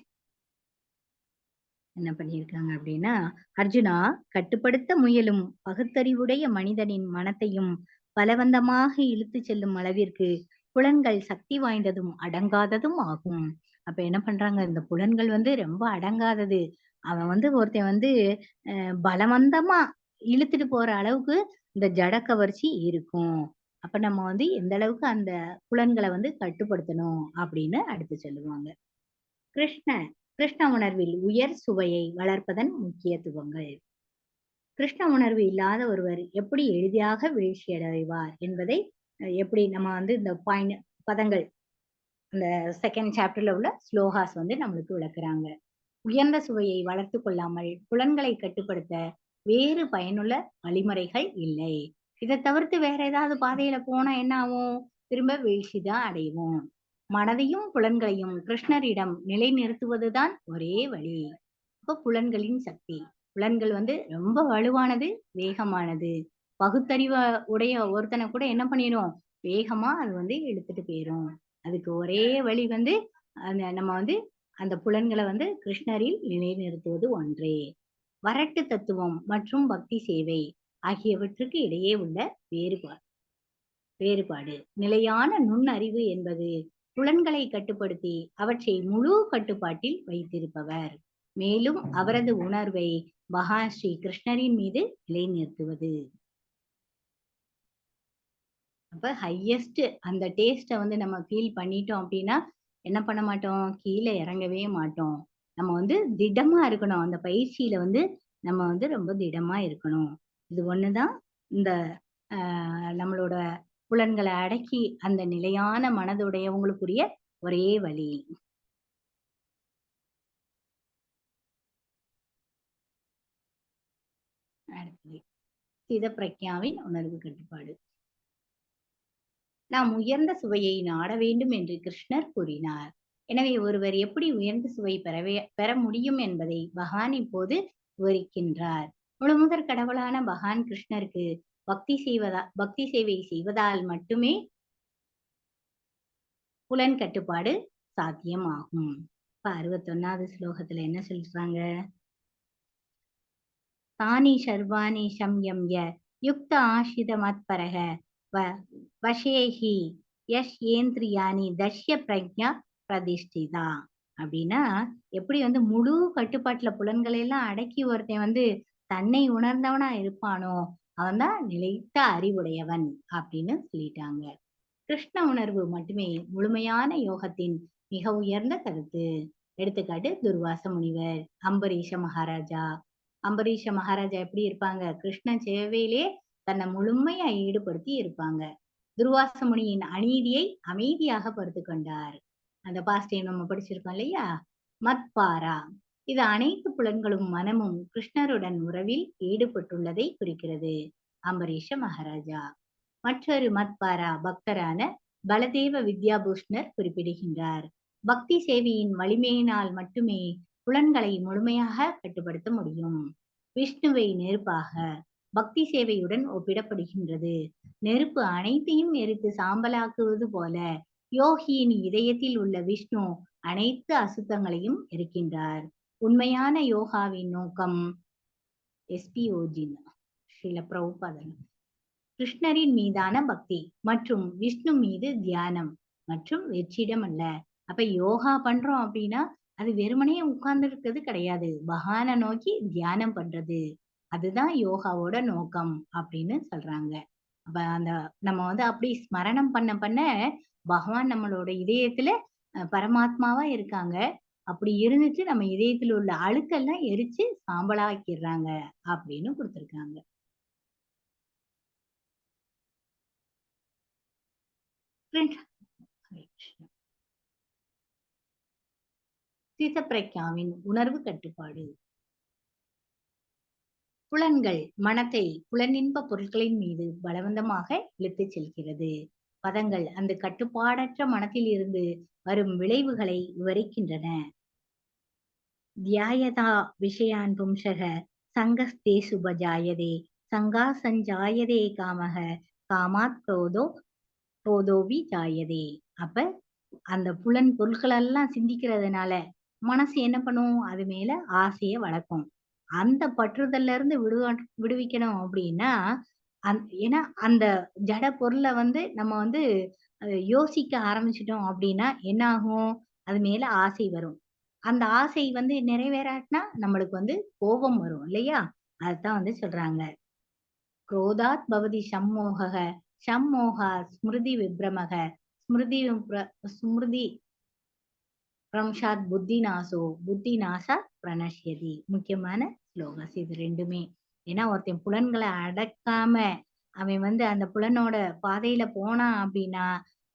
என்ன பண்ணியிருக்காங்க அப்படின்னா, அர்ஜுனா, கட்டுப்படுத்த முயலும் பகுத்தறிவுடைய மனிதனின் மனத்தையும் பலவந்தமாக இழுத்துச் செல்லும் அளவிற்கு புலன்கள் சக்தி வாய்ந்ததும் அடங்காததும் ஆகும். அப்ப என்ன பண்றாங்க, இந்த புலன்கள் வந்து ரொம்ப அடங்காதது. அவன் வந்து ஒருத்தன் வந்து பலவந்தமா இழுத்துட்டு போற அளவுக்கு இந்த ஜட கவர்ச்சி இருக்கும். அப்ப நம்ம வந்து எந்த அளவுக்கு அந்த புலன்களை வந்து கட்டுப்படுத்தணும் அப்படின்னு அடுத்து சொல்லுவாங்க. கிருஷ்ண கிருஷ்ண உணர்வில் உயர் சுவையை வளர்ப்பதன் முக்கியத்துவங்கள். கிருஷ்ண உணர்வு இல்லாத ஒருவர் எப்படி எளிதாக வீழ்ச்சி அடைவார் என்பதை எப்படி நம்ம வந்து இந்த பதங்கள் இந்த செகண்ட் சாப்டர்ல உள்ள ஸ்லோகாஸ் வந்து நம்மளுக்கு விளக்குறாங்க. உயர்ந்த சுவையை வளர்த்து கொள்ளாமல் புலன்களை கட்டுப்படுத்த வேறு பயனுள்ள வழிமுறைகள் இல்லை. இதை தவிர்த்து வேற ஏதாவது பாதையில போனா என்ன ஆகும்? திரும்ப வீழ்ச்சி தான் அடைவோம். மனதையும் புலன்களையும் கிருஷ்ணரிடம் நிலைநிறுத்துவதுதான் ஒரே வழி. அப்ப புலன்களின் சக்தி. புலன்கள் வந்து ரொம்ப வலுவானது, வேகமானது. பகுத்தறிவு உடைய ஒருத்தனை கூட என்ன பண்ணிடும்? வேகமா அது வந்து இழுத்துட்டு போயிரும். அதுக்கு ஒரே வழி வந்து நம்ம வந்து அந்த புலன்களை வந்து கிருஷ்ணரில் நிலைநிறுத்துவது ஒன்றே. வரட்டு தத்துவம் மற்றும் பக்தி சேவை ஆகியவற்றுக்கு இடையே உள்ள வேறுபாடு. நிலையான நுண்ணறிவு என்பது புலன்களை கட்டுப்படுத்தி அவற்றை முழு கட்டுப்பாட்டில் வைத்திருப்பவர். மேலும் அவரது உணர்வை பகவான் ஸ்ரீ கிருஷ்ணரின் மீது நிலைநிறுத்துவது. அப்ப ஹையஸ்ட் அந்த டேஸ்ட வந்து நம்ம ஃபீல் பண்ணிட்டோம் அப்படின்னா என்ன பண்ண மாட்டோம்? கீழே இறங்கவே மாட்டோம். நம்ம வந்து திடமா இருக்கணும். அந்த பயிற்சியில வந்து நம்ம வந்து ரொம்ப திடமா இருக்கணும். இது ஒண்ணுதான் இந்த நம்மளோட புலன்களை அடக்கி அந்த நிலையான மனதுடையவங்களுக்குரிய ஒரே வழி. அடுத்தது சித பிரக்ஞாவின் உணர்வு கட்டுப்பாடு. நாம் உயர்ந்த சுவையை நாட வேண்டும் என்று கிருஷ்ணர் கூறினார். எனவே ஒருவர் எப்படி உயர்ந்த சுவை பெற முடியும் என்பதை பகவான் இப்போது விவரிக்கின்றார். முழுமுதற் கடவுளான பகவான் கிருஷ்ணருக்கு பக்தி சேவை செய்வதால் மட்டுமே புலன் கட்டுப்பாடு சாத்தியமாகும். இப்ப 61வது ஸ்லோகத்துல என்ன சொல்றாங்க? தானி சர்வாணி சம்யம்ய யுக்த ஆசிரித மத்பரக வசேஹி யஷ் ஏந்திரியானி தஷ்ய பிரக்ஞா பிரதிஷ்டிதா. அப்படின்னா எப்படி முழு கட்டுப்பாட்டுல புலன்களை எல்லாம் அடக்கி ஒருத்தன் தன்னை உணர்ந்தவனா இருப்பானோ அவன் தான் நிலைத்த அறிவுடையவன் அப்படின்னு சொல்லிட்டாங்க. கிருஷ்ண உணர்வு மட்டுமே முழுமையான யோகத்தின் மிக உயர்ந்த கருத்து. எடுத்துக்காட்டு துர்வாச முனிவர், அம்பரீஷ மகாராஜா. அம்பரீஷ மகாராஜா எப்படி இருப்பாங்க? கிருஷ்ண சேவையிலே தன்னை முழுமையா ஈடுபடுத்தி இருப்பாங்க. துர்வாச முனியின் அநீதியை அமைதியாக பொறுத்து கொண்டார். அந்த பாஸ்டைம் நம்ம படிச்சிருக்கோம் இல்லையா? மத்பாரா, இது அனைத்து புலன்களும் மனமும் கிருஷ்ணருடன் உறவில் ஈடுபட்டுள்ளதை குறிக்கிறது. அம்பரீஷ மகாராஜா. மற்றொரு மத்பாரா பக்தரான பலதேவ வித்யாபூஷணர் குறிப்பிடுகின்றார். பக்தி சேவையின் வலிமையினால் மட்டுமே புலன்களை முழுமையாக கட்டுப்படுத்த முடியும். விஷ்ணுவை நெருப்பாக பக்தி சேவையுடன் ஒப்பிடப்படுகின்றது. நெருப்பு அனைத்தையும் எரித்து சாம்பலாக்குவது போல யோகியின் இதயத்தில் உள்ள விஷ்ணு அனைத்து அசுத்தங்களையும் எரிக்கின்றார். உண்மையான யோகாவின் நோக்கம் எஸ்பிஓஜின் ஸ்ரீல பிரபுபாதன் கிருஷ்ணரின் மீதான பக்தி மற்றும் விஷ்ணு மீது தியானம் மற்றும் வெற்றிடம் அல்ல. அப்ப யோகா பண்றோம் அப்படின்னா அது வெறுமனே உட்கார்ந்து இருக்கிறது கிடையாது. பகவானை நோக்கி தியானம் பண்றது, அதுதான் யோகாவோட நோக்கம் அப்படின்னு சொல்றாங்க. அப்ப நம்ம அப்படி ஸ்மரணம் பண்ண பகவான் நம்மளோட இதயத்துல பரமாத்மாவா இருக்காங்க. அப்படி இருந்துச்சு நம்ம இதயத்துல உள்ள அழுக்கெல்லாம் எரிச்சு சாம்பலாக்கிடுறாங்க அப்படின்னு கொடுத்திருக்காங்க. சிசப்பிரக்ஞாவின் உணர்வு கட்டுப்பாடு. புலன்கள் மனத்தை புலனின்ப பொருட்களின் மீது பலவந்தமாக இழுத்துச் செல்கிறது. பதங்கள் அந்த கட்டுப்பாடற்ற மனத்தில் இருந்து வரும் விளைவுகளை விவரிக்கின்றன. தியாயதா விஷயான் பும்சக சங்கஸ்தே சுபஜாயதே சங்கா சஞ்சாயதே காமக காமாத் குரோதோவி ஜாயதே. அப்ப அந்த புலன் பொருட்களெல்லாம் சிந்திக்கிறதுனால மனசு என்ன பண்ணும்? அது மேல ஆசைய வளர்க்கும். அந்த பற்றுதல்ல இருந்து விடுவிக்கணும் அப்படின்னா ஏன்னா அந்த ஜட பொருளை நம்ம யோசிக்க ஆரம்பிச்சிட்டோம் அப்படின்னா என்ன ஆகும்? அது மேல ஆசை வரும். அந்த ஆசை நிறைவேறாட்டினா நம்மளுக்கு கோபம் வரும் இல்லையா? அதுதான் சொல்றாங்க. குரோதாத் பவதி சம்மோக சம்மோகா ஸ்மிருதி விப்ரமக ஸ்மிருதி பிரம்ஷாத் புத்தி நாசோ புத்தி நாசாத் பிரணஷ்யதி. முக்கியமான ஸ்லோகஸ் இது ரெண்டுமே. ஏன்னா ஒருத்தன் புலன்களை அடக்காம அவன் அந்த புலனோட பாதையில போனான் அப்படின்னா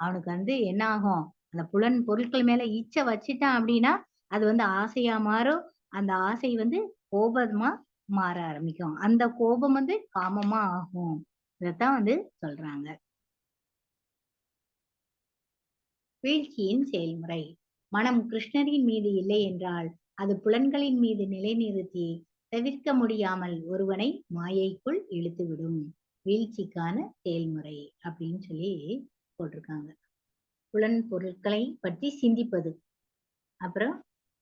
அவனுக்கு என்ன ஆகும்? அந்த புலன் பொருட்கள் மேல இச்சை வச்சுட்டான் அப்படின்னா அது ஆசையா மாறும். அந்த ஆசை கோபமா மாற ஆரம்பிக்கும். அந்த கோபம் காமமா ஆகும். இதத்தான் சொல்றாங்க. வீழ்ச்சியின் செயல்முறை. மனம் கிருஷ்ணரின் மீது இல்லை என்றால் அது புலன்களின் மீது நிலைநிறுத்தி தவிர்க்க முடியாமல் ஒருவனை மாயைக்குள் இழுத்துவிடும். வீழ்ச்சிக்கான செயல்முறை அப்படின்னு சொல்லி போட்டிருக்காங்க. புலன் பொருட்களை பற்றி சிந்திப்பது, அப்புறம்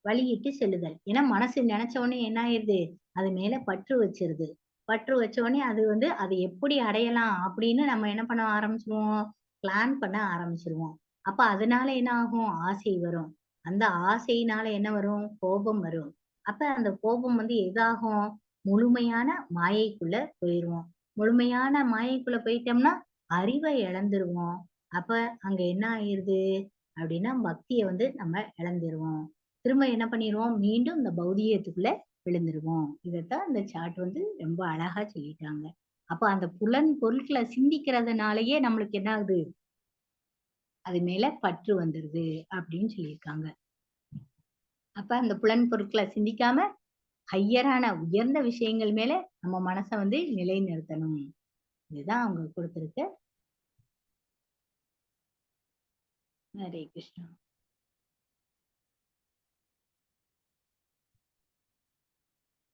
வழியிட்டு செல்லுதல். ஏன்னா மனசு நினைச்ச உடனே என்ன ஆயிருது? அது மேல பற்று வச்சிருது. பற்று வச்ச உடனே அது அதை எப்படி அடையலாம் அப்படின்னு நம்ம என்ன பண்ண ஆரம்பிச்சிருவோம்? பிளான் பண்ண ஆரம்பிச்சிருவோம். அப்ப அதனால என்ன ஆகும்? ஆசை வரும். அந்த ஆசையினால என்ன வரும்? கோபம் வரும். அப்ப அந்த கோபம் எதாகும்? முழுமையான மாயைக்குள்ள போயிருவோம். முழுமையான மாயைக்குள்ள போயிட்டோம்னா அறிவை இழந்துருவோம். அப்ப அங்க என்ன ஆயிருது அப்படின்னா பக்தியை நம்ம இழந்துருவோம். திரும்ப என்ன பண்ணிடுவோம்? மீண்டும் இந்த பௌதிகத்துக்குள்ள விழுந்துருவோம். இதைத்தான் இந்த சார்ட் ரொம்ப அழகா சொல்லிட்டாங்க. அப்ப அந்த புலன் பொருட்களை சிந்திக்கிறதுனாலயே நம்மளுக்கு என்ன ஆகுது? அது மேல பற்று வந்துருது அப்படின்னு சொல்லியிருக்காங்க. அப்ப அந்த புலன் பொருட்களை சிந்திக்காம ஹையரான உயர்ந்த விஷயங்கள் மேல நம்ம மனசை நிலைநிறுத்தணும். இதுதான் அவங்க கொடுத்திருக்க. ஹரே கிருஷ்ணா.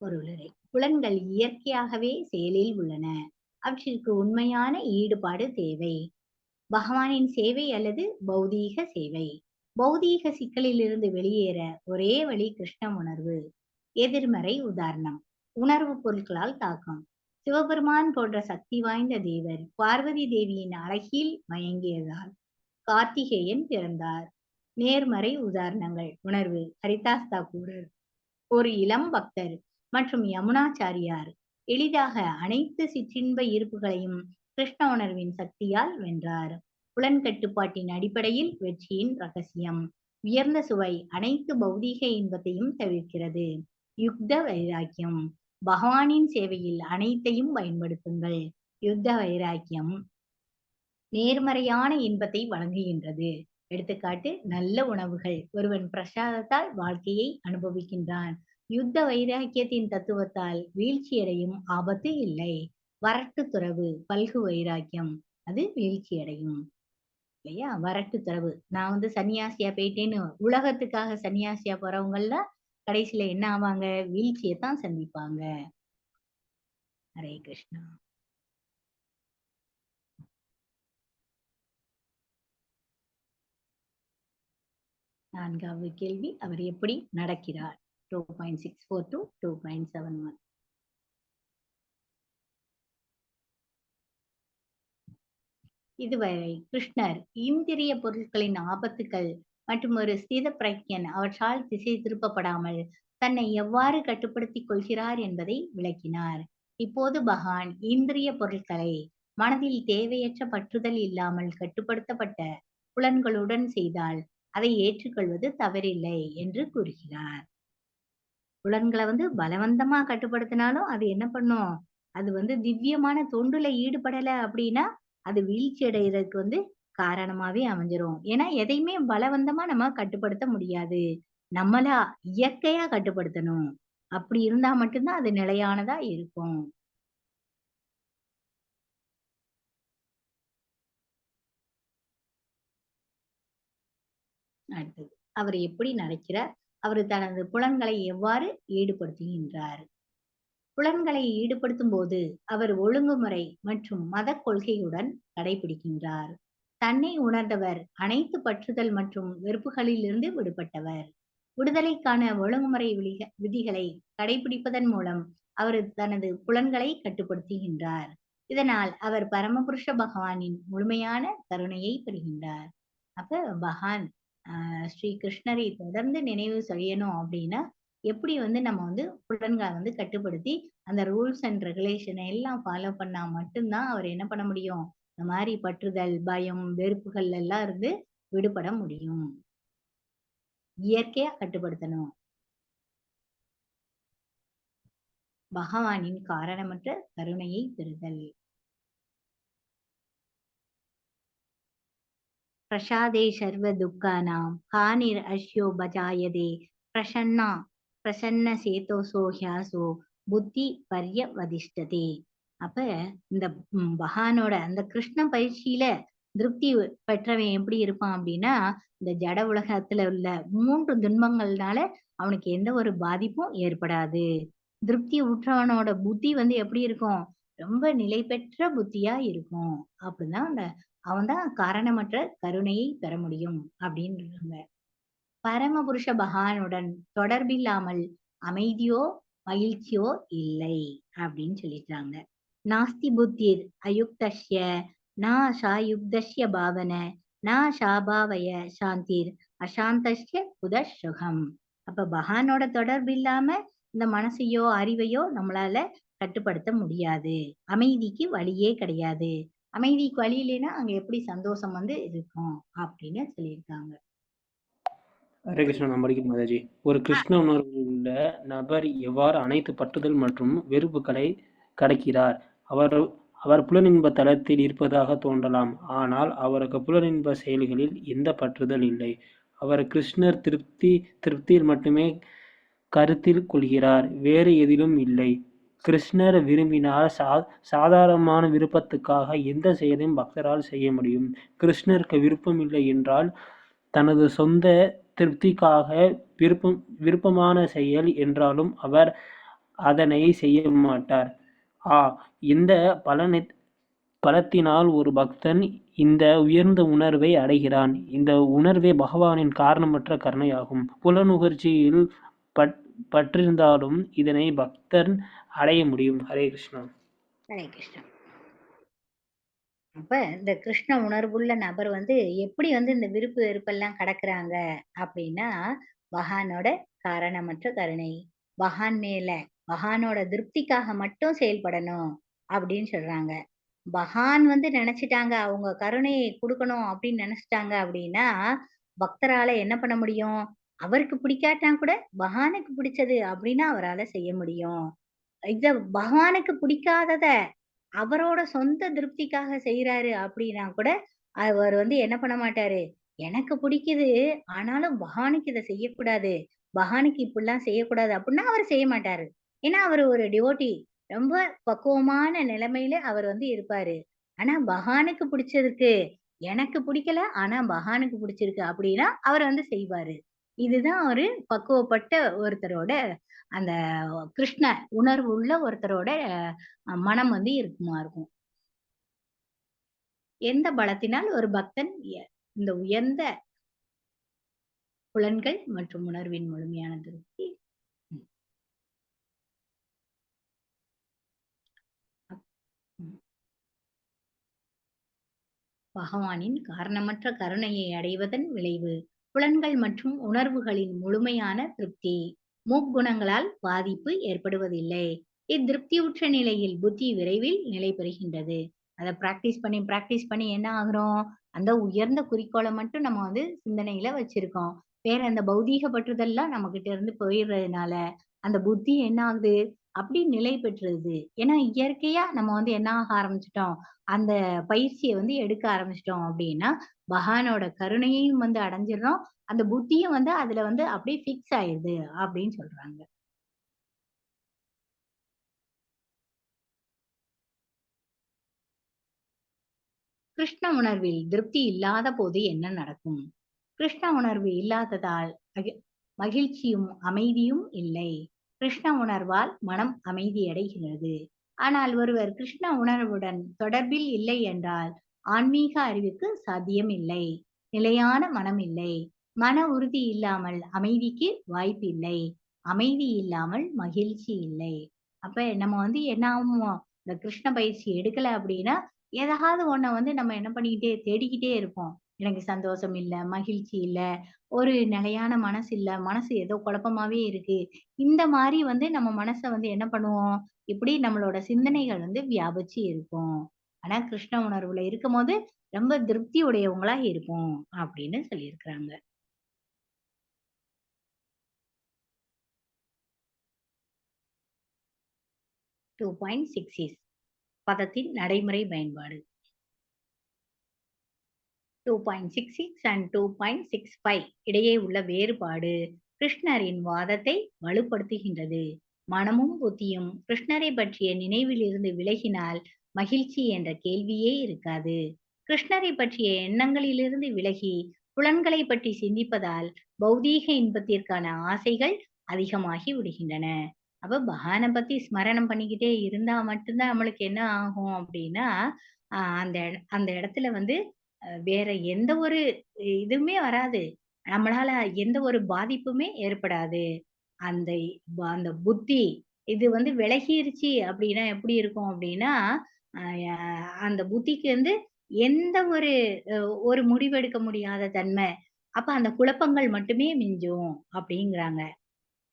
பொருளுரை. புலன்கள் இயற்கையாகவே செயலில் உள்ளன. அவற்றிற்கு உண்மையான ஈடுபாடு தேவை. பகவானின் சேவை அல்லது பௌதீக சேவை. பௌதீக சிக்கலிலிருந்து வெளியேற ஒரே வழி கிருஷ்ண உணர்வு. எதிர்மறை உதாரணம். உணர்வு பொருட்களால் தாக்கம். சிவபெருமான் போன்ற சக்தி வாய்ந்த தேவர் பார்வதி தேவியின் அழகில் மயங்கியதால் கார்த்திகேயன் பிறந்தார். நேர்மறை உதாரணங்கள். உணர்வு. ஹரிதாஸ் தாக்கூர் ஒரு இளம் பக்தர் மற்றும் யமுனாச்சாரியார் எளிதாக அனைத்து சிற்றின்ப ஈர்ப்புகளையும் கிருஷ்ண உணர்வின் சக்தியால் வென்றார். புலன் கட்டுப்பாட்டின் அடிப்படையில் வெற்றியின் ரகசியம். உயர்ந்த சுவை அனைத்து பௌதீக இன்பத்தையும் தவிர்க்கிறது. யுக்த வைராக்கியம். பகவானின் சேவையில் அனைத்தையும் பயன்படுத்துங்கள். யுத்த வைராக்கியம் நேர்மறையான இன்பத்தை வழங்குகின்றது. எடுத்துக்காட்டு, நல்ல உணவுகள். ஒருவன் பிரசாதத்தால் வாழ்க்கையை அனுபவிக்கின்றான். யுத்த வைராக்கியத்தின் தத்துவத்தால் வீழ்ச்சியடையும் ஆபத்து இல்லை. வரட்டு துறவு. பல்கு வைராக்கியம். அது வீழ்ச்சியடையும் இல்லையா? வரட்டு துறவு. நான் சன்னியாசியா போயிட்டேன்னு உலகத்துக்காக சன்னியாசியா போறவங்கெல்லாம் கடைசியில என்ன ஆவாங்க? வீழ்ச்சியைத்தான் சந்திப்பாங்க. ஹரே கிருஷ்ணா. நான்காவது கேள்வி, அவர் எப்படி நடக்கிறார்? 2.64 to 2.71. இதுவரை கிருஷ்ணர் இந்திரிய பொருட்களின் ஆபத்துக்கள் மற்றும் ஒரு ஸ்தித பிரக்ஞன் அவற்றால் திசை திருப்பப்படாமல் தன்னை எவ்வாறு கட்டுப்படுத்திக் கொள்கிறார் என்பதை விளக்கினார். இப்போது பகவான் இந்திரிய பொருட்களை மனதில் தேவையற்ற பற்றுதல் இல்லாமல் கட்டுப்படுத்தப்பட்ட புலன்களுடன் செய்தால் அதை ஏற்றுக்கொள்வது தவறில்லை என்று கூறுகிறார். புலன்களை பலவந்தமா கட்டுப்படுத்தினாலும் அது என்ன பண்ணும்? அது திவ்யமான தொண்டுல ஈடுபடல அப்படின்னா அது வீழ்ச்சி அடைகிறதுக்கு காரணமாவே அமைஞ்சிரும். ஏன்னா எதையுமே பலவந்தமா நம்ம கட்டுப்படுத்த முடியாது. நம்மளா இயற்கையா கட்டுப்படுத்தணும். அப்படி இருந்தா மட்டும்தான் அது நிலையானதா இருக்கும். அடுத்தது, அவர் எப்படி நடக்கிறார்? அவர் தனது புலன்களை எவ்வாறு ஈடுபடுத்துகின்றார்? புலன்களை ஈடுபடுத்தும் போது அவர் ஒழுங்குமுறை மற்றும் மத கொள்கையுடன் கடைபிடிக்கின்றார். தன்னை உணர்ந்தவர் அனைத்து பற்றுதல் மற்றும் வெறுப்புகளிலிருந்து விடுபட்டவர். விடுதலைக்கான ஒழுங்குமுறை விதிகளை கடைபிடிப்பதன் மூலம் அவர் தனது புலன்களை கட்டுப்படுத்துகின்றார். இதனால் அவர் பரமபுருஷ பகவானின் முழுமையான கருணையை பெறுகின்றார். அப்ப பகவான் ஸ்ரீ கிருஷ்ணரை தொடர்ந்து நினைவு செய்யணும் அப்படின்னா எப்படி நம்ம புலன்களை கட்டுப்படுத்தி அந்த ரூல்ஸ் அண்ட் ரெகுலேஷனை எல்லாம் ஃபாலோ பண்ணா மட்டும்தான் அவர் என்ன பண்ண முடியும்? இந்த மாதிரி பற்றுதல், பயம், வெறுப்புகள் எல்லாம் இருந்து விடுபட முடியும். இயற்கையா கட்டுப்படுத்தணும். பகவானின் காரணமற்ற கருணையை பெறுதல். பிரசாதே சர்வ துக்கானாம் ஹானிர் அஷ்யோ பஜாயதே பிரசன்ன சேதோசோ ஹியாசோ புத்தி பர்யவதிஷ்டதே. அப்ப இந்த பகவானோட அந்த கிருஷ்ண பயிற்சியில திருப்தி பெற்றவன் எப்படி இருப்பான் அப்படின்னா, இந்த ஜட உலகத்துல உள்ள 3 துன்பங்கள்னால அவனுக்கு எந்த ஒரு பாதிப்பும் ஏற்படாது. திருப்தி உற்றவனோட புத்தி எப்படி இருக்கும்? ரொம்ப நிலை பெற்ற புத்தியா இருக்கும். அப்படிதான் அவன்தான் காரணமற்ற கருணையை பெற முடியும் அப்படின்றாங்க. பரமபுருஷ பகவானுடன் தொடர்பில்லாமல் அமைதியோ மகிழ்ச்சியோ இல்லை அப்படின்னு சொல்லிட்டாங்க. நாஸ்தி புத்திர் அயுக்தஸ்ய நா சாயுக்தஸ்ய பாவன நா சாபாவய சாந்திர் அசாந்தஸ்ய புதசுகம். அப்ப பகவானோட தொடர்பு இல்லாம இந்த மனசையோ அறிவையோ நம்மளால கட்டுப்படுத்த முடியாது. அமைதிக்கு வழியே கிடையாது. அமைதிக்கு வழி இல்லைன்னா அங்க எப்படி சந்தோஷம் இருக்கும் அப்படின்னு சொல்லியிருக்காங்க.
ஹரே கிருஷ்ணா. நான் படிக்கிறேன் மாதாஜி. ஒரு கிருஷ்ண உணர்வு உள்ள நபர் எவ்வாறு அனைத்து பற்றுதல் மற்றும் வெறுப்புகளை கடக்கிறார்? அவர் புலனின்ப தளத்தில் இருப்பதாக தோன்றலாம், ஆனால் அவருக்கு புலனின்ப செயல்களில் எந்த பற்றுதல் இல்லை. அவர் கிருஷ்ணர் திருப்தியில் மட்டுமே கருத்தில் கொள்கிறார், வேறு எதிலும் இல்லை. கிருஷ்ணர் விரும்பினால் சாதாரணமான விருப்பத்துக்காக எந்த செயலையும் பக்தரால் செய்ய முடியும். கிருஷ்ணருக்கு விருப்பம் இல்லை என்றால் தனது சொந்த திருப்திக்காக விருப்பமான செயல் என்றாலும் அதனை செய்ய மாட்டார். இந்த பலத்தினால் ஒரு பக்தன் இந்த உயர்ந்த உணர்வை அடைகிறான். இந்த உணர்வே பகவானின் காரணமற்ற கருணையாகும். புலனுகர்ச்சியில் பற்றிருந்தாலும் இதனை பக்தன் அடைய முடியும். ஹரே கிருஷ்ணா.
ஹரே கிருஷ்ணா. அப்ப இந்த கிருஷ்ண உணர்வுள்ள நபர் எப்படி இந்த விருப்பு வெறுப்பெல்லாம் கடக்குறாங்க அப்படின்னா, பகவானோட காரணமற்ற கருணை, பகவானோட திருப்திக்காக மட்டும் செயல்படணும் அப்படின்னு சொல்றாங்க. பகவான் நினைச்சிட்டாங்க, அவங்க கருணையை கொடுக்கணும் அப்படின்னு நினைச்சிட்டாங்க அப்படின்னா, பக்தரால என்ன பண்ண முடியும்? அவருக்கு பிடிக்காட்டா கூட பகவானுக்கு பிடிச்சது அப்படின்னா அவரால செய்ய முடியும். பகவானுக்கு பிடிக்காதத அவரோட சொந்த திருப்திக்காக செய்யறாரு அப்படின்னா கூட அவர் என்ன பண்ண மாட்டாரு, எனக்கு பிடிக்குது ஆனாலும் பகவானுக்கு இதை செய்யக்கூடாது, பகவானுக்கு இப்படிலாம் செய்யக்கூடாது அப்படின்னா அவர் செய்ய மாட்டாரு. ஏன்னா அவர் ஒரு டிவோட்டி, ரொம்ப பக்குவமான நிலைமையில அவர் இருப்பாரு. ஆனா பகவானுக்கு பிடிச்சதுக்கு எனக்கு பிடிக்கல, ஆனா பகவானுக்கு பிடிச்சிருக்கு அப்படின்னா அவர் செய்வாரு. இதுதான் ஒரு பக்குவப்பட்ட ஒருத்தரோட அந்த கிருஷ்ண உணர்வு உள்ள ஒருத்தரோட மனம் இருக்குமா இருக்கும். எந்த பலத்தினால் ஒரு பக்தன் இந்த உயர்ந்த புலன்கள் மற்றும் உணர்வின் முழுமையான திருப்தி பகவானின் காரணமற்ற கருணையை அடைவதன் விளைவு புலன்கள் மற்றும் உணர்வுகளின் முழுமையான திருப்தி. முக்குணங்களால் பாதிப்பு ஏற்படுவதில்லை. இத்திருப்தியுற்ற நிலையில் புத்தி விரைவில் நிலை பெறுகின்றது. அதை பிராக்டிஸ் பண்ணி என்ன ஆகுறோம், அந்த உயர்ந்த குறிக்கோளை மட்டும் நம்ம சிந்தனையில வச்சிருக்கோம். வேற அந்த பௌதீக பற்றுதல்லாம் நம்ம கிட்ட இருந்து போயிடுறதுனால அந்த புத்தி என்ன ஆகுது, அப்படி நிலை பெற்றுது. ஏன்னா இயற்கையா நம்ம என்ன ஆக ஆரம்பிச்சிட்டோம், அந்த பயிற்சியை எடுக்க ஆரம்பிச்சிட்டோம் அப்படின்னா பகவானோட கருணையையும் அடைஞ்சிடறோம். அந்த புத்தியும் அதுல அப்படியே பிக்ஸ் ஆயிருது அப்படின்னு சொல்றாங்க. கிருஷ்ண உணர்வில் திருப்தி இல்லாத போது என்ன நடக்கும்? கிருஷ்ண உணர்வு இல்லாததால் மகிழ்ச்சியும் அமைதியும் இல்லை. கிருஷ்ண உணர்வால் மனம் அமைதியடைகிறது. ஆனால் ஒருவர் கிருஷ்ண உணர்வுடன் தொடர்பில் இல்லை என்றால் ஆன்மீக அறிவுக்கு சாத்தியம் இல்லை. நிலையான மனம் இல்லை. மன உறுதி இல்லாமல் அமைதிக்கு வாய்ப்பில்லை. அமைதி இல்லாமல் மகிழ்ச்சி இல்லை. அப்ப நம்ம என்ன ஆகும், இந்த கிருஷ்ண பயிற்சி எடுக்கல அப்படின்னா ஏதாவது ஒண்ண நம்ம என்ன பண்ணிக்கிட்டே தேடிக்கிட்டே இருப்போம். எனக்கு சந்தோஷம் இல்ல, மகிழ்ச்சி இல்ல, ஒரு நிலையான மனசு இல்ல, மனசு ஏதோ குழப்பமாவே இருக்கு. இந்த மாதிரி நம்ம மனச என்ன பண்ணுவோம், இப்படி நம்மளோட சிந்தனைகள் வியாபிச்சு இருக்கும். ஆனா கிருஷ்ண உணர்வுல இருக்கும்போது ரொம்ப திருப்தி உடையவங்களா இருக்கும் அப்படின்னு சொல்லியிருக்கிறாங்க. பதத்தின் நடைமுறை பயன்பாடு. 2.66 and 2.65 இடையே உள்ள வேறுபாடு கிருஷ்ணரின் வாதத்தை வலுப்படுத்துகின்றது. மனமும் புத்தியும் கிருஷ்ணரை பற்றிய நினைவில் இருந்து விலகினால் மகிழ்ச்சி என்ற கேள்வியே இருக்காது. கிருஷ்ணரை பற்றிய எண்ணங்களிலிருந்து விலகி புலன்களை பற்றி சிந்திப்பதால் பௌதீக இன்பத்திற்கான ஆசைகள் அதிகமாகி விடுகின்றன. அப்ப பகவானை பத்தி ஸ்மரணம் பண்ணிக்கிட்டே இருந்தா மட்டும்தான் நம்மளுக்கு என்ன ஆகும் அப்படின்னா, அந்த அந்த இடத்துல வேற எந்த ஒரு இதுவுமே வராது. நம்மளால எந்த ஒரு பாதிப்புமே ஏற்படாது. அந்த அந்த புத்தி இது விலகிருச்சு அப்படின்னா எப்படி இருக்கும் அப்படின்னா, அ அந்த புத்திக்கு எந்த ஒரு ஒரு முடிவெடுக்க முடியாத தன்மை. அப்ப அந்த குழப்பங்கள் மட்டுமே மிஞ்சும் அப்படிங்கிறாங்க.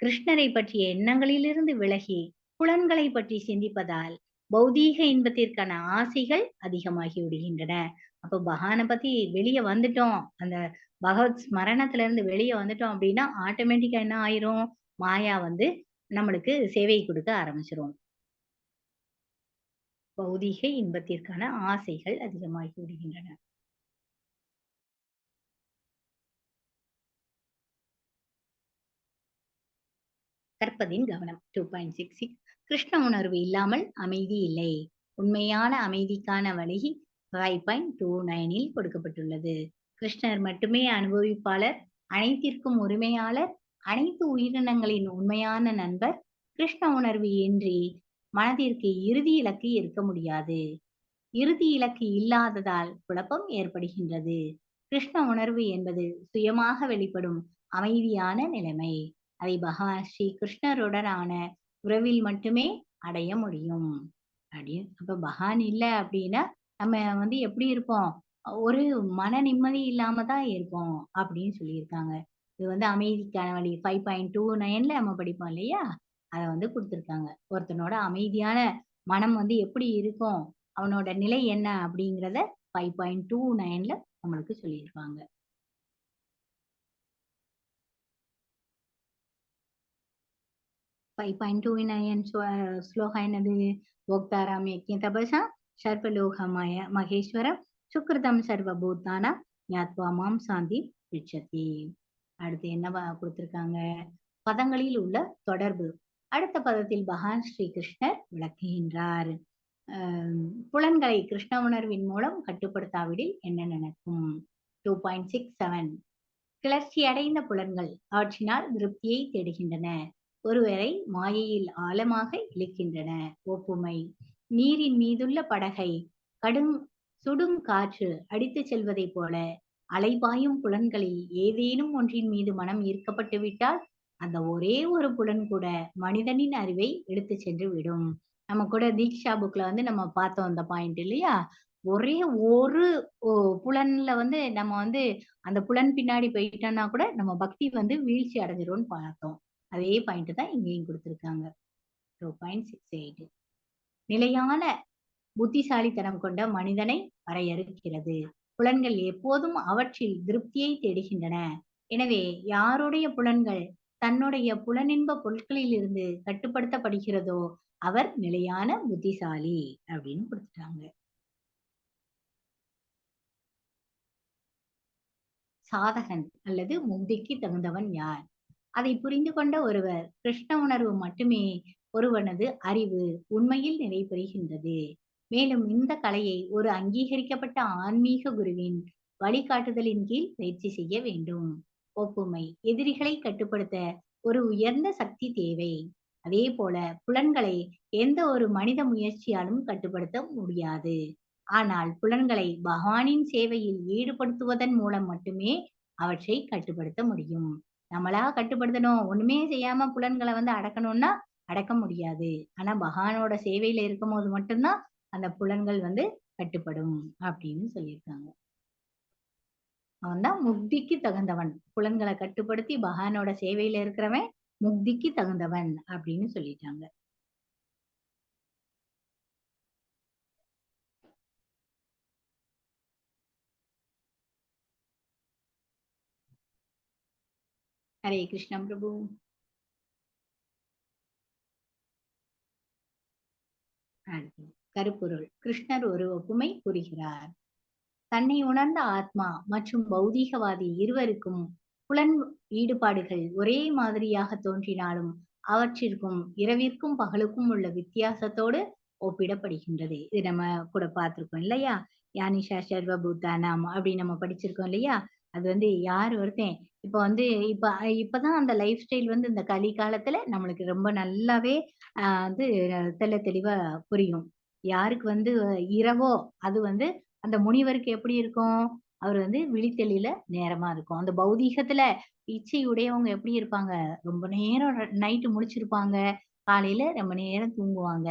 கிருஷ்ணரை பற்றிய எண்ணங்களிலிருந்து விலகி புலன்களை பற்றி சிந்திப்பதால் பௌதீக இன்பத்திற்கான ஆசைகள் அதிகமாகி விடுகின்றன. அப்ப பகவானை பத்தி வெளிய வந்துட்டோம், அந்த பகவத் ஸ்மரணத்துல இருந்து வெளிய வந்துட்டோம் அப்படின்னா ஆட்டோமேட்டிக்கா என்ன ஆயிரும், மாயா நம்மளுக்கு சேவை கொடுக்க ஆரம்பிச்சிரும். பௌதீக இன்பத்திற்கான ஆசைகள் அதிகமாகி விடுகின்றன. கற்பதின் கவனம் 2.66 கிருஷ்ண உணர்வு இல்லாமல் அமைதி இல்லை. உண்மையான அமைதிக்கான வழி 5.29 கொடுக்கப்பட்டுள்ளது. கிருஷ்ணர் மட்டுமே அனுபவிப்பாளர், அனைத்திற்கும் உரிமையாளர், அனைத்து உயிரினங்களின் உண்மையான நண்பர், கிருஷ்ண உணர்வு இன்றி மனதிற்கு இறுதி இலக்கு இருக்க முடியாது. இறுதி இலக்கு இல்லாததால் குழப்பம் ஏற்படுகின்றது. கிருஷ்ண உணர்வு என்பது சுயமாக வெளிப்படும் அமைதியான நிலைமை. அதை பகவான் ஸ்ரீ கிருஷ்ணருடனான உறவில் மட்டுமே அடைய முடியும். அப்ப பகவான் இல்லை அப்படின்னா நம்ம எப்படி இருப்போம்? ஒரு மன நிம்மதி இல்லாம தான் இருப்போம் அப்படின்னு சொல்லியிருக்காங்க. இது அமைதிக்கான வழி 5.29ல நம்ம படிப்போம் இல்லையா? அத கொடுத்திருக்காங்க. ஒருத்தனோட அமைதியான மனம் எப்படி இருக்கும்? அவனோட நிலை என்ன அப்படிங்கிறத 5.29ல நம்மளுக்கு சொல்லியிருப்பாங்க. 5.29 ஸ்லோகா என்னது? போக்தாராம் யக்ஞ தபசா சர்வலோகமய மகேஸ்வரம் சுக்ருதம் சர்வபூதானா ஞாத்வா மாம் சாந்தி ரிச்சதி. அடுத்து என்ன கொடுத்திருக்காங்க? பதங்களில் உள்ள தொடர்பு. அடுத்த பதத்தில் பகவான் ஸ்ரீ கிருஷ்ணர் விளக்குகின்றார். புலன்களை கிருஷ்ண உணர்வின் மூலம் கட்டுப்படுத்தாவிடில் என்ன நடக்கும்? 2.67 கிளர்ச்சி அடைந்த புலன்கள் அவற்றினால் திருப்தியை தேடுகின்றன. ஒருவரை மாயையில் ஆழமாக இழுக்கின்றன. ஒப்புமை. நீரின் மீதுள்ள படகை சுடும் காற்று அடித்துச் செல்வதைப் போல அலைபாயும் புலன்களில் ஏதேனும் ஒன்றின் மீது மனம் ஈர்க்கப்பட்டு விட்டால் அந்த ஒரே ஒரு புலன் கூட மனிதனின் அறிவை எடுத்து சென்று விடும். நம்ம கூட தீக்ஷா புக்ல நம்ம பார்த்தோம் அந்த பாயிண்ட் இல்லையா? ஒரே ஒரு புலன்ல நம்ம அந்த புலன் பின்னாடி போயிட்டோம்னா கூட நம்ம பக்தி வீழ்ச்சி அடைஞ்சிரும்னு பார்த்தோம். அதே பாயிண்ட் தான் இங்கேயும் கொடுத்திருக்காங்க. 2.68 நிலையான புத்திசாலித்தனம் கொண்ட மனிதனை வரையறுக்கிறது. புலன்கள் எப்போதும் அவற்றில் திருப்தியை தேடுகின்றன. எனவே யாருடைய புலன்கள் தன்னுடைய புலனின்ப பொருட்களில் இருந்து கட்டுப்படுத்தப்படுகிறதோ அவர் நிலையான புத்திசாலி அப்படின்னு கொடுத்துட்டாங்க. சாதகன் அல்லது முக்திக்கு தகுந்தவன் யார்? அதை புரிந்து கொண்ட ஒருவர் கிருஷ்ண உணர்வு மட்டுமே ஒருவனது அறிவு உண்மையில் நிலை பெறுகின்றது. மேலும் இந்த கலையை ஒரு அங்கீகரிக்கப்பட்ட ஆன்மீக குருவின் வழிகாட்டுதலின் கீழ் பயிற்சி செய்ய வேண்டும். ஒப்புமை. எதிரிகளை கட்டுப்படுத்த ஒரு உயர்ந்த சக்தி தேவை. அதே போல புலன்களை எந்த ஒரு மனித முயற்சியாலும் கட்டுப்படுத்த முடியாது. ஆனால் புலன்களை பகவானின் சேவையில் ஈடுபடுத்துவதன் மூலம் மட்டுமே அவற்றை கட்டுப்படுத்த முடியும். நம்மளா கட்டுப்படுத்தணும், ஒண்ணுமே செய்யாம புலன்களை அடக்கணும்னா அடக்க முடியாது. ஆனா பகவானோட சேவையில இருக்கும் போது மட்டும்தான் அந்த புலன்கள் கட்டுப்படும் அப்படின்னு சொல்லியிருக்காங்க. அவன்தான் முக்திக்கு தகுந்தவன். புலன்களை கட்டுப்படுத்தி பகவானோட சேவையில இருக்கிறவன் முக்திக்கு தகுந்தவன் அப்படின்னு சொல்லிட்டாங்க. ஹரே கிருஷ்ணா பிரபு. கருப்பொருள். கிருஷ்ணர் ஒரு ஒப்புமை கூறுகிறார். தன்னை உணர்ந்த ஆத்மா மற்றும் பௌதீகவாதி இருவருக்கும் புலன் ஈடுபாடுகள் ஒரே மாதிரியாக தோன்றினாலும் அவற்றிற்கும் இரவிற்கும் பகலுக்கும் உள்ள வித்தியாசத்தோடு ஒப்பிடப்படுகின்றது. இது நம்ம கூட பார்த்திருக்கோம் இல்லையா? யானிஷா சர்வபூதானாம் அப்படின்னு நம்ம படிச்சிருக்கோம் இல்லையா? அது யார் ஒருத்தன் இப்ப இப்பதான் அந்த லைஃப் ஸ்டைல் இந்த கலி காலத்துல நம்மளுக்கு ரொம்ப நல்லாவே தெள்ள தெளிவா புரியும். யாருக்கு இரவோ அது அந்த முனிவருக்கு எப்படி இருக்கும்? அவர் விழித்தெளியில நேரமா இருக்கும். அந்த பௌதீகத்துல இச்சை உடையவங்க எப்படி இருப்பாங்க? ரொம்ப நேரம் நைட்டு முழிச்சிருப்பாங்க. காலையில ரொம்ப நேரம் தூங்குவாங்க.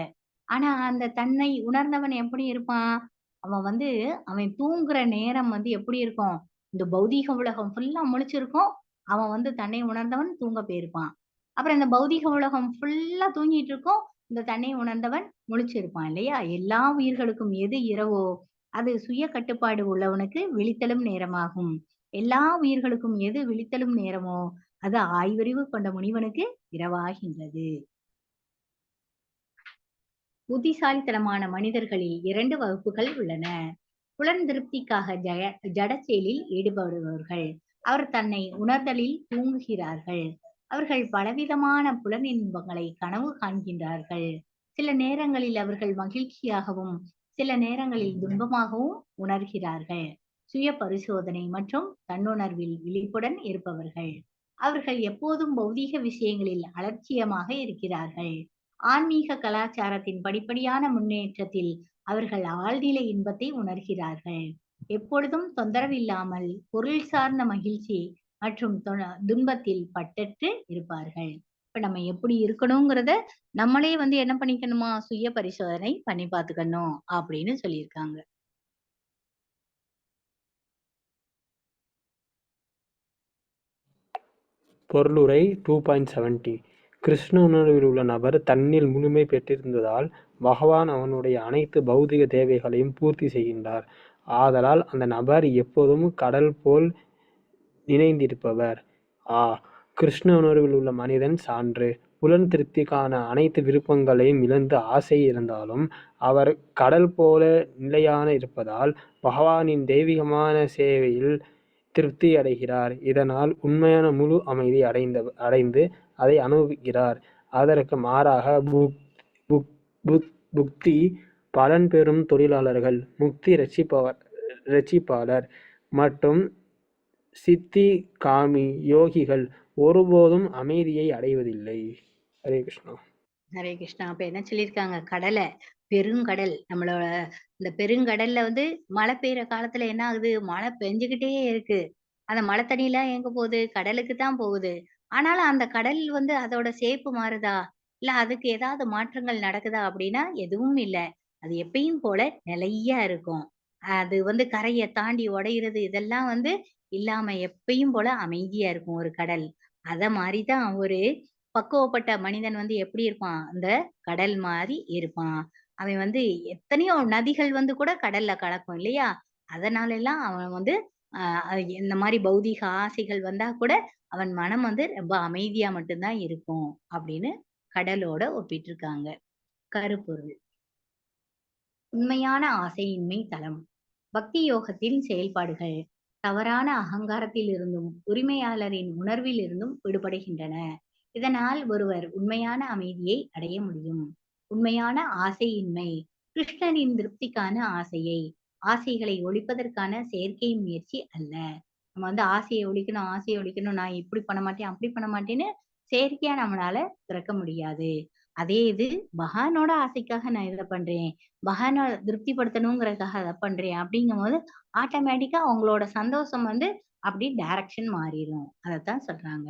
ஆனா அந்த தன்னை உணர்ந்தவன் எப்படி இருப்பான்? அவன் அவன் தூங்குற நேரம் எப்படி இருக்கும்? இந்த பௌதீக உலகம் ஃபுல்லா முழிச்சிருக்கும். அவன் தன்னை உணர்ந்தவன் தூங்க போயிருப்பான். அப்புறம் இந்த பௌதீக உலகம் ஃபுல்லா தூங்கிட்டு இருக்கும். இந்த தன்னை உணர்ந்தவன் முழிச்சிருப்பான் இல்லையா? எல்லா உயிர்களுக்கும் எது இரவோ அது சுய கட்டுப்பாடு உள்ளவனுக்கு விழித்தலும் நேரமாகும். எல்லா உயிர்களுக்கும் எது விழித்தலும் நேரமோ அது ஆய்வறிவு கொண்ட முனிவனுக்கு இரவாகின்றது. புத்திசாலித்தனமான மனிதர்களில் 2 வகுப்புகள் உள்ளன. புலன் திருப்திக்காக ஜடச்செயலில் ஈடுபடுபவர்கள். அவர் தன்னை உணர்தலில் தூங்குகிறார்கள். அவர்கள் பலவிதமான புலனின்பங்களை கனவு காண்கின்றார்கள். சில நேரங்களில் அவர்கள் மகிழ்ச்சியாகவும் சில நேரங்களில் துன்பமாகவும் உணர்கிறார்கள். சுய பரிசோதனை மற்றும் தன்னுணர்வில் விழிப்புடன் இருப்பவர்கள். அவர்கள் எப்போதும் பௌதீக விஷயங்களில் அலட்சியமாக இருக்கிறார்கள். ஆன்மீக கலாச்சாரத்தின் படிப்படியான முன்னேற்றத்தில் அவர்கள் ஆழ்நிலை இன்பத்தை உணர்கிறார்கள். எப்பொழுதும் தொந்தரவில்லாமல் பொருள் சார்ந்த மகிழ்ச்சி மற்றும் துன்பத்தில் பட்டற்று இருப்பார்கள். இப்ப நம்ம எப்படி இருக்கணுங்கிறத நம்மளே என்ன பண்ணிக்கணுமா, சுய பரிசோதனை பண்ணி பார்த்துக்கணும் அப்படின்னு சொல்லியிருக்காங்க.
பொருளுரை 2.70 கிருஷ்ண உணர்வில் உள்ள நபர் தன்னில் முழுமை பெற்றிருந்ததால் பகவான் அவனுடைய அனைத்து பௌதிக தேவைகளையும் பூர்த்தி செய்கின்றார். ஆதலால் அந்த நபர் எப்போதும் கடல் போல் நினைந்திருப்பவர். கிருஷ்ண உணர்வில் உள்ள மனிதன் சான்று. புலன் திருப்திக்கான அனைத்து விருப்பங்களையும் இழந்து ஆசை இருந்தாலும் அவர் கடல் போல நிலையான இருப்பதால் பகவானின் தெய்வீகமான சேவையில் திருப்தி அடைகிறார். இதனால் உண்மையான முழு அமைதி அடைந்து அதை அனுபவிக்கிறார். அதற்கு மாறாக புக்தி பலன் பெறும் தொழிலாளர்கள், முக்தி ரட்சிப்பாளர் மற்றும் சித்தி காமி யோகிகள் ஒருபோதும் அமைதியை அடைவதில்லை. ஹரே கிருஷ்ணா.
ஹரே கிருஷ்ணா. அப்ப என்ன சொல்லியிருக்காங்க, கடலை பெருங்கடல், நம்மளோட இந்த பெருங்கடல்ல மழை பெய்யற காலத்துல என்ன ஆகுது, மழை பெஞ்சுக்கிட்டே இருக்கு. அந்த மழை தண்ணி எல்லாம் எங்க போகுது, கடலுக்கு தான் போகுது. ஆனாலும் அந்த கடல் அதோட சேப்பு மாறுதா, இல்ல அதுக்கு ஏதாவது மாற்றங்கள் நடக்குதா அப்படின்னா எதுவும் இல்ல. அது எப்பயும் போல நிலையா இருக்கும். அது கரைய தாண்டி உடையிறது இதெல்லாம் இல்லாம எப்பயும் போல அமைதியா இருக்கும் ஒரு கடல். அத மாதிரிதான் ஒரு பக்குவப்பட்ட மனிதன் எப்படி இருப்பான், அந்த கடல் மாதிரி இருப்பான். அவன் எத்தனையோ நதிகள் கூட கடல்ல கலக்கும் இல்லையா? அதனால எல்லாம் அவன் இந்த மாதிரி பௌதீக ஆசைகள் வந்தா கூட அவன் மனம் ரொம்ப அமைதியா மட்டும்தான் இருக்கும் அப்படின்னு கடலோட ஒப்பிட்டிருக்காங்க. கருப்பொருள். உண்மையான ஆசையின்மை தலம். பக்தி யோகத்தின் செயல்பாடுகள் தவறான அகங்காரத்தில் இருந்தும் உரிமையாளரின் உணர்வில் இருந்தும் விடுபடுகின்றன. இதனால் ஒருவர் உண்மையான அமைதியை அடைய முடியும். உண்மையான ஆசையின்மை கிருஷ்ணனின் திருப்திக்கான ஆசைகளை ஒழிப்பதற்கான செயற்கை முயற்சி அல்ல. நம்ம ஆசையை ஒழிக்கணும், நான் இப்படி பண்ண மாட்டேன், அப்படி பண்ண மாட்டேன்னு செயற்கையா நம்மளால திறக்க முடியாது. அதே இது பகவானோட ஆசைக்காக நான் இதை பண்றேன், பகவானை திருப்திப்படுத்தணுங்கிறதுக்காக அதை பண்றேன் அப்படிங்கும் போது ஆட்டோமேட்டிக்கா அவங்களோட சந்தோஷம் அப்படி டைரக்ஷன் மாறிடும். அதைத்தான் சொல்றாங்க.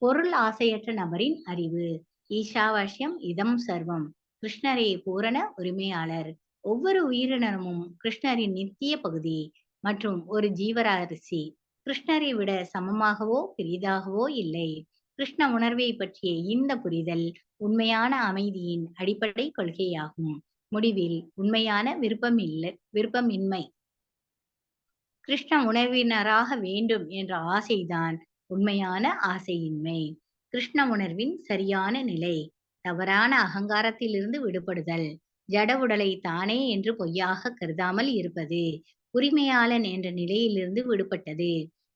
பொருள் ஆசையற்ற நபரின் அறிவு. ஈஷாவாஸ்யம் இதம் சர்வம். கிருஷ்ணரே பூரண உரிமையாளர். ஒவ்வொரு உயிரினமும் கிருஷ்ணரின் நித்திய பகுதி மற்றும் ஒரு ஜீவராசி. கிருஷ்ணரை விட சமமாகவோ பெரிதாகவோ இல்லை. கிருஷ்ண உணர்வை பற்றிய இந்த புரிதல் உண்மையான அமைதியின் அடிப்படை கொள்கையாகும். முடிவில் உண்மையான விருப்பமின்மை கிருஷ்ண உணர்வினராக வேண்டும் என்ற ஆசைதான் உண்மையான ஆசையின்மை. கிருஷ்ண உணர்வின் சரியான நிலை தவறான அகங்காரத்திலிருந்து விடுபடுதல், ஜட உடலை தானே என்று பொய்யாக கருதாமல் இருப்பது, உரிமையாளன் என்ற நிலையிலிருந்து விடுபட்டது,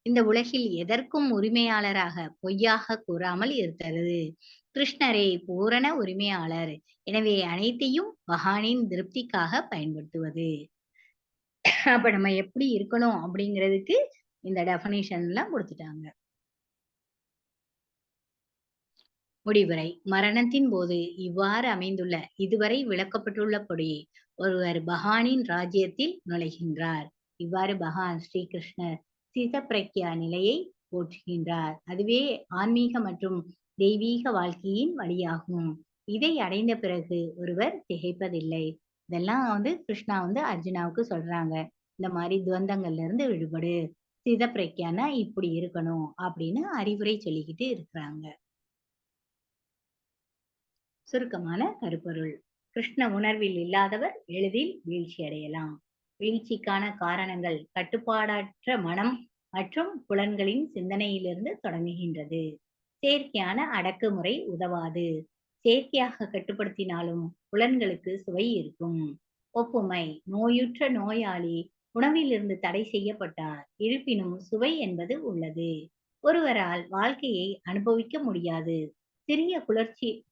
இந்த உலகில் எதற்கும் உரிமையாளராக பொய்யாக கூறாமல் இருத்தது. கிருஷ்ணரே பூரண உரிமையாளர், எனவே அனைத்தையும் பகவானின் திருப்திக்காக பயன்படுத்துவது. அப்ப நம்ம எப்படி இருக்கணும் அப்படிங்கிறதுக்கு இந்த டெஃபனிஷன் எல்லாம் கொடுத்துட்டாங்க. முடிவுரை. மரணத்தின் போது இவ்வாறு அமைந்துள்ள இதுவரை விளக்கப்பட்டுள்ளபடி ஒருவர் பகவானின் ராஜ்யத்தில் நுழைகின்றார். இவ்வாறு பகவான் ஸ்ரீகிருஷ்ணர் சிதப்பிரக்யா நிலையை போற்றுகின்றார். அதுவே ஆன்மீக மற்றும் தெய்வீக வாழ்க்கையின் வழியாகும். இதை அடைந்த பிறகு ஒருவர் திகைப்பதில்லை. இதெல்லாம் கிருஷ்ணா அர்ஜுனாவுக்கு சொல்றாங்க. இந்த மாதிரி துவந்தங்கள்ல இருந்து விடுபடு, சிதப்பிரக்யானா இப்படி இருக்கணும் அப்படின்னு அறிவுரை சொல்லிக்கிட்டு இருக்கிறாங்க. சுருக்கமான கருப்பொருள். கிருஷ்ண உணர்வில் இல்லாதவர் எளிதில் வீழ்ச்சி அடையலாம். வீழ்ச்சிக்கான காரணங்கள் கட்டுப்பாடற்ற மனம் மற்றும் புலன்களின் சிந்தனையிலிருந்து தொடங்குகின்றது. செயற்கையான அடக்குமுறை உதவாது. செயற்கையாக கட்டுப்படுத்தினாலும் புலன்களுக்கு சுவை இருக்கும். ஒப்புமை. நோயுற்ற நோயாளி உணவிலிருந்து தடை செய்யப்பட்டார், இருப்பினும் சுவை என்பது உள்ளது. ஒருவரால் வாழ்க்கையை அனுபவிக்க முடியாது. சிறிய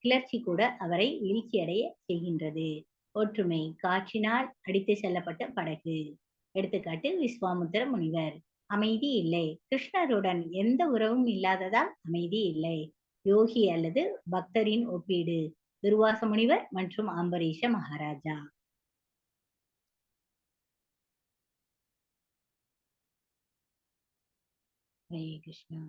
கிளர்ச்சி கூட அவரை வீழ்ச்சியடைய செய்கின்றது. ஒற்றுமை. காற்றினால் அடித்து செல்லப்பட்ட படகு. எடுத்துக்காட்டு விஸ்வாமுத்திர முனிவர். அமைதி இல்லை. கிருஷ்ணருடன் எந்த உறவும் இல்லாததால் அமைதி இல்லை. யோகி அல்லது பக்தரின் ஒப்பீடு. துர்வாச முனிவர் மற்றும் அம்பரீஷ மகாராஜா. ஹரே கிருஷ்ணா.